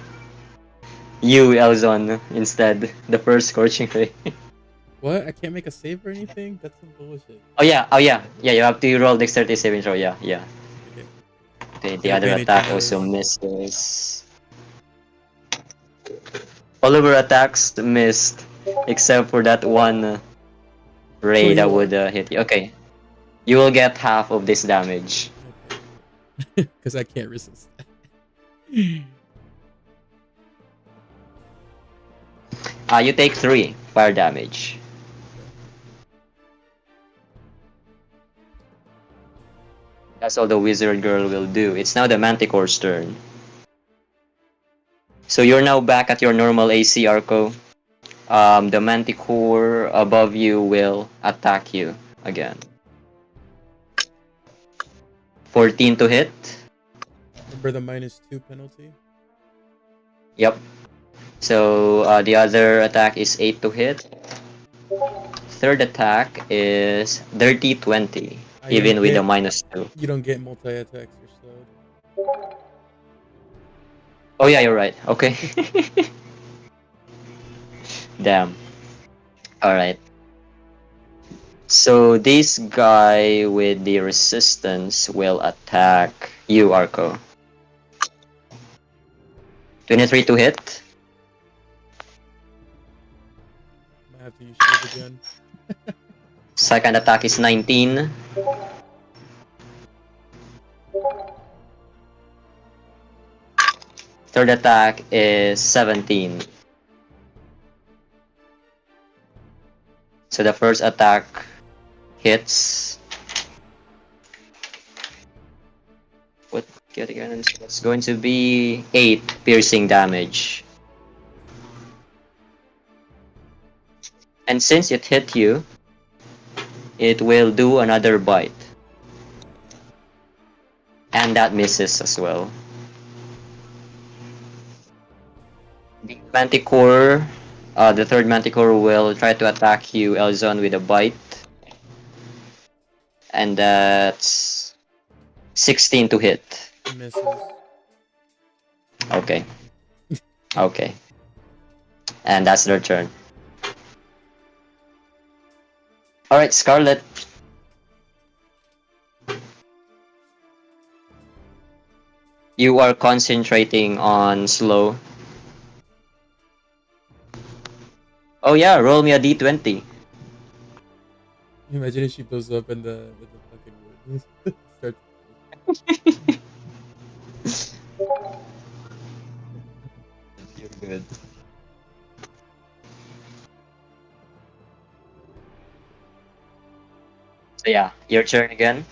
you, Elzon, instead. The first scorching ray. What? I can't make a save or anything? That's some bullshit. Oh yeah. Yeah, you have to roll dexterity saving throw. Yeah. Okay. Okay, the Get other advantage attack on also this. misses. All of her attacks missed, except for that one ray that would hit you. Okay, you will get half of this damage. Okay. Because I can't resist that. You take 3 fire damage. That's all the wizard girl will do. It's now the manticore's turn. So you're now back at your normal AC, Arco. The Manticore above you will attack you again. 14 to hit. Remember the -2 penalty? Yep. So the other attack is 8 to hit. Third attack is dirty 20, You even don't with a get- -2. You don't get multi-attacks, you're slowed. Oh yeah, you're right. Okay. Damn. Alright. So this guy with the resistance will attack you, Arco. 23 to hit. Might have to use shield again. Second attack is 19. Third attack is 17. So the first attack hits. What get again? It's going to be 8 piercing damage. And since it hit you, it will do another bite. And that misses as well. The Manticore, the third Manticore will try to attack you, Elzon, with a bite. And that's 16 to hit. Misses. Okay. Okay. And that's their turn. Alright, Scarlet. You are concentrating on slow. Oh yeah, roll me a d20. Imagine if she blows up in the fucking woods. Starts. You're good. So yeah, your turn again.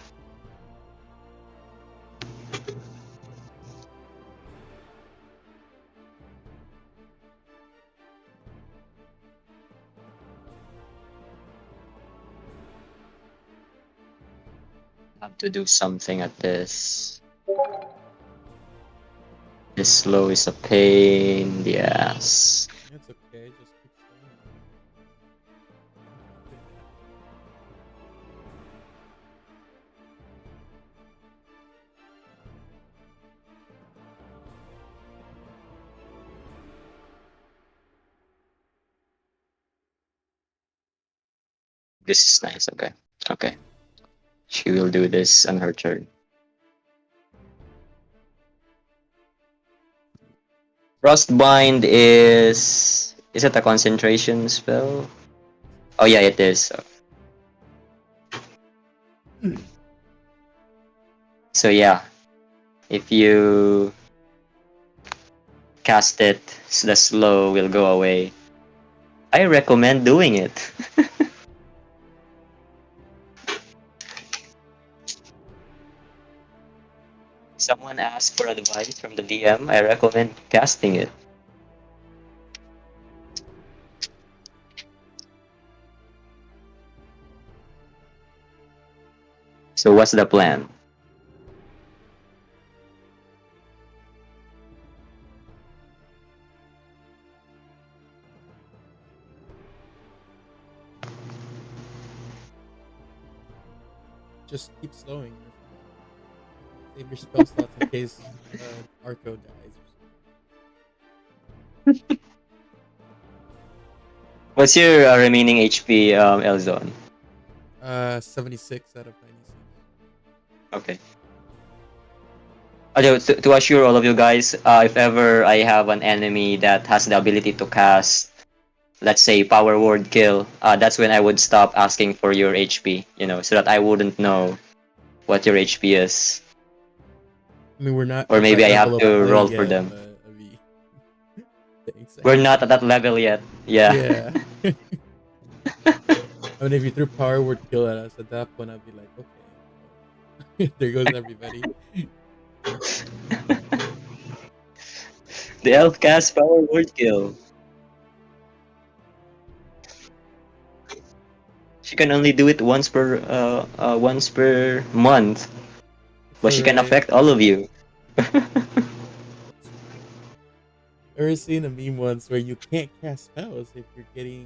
Have to do something at this. This slow is a pain in the ass. It's okay, just keep going. This is nice, okay. Okay. She will do this on her turn. Frostbind is it a concentration spell? Oh yeah, it is. So yeah, if you cast it, the slow will go away. I recommend doing it. Someone asked for advice from the DM, I recommend casting it. So what's the plan? Just keep slowing. Save your spell slots in case Arco dies. What's your remaining HP, Elzon? 76 out of 96. Okay. To assure all of you guys, if ever I have an enemy that has the ability to cast, let's say, power word kill, that's when I would stop asking for your HP, so that I wouldn't know what your HP is. I mean, we're not. Or at maybe that I have level of to play roll for yet, them. but, I mean, thanks. We're not at that level yet. Yeah. Yeah. I mean, if you threw power word kill at us at that point, I'd be like, okay, there goes everybody. The elf cast power word kill. She can only do it once per month, but she can Alright. affect all of you. Ever seen a meme once where you can't cast spells if you're getting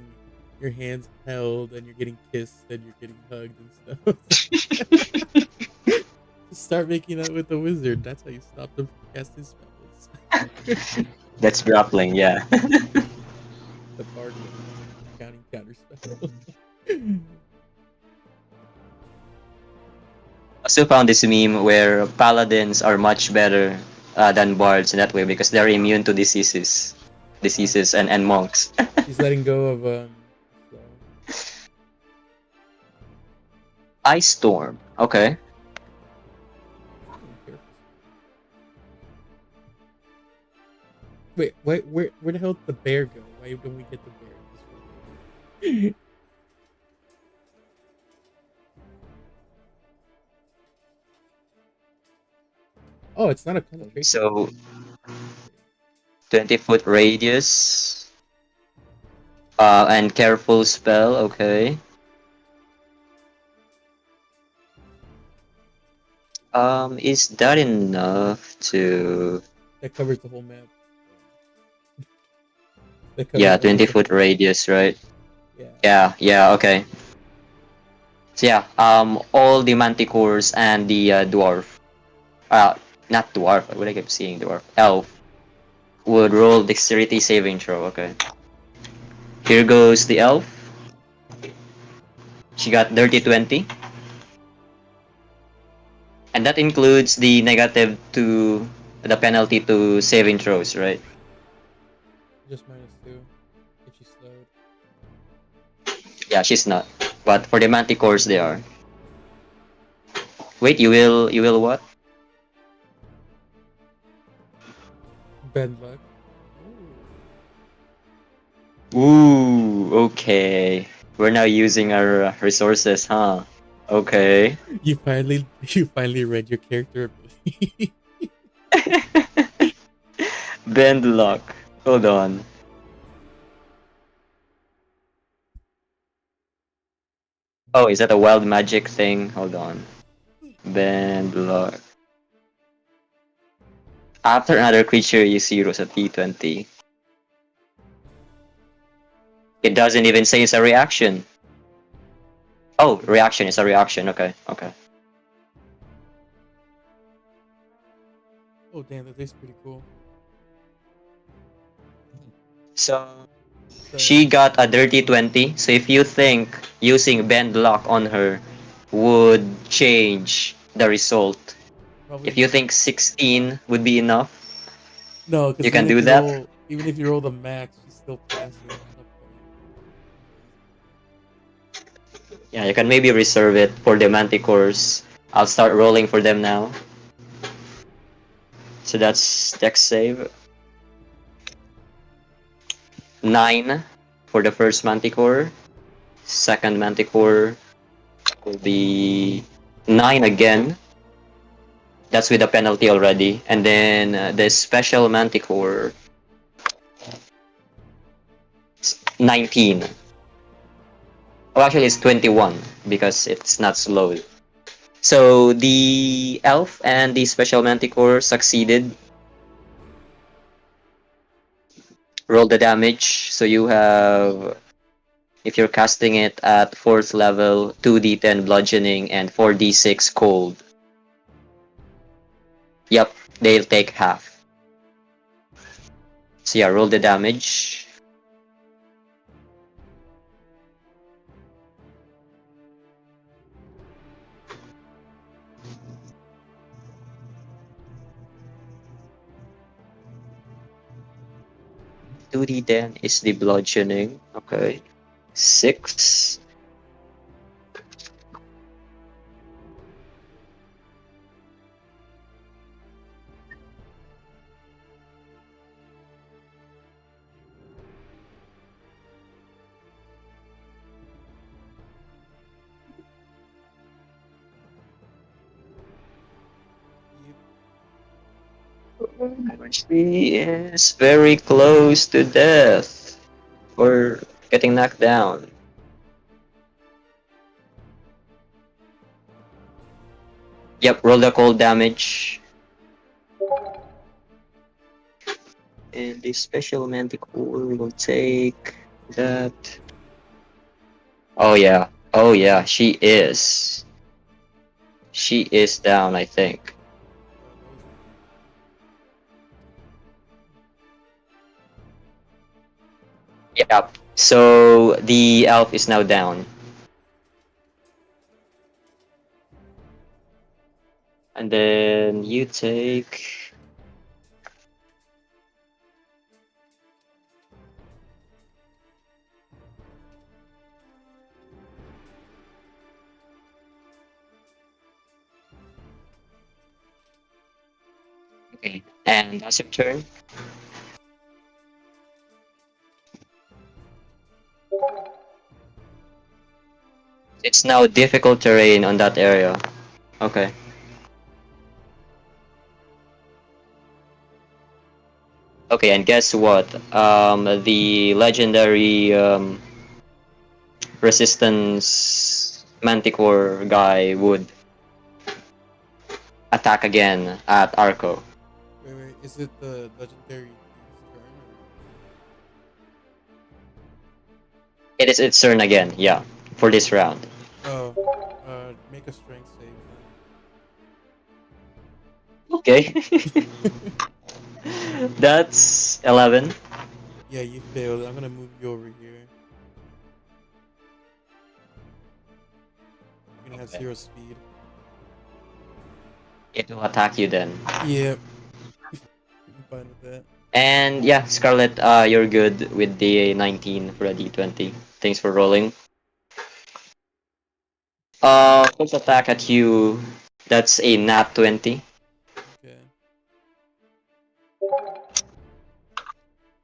your hands held and you're getting kissed and you're getting hugged and stuff? Just start making out with the wizard. That's how you stop them from casting spells. That's grappling, yeah. The barcode counting counter spell. Also found this meme where paladins are much better than bards in that way because they're immune to diseases and monks. She's letting go of so Ice storm. Okay. careful. Wait, where the hell did the bear go? Why don't we get the bear in this one? Oh, it's not a penetration. So 20-foot radius. And careful spell. Okay. Is that enough to? That covers the whole map. That covers Yeah, almost the 20-foot whole map. radius, right? Yeah. Yeah. Okay. So yeah, all the manticores and the dwarf, not dwarf. What I kept seeing dwarf, elf, would roll dexterity saving throw. Okay. Here goes the elf. She got dirty 20. And that includes the negative to the penalty to saving throws, right? Just -2 if she's slowed. Yeah, she's not. But for the manticores, they are. Wait, you will what? Bad luck. Ooh, okay. We're now using our resources, huh? Okay. You finally read your character ability. Bend luck. Hold on. Oh, is that a wild magic thing? Hold on. Bend luck. After another creature you see rolls a d20. It doesn't even say it's a reaction. Oh, reaction is a reaction. Okay. Oh damn, that tastes pretty cool. So So, she got a dirty 20. So if you think using bend luck on her would change the result, probably if you not. think 16 would be enough, No, because you can do that. Even if you roll the max, she's still passing at a point. Yeah, you can maybe reserve it for the manticores. I'll start rolling for them now. So that's dex save. 9 for the first manticore. Second manticore will be 9 again. That's with a penalty already. And then the special manticore 19. Oh, actually it's 21 because it's not slowed. So the elf and the special manticore succeeded. Roll the damage. So you have, if you're casting it at 4th level, 2d10 bludgeoning and 4d6 cold. Yep, they'll take half. So yeah, roll the damage. Two d10 is the bludgeoning. Okay. 6. She is very close to death or getting knocked down. Yep, roll the cold damage. And the special manticore will take that. Oh yeah. Oh yeah, she is. She is down, I think. Yep. So the elf is now down. And then you take. Okay. And that's your turn. It's now difficult terrain on that area. Okay. Okay, and guess what? The legendary resistance manticore guy would attack again at Arco. Wait. Is it the legendary turn? It is its turn again, yeah, for this round. Or... Oh, make a strength save. Okay. That's 11. Yeah, you failed. I'm gonna move you over here. You're gonna have Okay. 0 speed. It will attack you then. Yep. I'm fine with that. And yeah, Scarlet, you're good with the 19 for a D20. Thanks for rolling. First attack at you. That's a nat 20. Okay.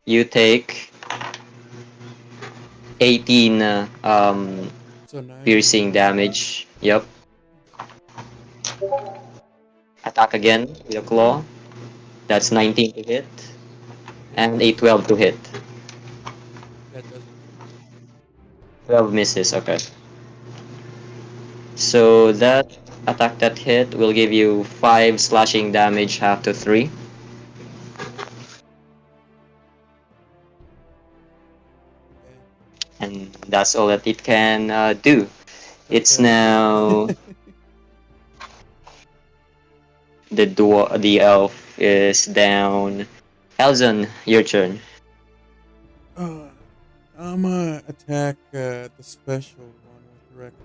You take 18 So 9. piercing damage. Yep. Attack again with a claw. That's 19 to hit. And a 12 to hit. That doesn't. 12 misses, okay. So that attack that hit will give you 5 slashing damage, half to 3. Okay. And that's all that it can do. It's Okay. now the elf is down. Elzon, your turn. I'm gonna attack the special one with reckless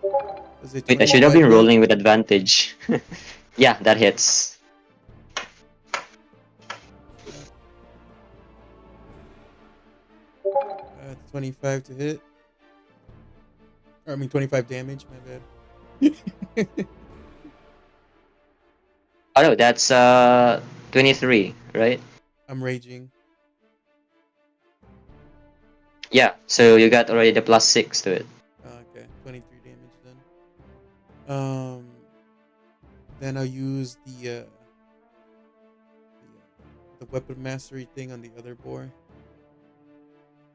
attack. Is it Wait, I should have been 25 hit? rolling with advantage. Yeah, that hits. 25 to hit. Or, I mean 25 damage, my bad. Oh no, that's 23, right? I'm raging. Yeah, so you got already the +6 to it. Okay, 23 damage then. Then I'll use the weapon mastery thing on the other boar.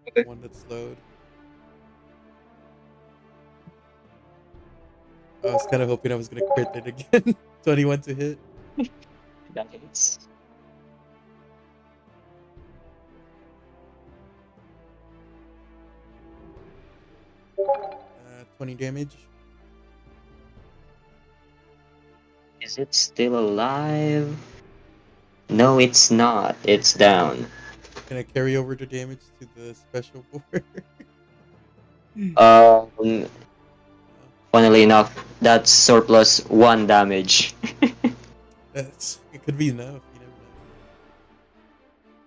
Okay. One that's slowed. I was kind of hoping I was gonna crit it again. 21 to hit. That hits. 20 damage. Is it still alive? No, it's not. It's down. Can I carry over the damage to the special boar? Funnily enough, that's surplus 1 damage. It could be enough. You never know.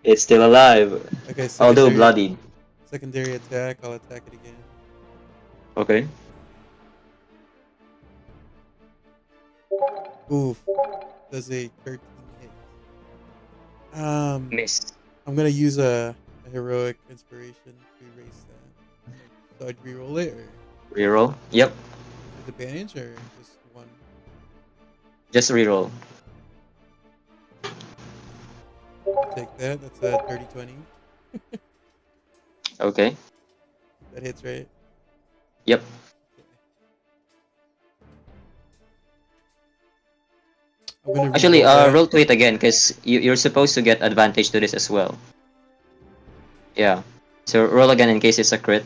It's still alive, Okay, although bloodied. secondary attack. I'll attack it again. Okay. Oof. Does a 13 hit. Miss. I'm gonna use a heroic inspiration to erase that. So I'd reroll it. Or... Reroll. Yep. With advantage or just one? Just reroll. I'll take that. That's a 30-20. Okay. That hits, right? Yep. Okay. I'm gonna Actually, reroll that. roll to it again, because you're supposed to get advantage to this as well. Yeah. So roll again in case it's a crit.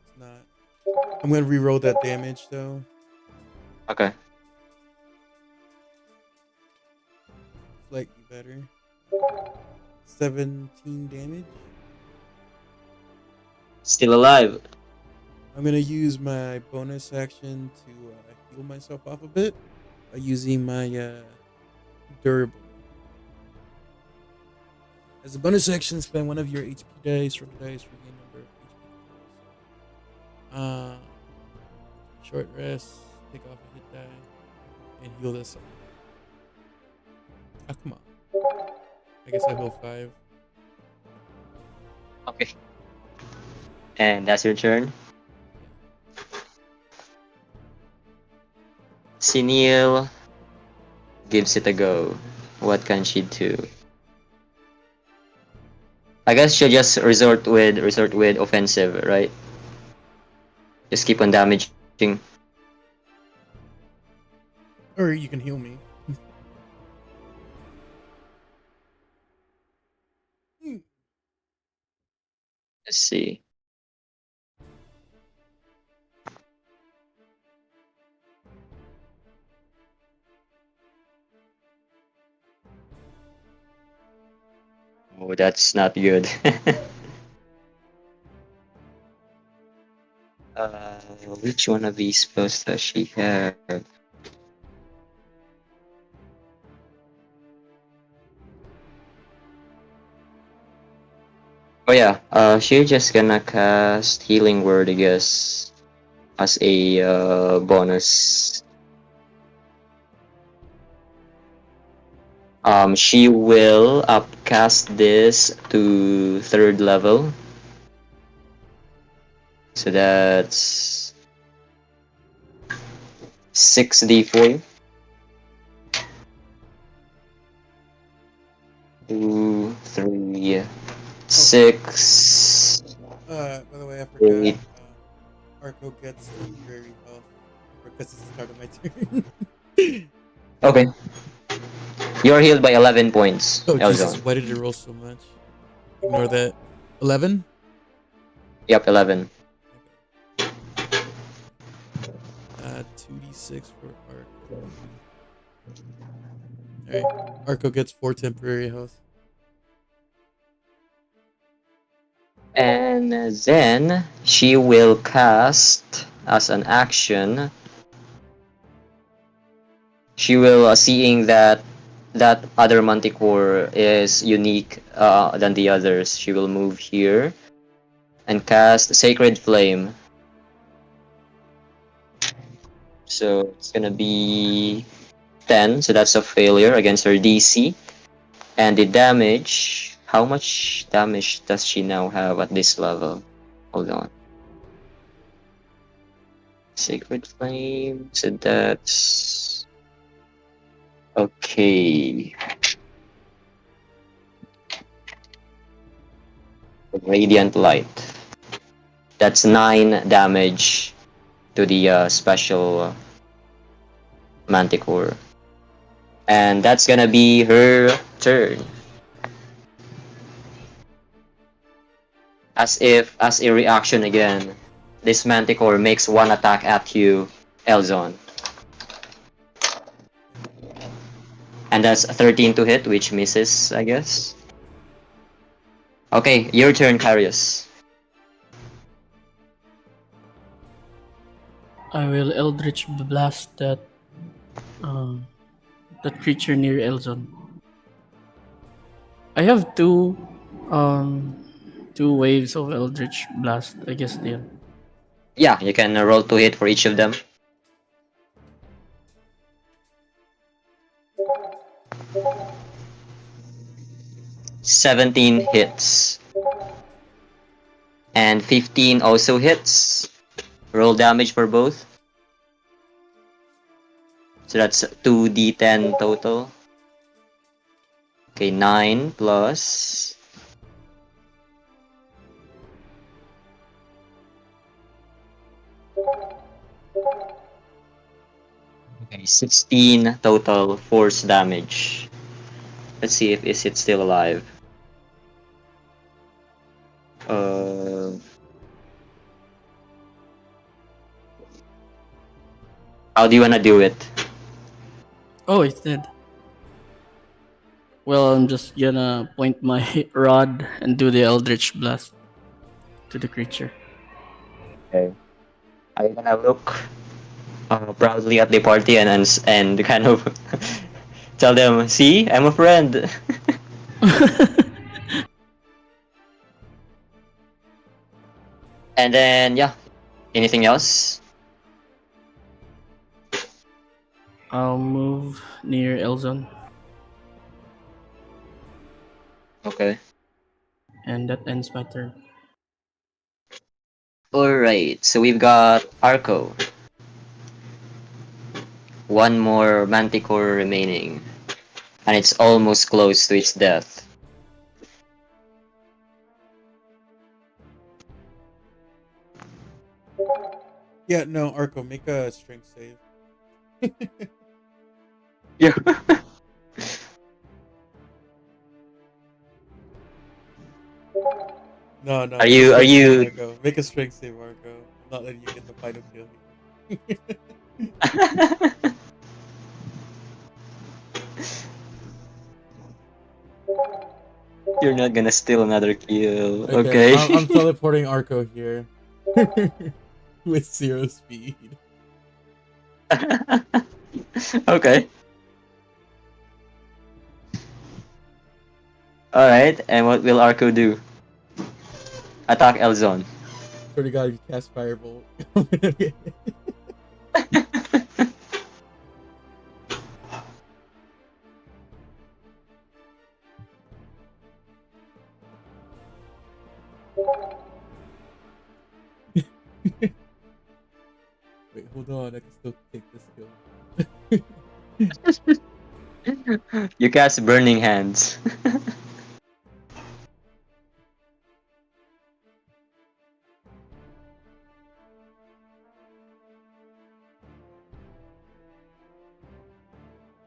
It's not. I'm gonna reroll that damage though. Okay. Slightly better. 17 damage. Still alive. I'm gonna use my bonus action to heal myself off a bit by using my durable. As a bonus action, spend one of your HP dice, roll dice, regain number of HP. Short rest, take off a hit die, and heal this up. Oh, come on. I guess I heal 5. Okay. And that's your turn. Sineal gives it a go. What can she do? I guess she'll just resort with offensive, right? Just keep on damaging. Or you can heal me. Let's see. Oh, that's not good. Which one of these spells does she have? Oh yeah, she's just gonna cast Healing Word, I guess, as a bonus. She will upcast this to 3rd level. So that's 6d4. 2, 3, 6. By the way, I forgot. Eight. Arco gets temporary health because it's the start of my turn. Okay. You're healed by 11 points, Oh Jesus! Elzon. Why did it roll so much? Ignore that. 11. Yep, 11. 2d6 for Arco. Alright. Arco gets 4 temporary health. And then she will cast as an action. She will, seeing that that other manticore is unique than the others, she will move here and cast Sacred Flame. So it's gonna be 10, so that's a failure against her DC. And the damage, how much damage does she now have at this level? Hold on. Sacred Flame, so that's... Okay. Radiant Light. That's 9 damage to the special Manticore. And that's gonna be her turn. As a reaction again, this Manticore makes one attack at you, Elzon. And that's 13 to hit, which misses, I guess. Okay, your turn, Carius. I will Eldritch Blast that creature near Elzon. I have two waves of Eldritch Blast, I guess there. Yeah, you can roll to hit for each of them. "17 hits. And 15 also hits. Roll damage for both. So that's 2d10 total. Okay, 9 plus. Okay, 16 total force damage. Let's see if is it still alive. How do you wanna do it? Oh, it's dead. Well, I'm just gonna point my rod and do the Eldritch Blast to the creature. Okay. Are you gonna look proudly at the party and kind of tell them, "See, I'm a friend." And then yeah, anything else? I'll move near Elzon, Okay. and that ends my turn. All right. So we've got Arco. One more Manticore remaining, and it's almost close to its death. Yeah, no, Arco, make a strength save. Yeah. No, no. Are Make a you? Are strength save, you? Arco. Make a strength save, Arco. I'm not letting you get the final kill here. You're not gonna steal another kill, Okay, okay? I'm teleporting Arco here with 0 speed. Okay. All right. And what will Arco do? Attack Elzon. Swear to God, you cast Firebolt. Wait, hold on. I can still take this kill. You cast Burning Hands.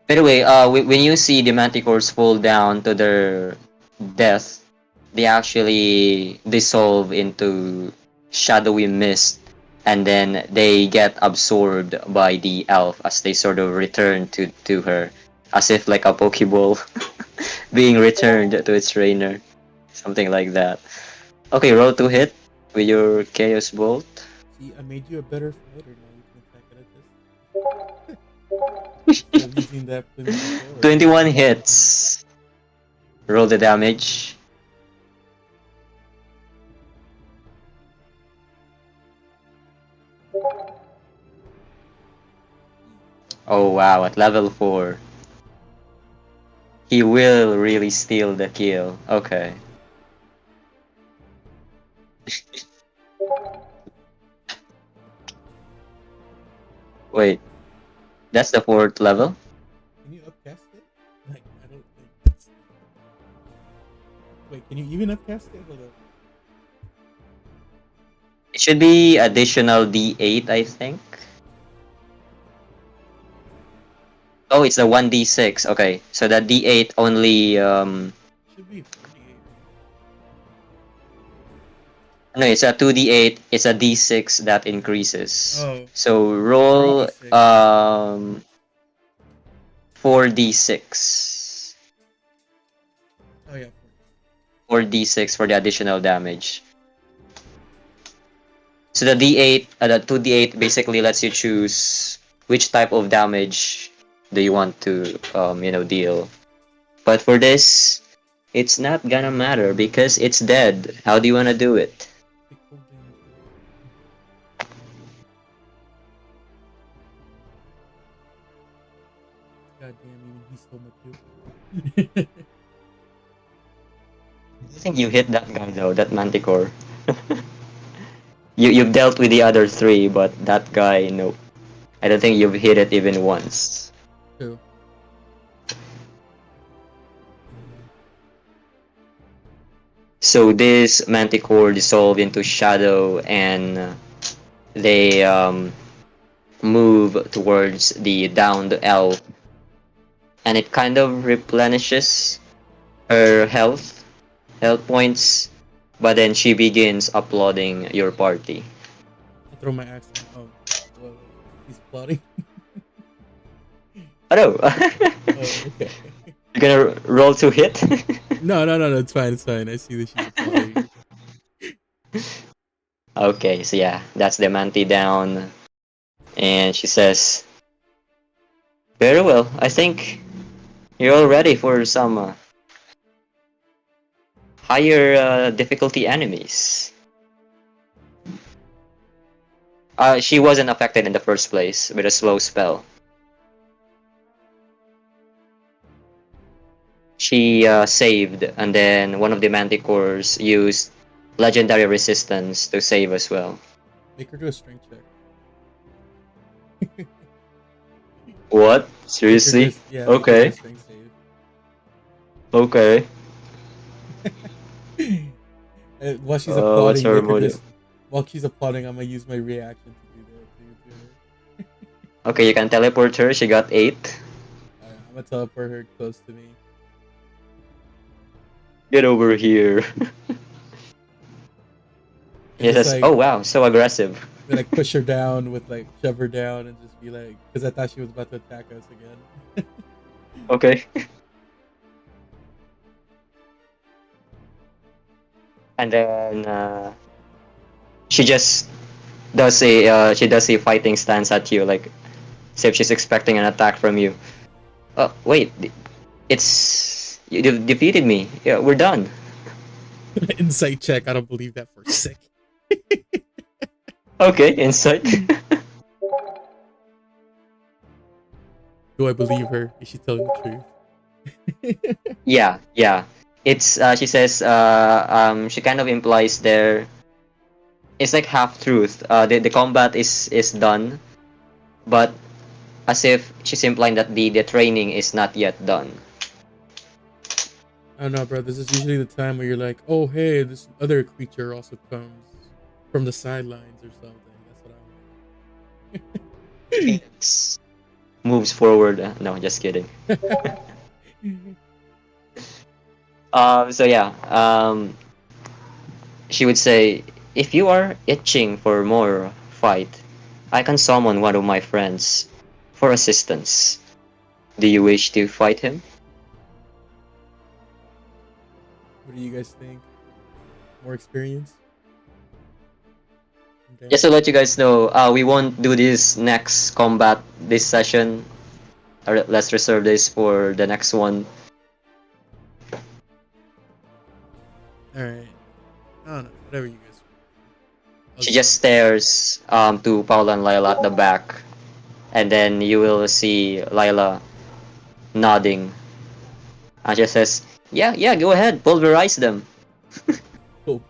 By the way, when you see the Manticores fall down to their death, they actually dissolve into shadowy mist, and then they get absorbed by the elf as they sort of return to her, as if like a Pokeball being returned to its trainer, something like that. Okay, roll to hit with your Chaos Bolt. See, I made you a better fighter now. You can attack it at this. Instead of using that flimsy sword. 21 hits. Roll the damage. Oh wow, at level 4. He will really steal the kill. Okay. Wait, that's the 4th level? Can you upcast it? Like, I don't think that's... Wait, can you even upcast it? Hold up. It should be additional D8, I think. Oh, it's a 1d6. Okay, so that D8 only Should be 48. no, it's a 2d8. It's a d6 that increases. Oh. So roll 4d6. Oh yeah. 4d6 for the additional damage. So the d8, the 2d8 basically lets you choose which type of damage do you want to deal. But for this, it's not gonna matter because it's dead. How do you wanna do it? God damn, even he stole my kill. I think you hit that guy though, that Manticore. You've dealt with the other three, but that guy, nope. I don't think you've hit it even once. True. So this manticore dissolved into shadow, and they move towards the downed elf, and it kind of replenishes her health points, but then she begins applauding your party. I'll throw my axe. Oh, well, he's plotting. Oh no! Oh, okay. You're gonna roll to hit? No, it's fine, it's fine. I see that she's plotting. Okay, so yeah, that's the Manti down. And she says, very well, I think you're all ready for some higher difficulty enemies. She wasn't affected in the first place with a slow spell. She saved, and then one of the manticores used legendary resistance to save as well. Make her do a strength check. What? Make her Seriously? do a- yeah, make her do a Okay. strength save. Okay. While she's What's applauding, her make her motive? just. While she's applauding, I'm gonna use my reaction to do that to her. Okay, you can teleport her. She got 8. Alright, I'm gonna teleport her close to me. Get over here. He And just says, like, oh wow, so aggressive. then like push her down with like shove her down and just be like, because I thought she was about to attack us again. Okay. And then she just does a fighting stance at you, like as if she's expecting an attack from you. Oh wait, it's you defeated me. Yeah, we're done. Insight check. I don't believe that for a second. Okay, insight. Do I believe her? Is she telling the truth? Yeah. It's she says she kind of implies there. It's like half truth. The combat is done, but as if she's implying that the training is not yet done. I don't know, bro. This is usually the time where you're like, oh, hey, this other creature also comes from the sidelines or something. That's what I'm. Phoenix moves forward. No, just kidding. So yeah, she would say, if you are itching for more fight, I can summon one of my friends for assistance. Do you wish to fight him? What do you guys think? More experience? Okay. Just to let you guys know, we won't do this next combat this session. Or let's reserve this for the next one. Alright. I don't know. Whatever you guys want. She just stares to Paula and Lila at the back, and then you will see Lila nodding. And she says, yeah, go ahead, pulverize them. Cool.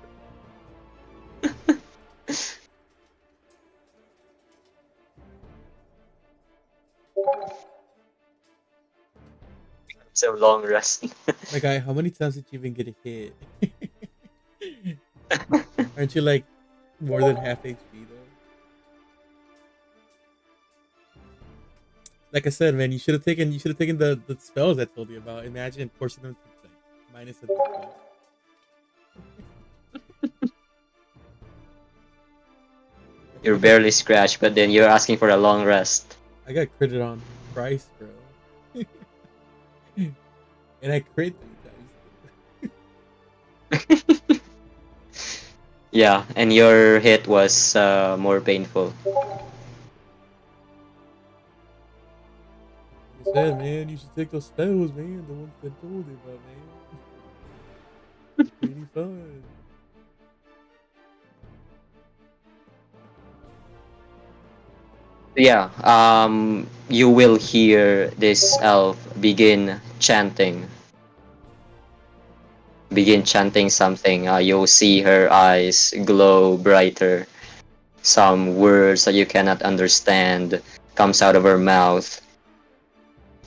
It's a long rest. My guy, how many times did you even get a hit? Aren't you like more than half HP though? Like I said, man, you should have taken the spells I told you about. Imagine forcing them to like minus a defense. You're barely scratched, but then you're asking for a long rest. I got critted on Price, bro. And I crit 3 times. Yeah, and your hit was more painful. Like I said, man, you should take those spells, man. The ones that told you about, man. Pretty fun. Yeah, you will hear this elf begin chanting. Begin chanting something. You'll see her eyes glow brighter, some words that you cannot understand comes out of her mouth.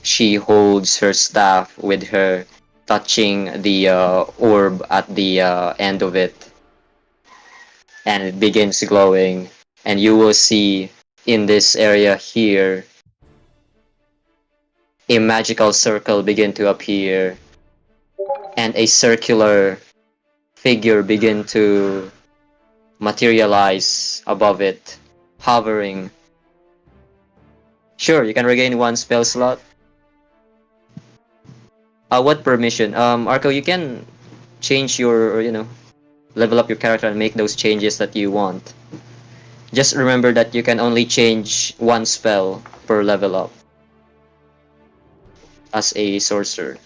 She holds her staff with her, touching the orb at the end of it, and it begins glowing. And you will see in this area here a magical circle begin to appear, and a circular figure begin to materialize above it, hovering. Sure, you can regain one spell slot. What permission? Arco, you can change your, level up your character and make those changes that you want. Just remember that you can only change one spell per level up as a sorcerer.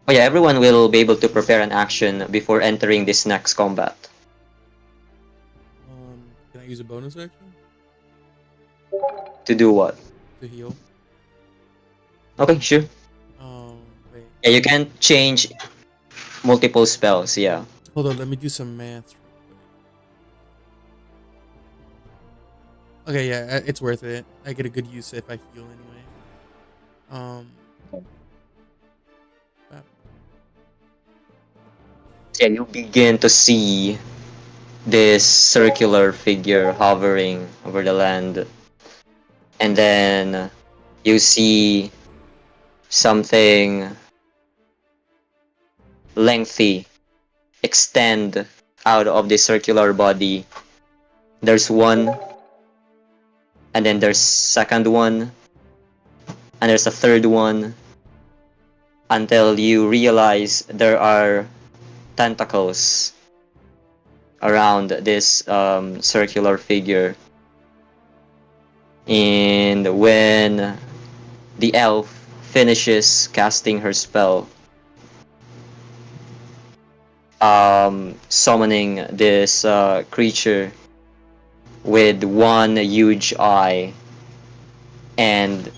Oh yeah, everyone will be able to prepare an action before entering this next combat. Can I use a bonus action To do what? to heal? Okay, sure. Wait. Yeah, you can change multiple spells, yeah. Hold on, let me do some math real quick. Okay, yeah, it's worth it. I get a good use if I heal anyway. Yeah, you begin to see this circular figure hovering over the land. And then you see something lengthy extend out of the circular body. There's one, and then there's second one, and there's a third one, until you realize there are tentacles around this circular figure. And when the elf finishes casting her spell, summoning this creature with one huge eye and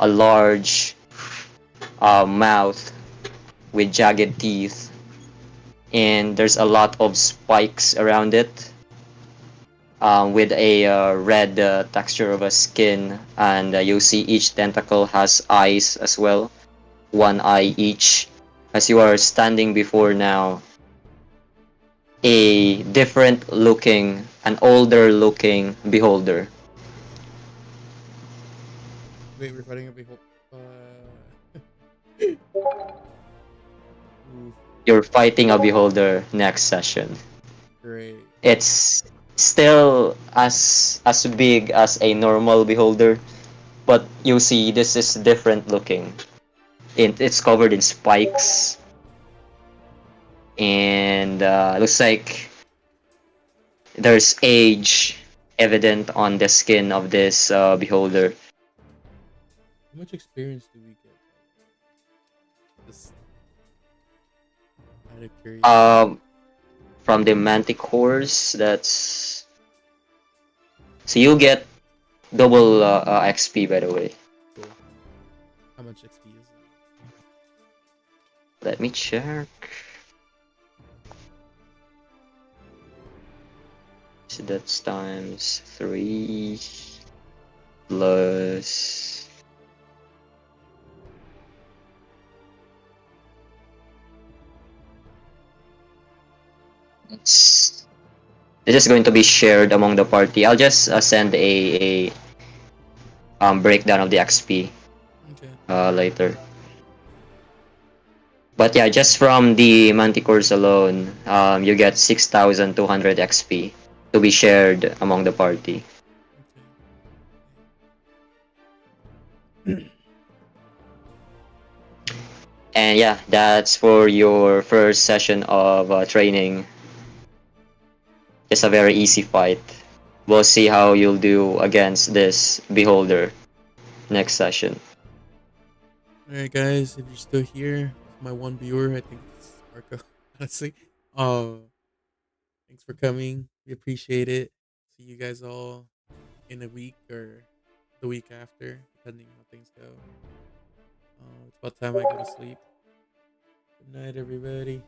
a large mouth with jagged teeth, and there's a lot of spikes around it, with a red texture of a skin, and you'll see each tentacle has eyes as well, one eye each. As you are standing before now, a different looking, an older looking beholder. wait, we're fighting a behold. Oof, You're fighting a beholder next session. great. It's still as big as a normal beholder, but you see this is different looking. It's covered in spikes, and looks like there's age evident on the skin of this beholder. How much experience do we get? Just out of curiosity. From the manticores, that's so you get double XP, by the way. Cool. How much XP is it? Let me check. So that's times 3 plus. It's just going to be shared among the party. I'll just send a breakdown of the XP Okay. later. But yeah, just from the manticores alone, you get 6,200 XP to be shared among the party. Okay. And yeah, that's for your first session of training. It's a very easy fight. We'll see how you'll do against this beholder next session. Alright, guys, if you're still here, my one viewer, I think it's Marco, honestly. Thanks for coming. We appreciate it. See you guys all in a week or the week after, depending on how things go. It's about time I go to sleep. Good night, everybody.